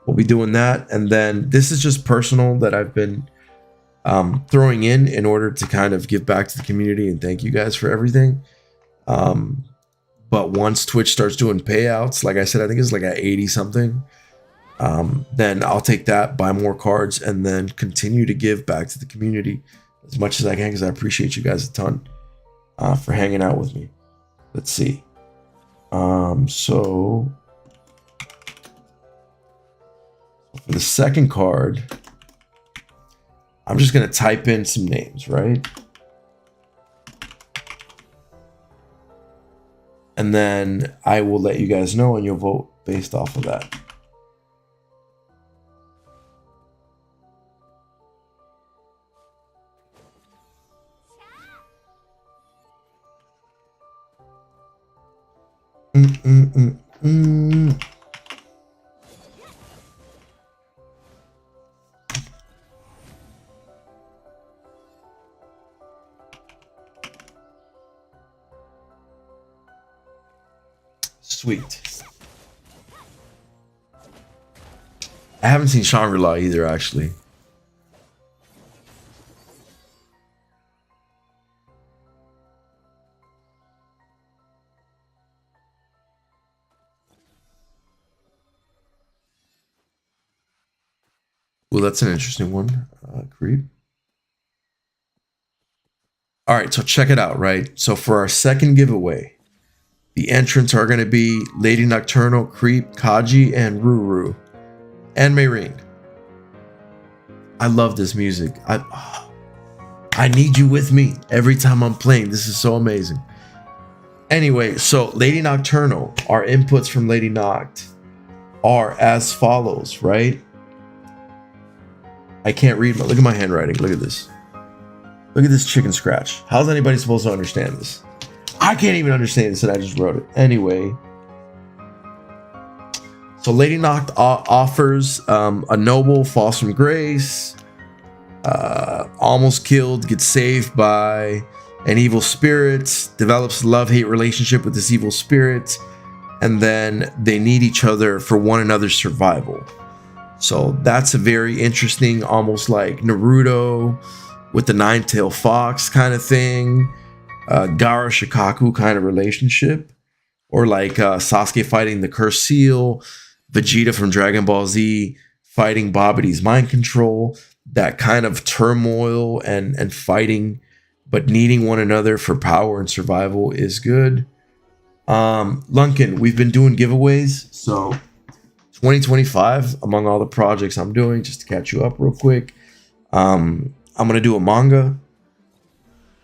S1: We'll be doing that, and then this is just personal that I've been throwing in order to kind of give back to the community and thank you guys for everything. But once Twitch starts doing payouts, like I said, I think it's like at 80 something, then I'll take that, buy more cards, and then continue to give back to the community as much as I can, because I appreciate you guys a ton for hanging out with me. Let's see. So for the second card, I'm just going to type in some names, right? And then I will let you guys know, and you'll vote based off of that. Sweet. I haven't seen Shangri-La either, actually. Well, that's an interesting one. Creep. All right, so check it out, right? So for our second giveaway, the entrants are going to be Lady Nocturnal, Creep, Kaji, and Ruru, and Meiring. I love this music. I need you with me every time I'm playing. This is so amazing. Anyway, so Lady Nocturnal, our inputs from Lady Noct are as follows, right? I can't read. Look at my handwriting. Look at this. Look at this chicken scratch. How's anybody supposed to understand this? I can't even understand this, and I just wrote it. Anyway. So Lady Noct offers a noble falls from grace, almost killed, gets saved by an evil spirit, develops a love-hate relationship with this evil spirit, and then they need each other for one another's survival. So that's a very interesting, almost like Naruto with the nine-tailed fox kind of thing, Gaara Shikaku kind of relationship, or like Sasuke fighting the cursed seal, Vegeta from Dragon Ball Z fighting Babadi's mind control, that kind of turmoil and fighting, but needing one another for power and survival is good. Lunkin, we've been doing giveaways, so 2025, among all the projects I'm doing, just to catch you up real quick, I'm going to do a manga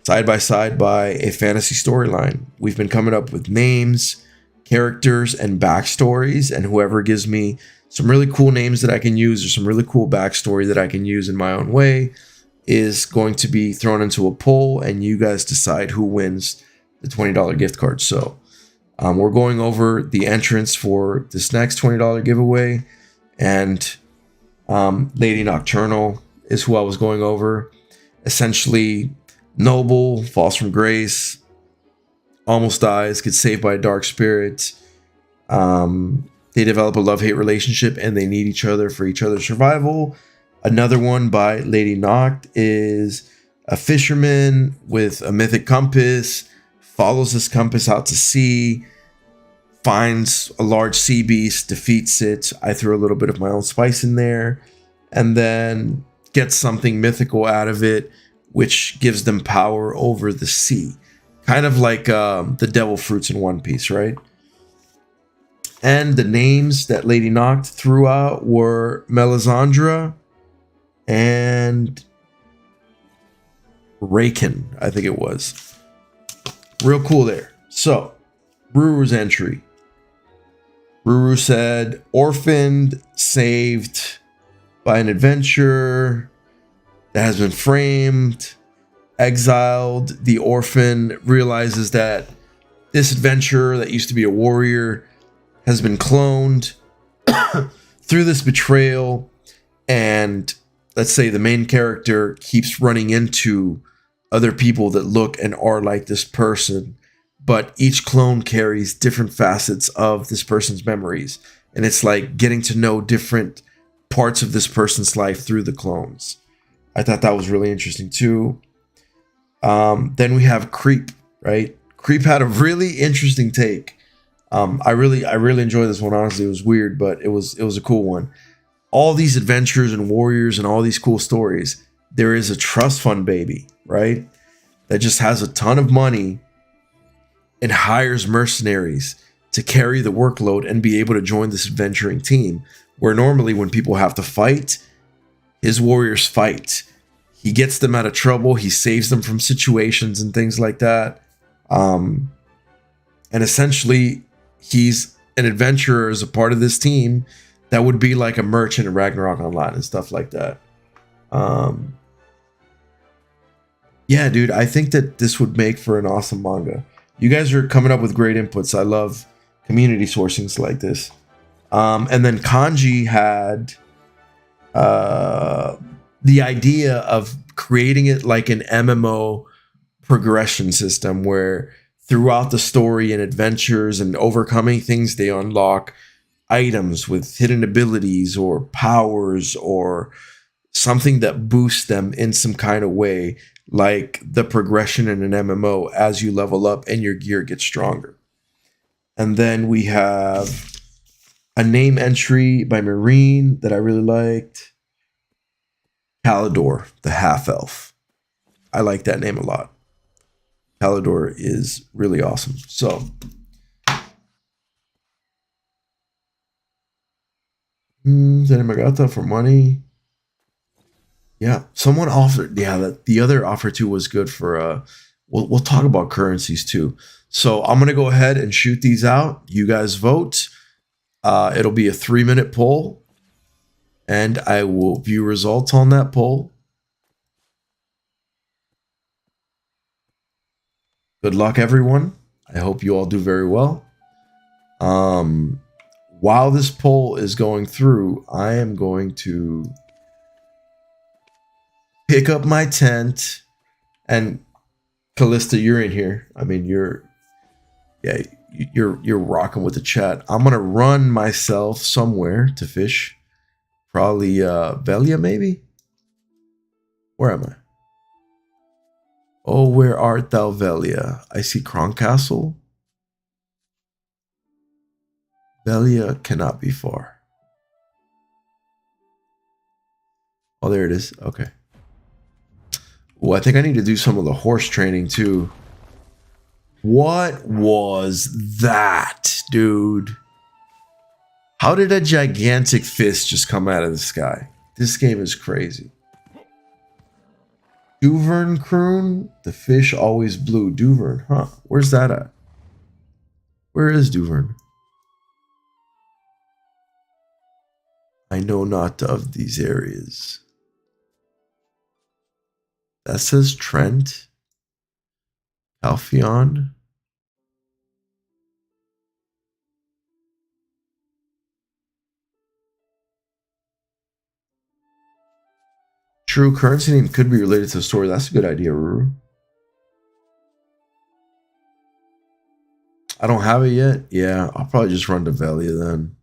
S1: side by side by a fantasy storyline. We've been coming up with names, characters, and backstories, and whoever gives me some really cool names that I can use or some really cool backstory that I can use in my own way is going to be thrown into a poll, and you guys decide who wins the $20 gift card. So we're going over the entrance for this next $20 giveaway, and Lady Nocturnal is who I was going over. Essentially, noble, falls from grace, almost dies, gets saved by a dark spirit. They develop a love-hate relationship, and they need each other for each other's survival. Another one by Lady Noct is a fisherman with a mythic compass, follows this compass out to sea, finds a large sea beast, defeats it. I threw a little bit of my own spice in there, and then gets something mythical out of it, which gives them power over the sea. Kind of like the devil fruits in One Piece, right? And the names that Lady Noct threw out were Melisandre and Raken, I think it was. Real cool there. So, Ruru's entry. Ruru said, orphaned, saved by an adventure that has been framed, exiled. The orphan realizes that this adventurer that used to be a warrior has been cloned through this betrayal, and let's say the main character keeps running into other people that look and are like this person, but each clone carries different facets of this person's memories, and it's like getting to know different parts of this person's life through the clones. I thought that was really interesting too. Then we have Creep, right? Creep had a really interesting take. I really enjoyed this one. Honestly, it was weird, but it was a cool one. All these adventures and warriors and all these cool stories. There is a trust fund baby, right? That just has a ton of money and hires mercenaries to carry the workload and be able to join this adventuring team. Where normally when people have to fight, his warriors fight. He gets them out of trouble. He saves them from situations and things like that. And essentially, he's an adventurer as a part of this team that would be like a merchant in Ragnarok Online and stuff like that. Yeah, dude, I think that this would make for an awesome manga. You guys are coming up with great inputs. I love community sourcings like this. And then Kanji had the idea of creating it like an MMO progression system where throughout the story and adventures and overcoming things, they unlock items with hidden abilities or powers or something that boosts them in some kind of way, like the progression in an MMO as you level up and your gear gets stronger. And then we have a name entry by Marine that I really liked. Kalidor, the half-elf. I like that name a lot. Kalidor is really awesome. So, Zenimagata for money. Yeah, someone offered. Yeah, the other offer too was good for. We'll talk about currencies too. So I'm gonna go ahead and shoot these out. You guys vote. It'll be a 3-minute poll, and I will view results on that poll. Good luck, everyone. I hope you all do very well. While this poll is going through, I am going to pick up my tent. And Callista, you're in here. I mean, you're rocking with the chat. I'm gonna run myself somewhere to fish. Probably Velia, maybe. Where am I? Oh, where art thou, Velia? I see Croncastle. Velia cannot be far. Oh, there it is. Okay. Oh, I think I need to do some of the horse training too. What was that, dude? How did a gigantic fist just come out of the sky? This game is crazy. Duvern Croon, the fish always blue. Duvern, huh? Where's that at? Where is Duvern? I know not of these areas. That says Trent. Alpheon. True, currency name could be related to the story. That's a good idea, Ruru. I don't have it yet. Yeah, I'll probably just run to Velia then.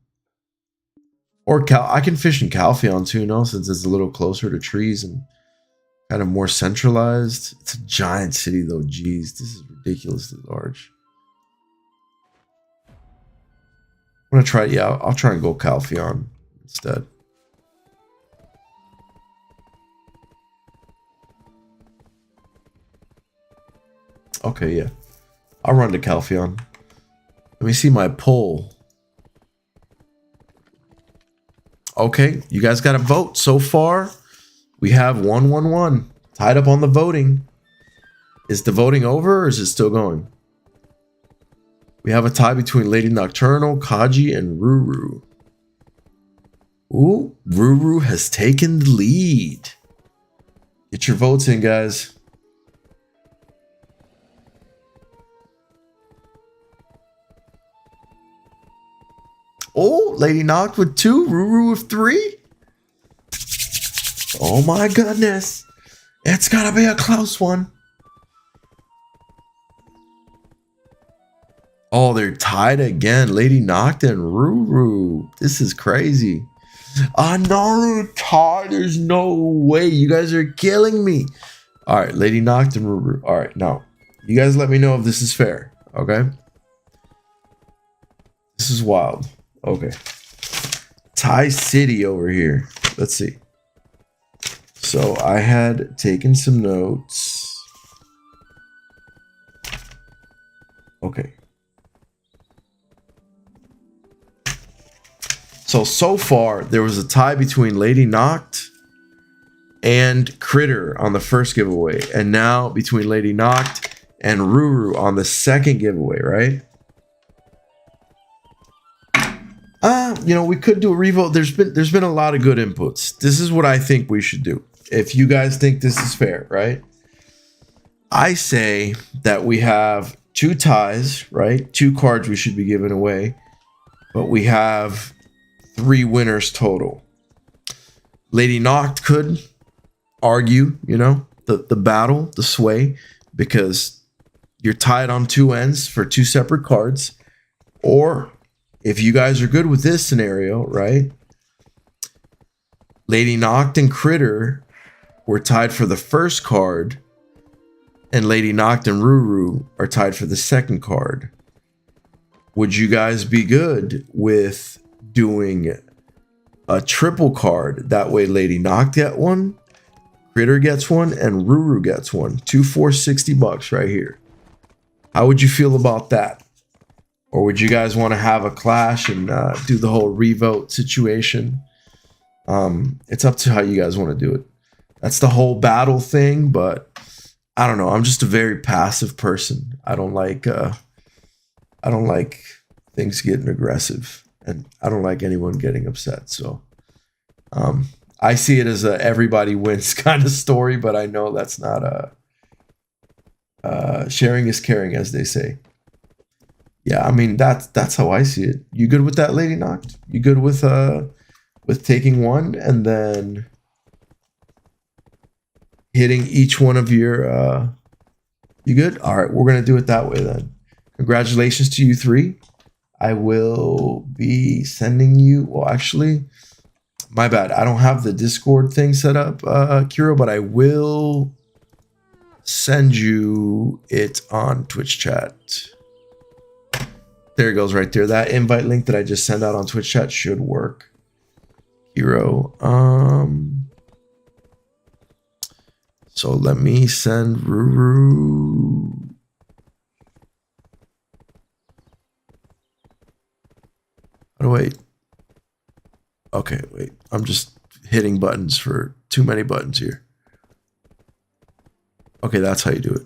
S1: Or I can fish in Calpheon too, no? Since it's a little closer to trees and kind of more centralized. It's a giant city though. Jeez, this is ridiculously large. I'm gonna try. Yeah, I'll try and go Calpheon instead. Okay, yeah. I'll run to Calpheon. Let me see my poll. Okay, you guys got to vote. So far, we have 1-1-1. Tied up on the voting. Is the voting over or is it still going? We have a tie between Lady Nocturnal, Kaji, and Ruru. Ooh, Ruru has taken the lead. Get your votes in, guys. Oh, Lady Noct with 2, Ruru with 3. Oh my goodness. It's gotta be a close one. Oh, they're tied again. Lady Noct and Ruru. This is crazy. Another tie. There's no way. You guys are killing me. All right, Lady Noct and Ruru. All right, now You guys let me know if this is fair, okay? This is wild. Okay. Thai City over here. Let's see. So I had taken some notes. Okay. So far, there was a tie between Lady Noct and Critter on the first giveaway. And now between Lady Noct and Ruru on the second giveaway, right? You know, we could do a revote. There's been a lot of good inputs. This is what I think we should do. If you guys think this is fair, right? I say that we have 2 ties, right? 2 cards we should be giving away, but we have 3 winners total. Lady Noct could argue, you know, the battle, the sway, because you're tied on 2 ends for 2 separate cards. Or if you guys are good with this scenario, right? Lady Noct and Critter were tied for the first card, and Lady Noct and Ruru are tied for the second card. Would you guys be good with doing a triple card? That way Lady Noct get one, Critter gets one, and Ruru gets one. 2 for $60 right here. How would you feel about that? Or would you guys want to have a clash and do the whole revote situation? It's up to how you guys want to do it. That's the whole battle thing, but I don't know. I'm just a very passive person. I don't like things getting aggressive, and I don't like anyone getting upset. So I see it as a everybody wins kind of story, but I know that's not sharing is caring, as they say. Yeah, I mean that's how I see it. You good with that, Lady Noct? You good with taking one and then hitting each one of your you good? All right, we're gonna do it that way then. Congratulations to you 3. I will be sending you, well, actually, my bad, I don't have the Discord thing set up, Kiro, but I will send you it on Twitch chat. There it goes right there. That invite link that I just sent out on Twitch chat should work. Hero. So let me send Ruru. Oh, wait. Okay, wait. I'm just hitting buttons for too many buttons here. Okay, that's how you do it.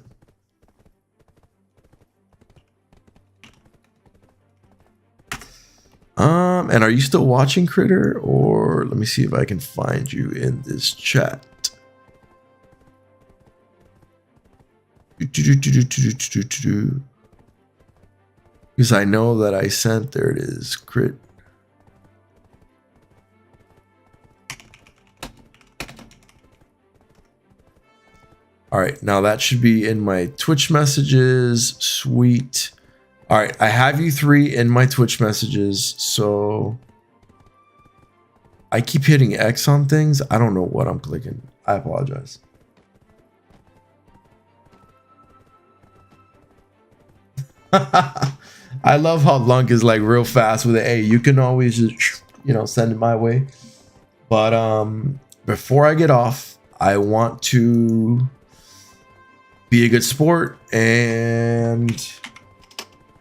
S1: And are you still watching, Critter? Or let me see if I can find you in this chat. Because I know that I sent, there it is, Crit. All right, now that should be in my Twitch messages. Sweet. All right, I have you 3 in my Twitch messages, so I keep hitting X on things. I don't know what I'm clicking. I apologize. I love how Lunk is like real fast with it. Hey, you can always just, you know, send it my way. But before I get off, I want to be a good sport and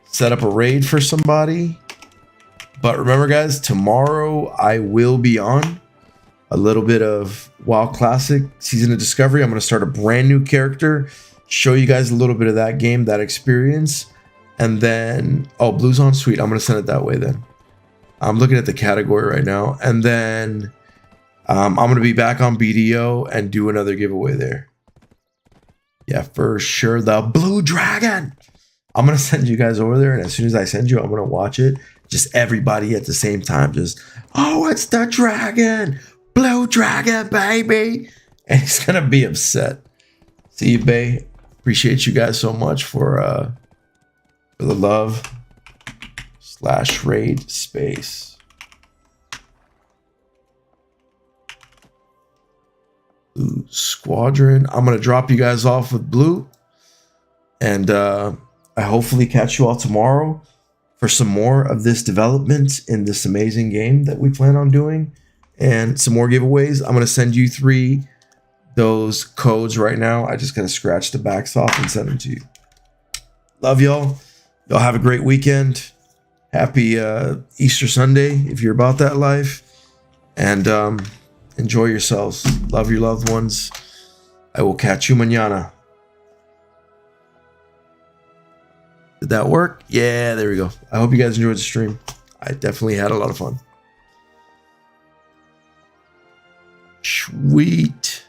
S1: set up a raid for somebody. But remember, guys, tomorrow I will be on a little bit of WoW Classic Season of Discovery. I'm going to start a brand new character, show you guys a little bit of that game, that experience. And then, oh, Blue's on, sweet. I'm going to send it that way then. I'm looking at the category right now. And then I'm going to be back on BDO and do another giveaway there. Yeah, for sure. The Blue Dragon. I'm going to send you guys over there. And as soon as I send you, I'm going to watch it. Just everybody at the same time. Just, oh, it's the dragon. Blue Dragon, baby. And he's going to be upset. See you, Bay. Appreciate you guys so much for the love / raid space. Blue Squadron. I'm going to drop you guys off with Blue. And I hopefully catch you all tomorrow for some more of this development in this amazing game that we plan on doing, and some more giveaways. I'm going to send you 3 those codes right now. I just got to scratch the backs off and send them to you. Love y'all. Y'all have a great weekend. Happy Easter Sunday if you're about that life. And enjoy yourselves. Love your loved ones. I will catch you mañana. Did that work? Yeah, there we go. I hope you guys enjoyed the stream. I definitely had a lot of fun. Sweet.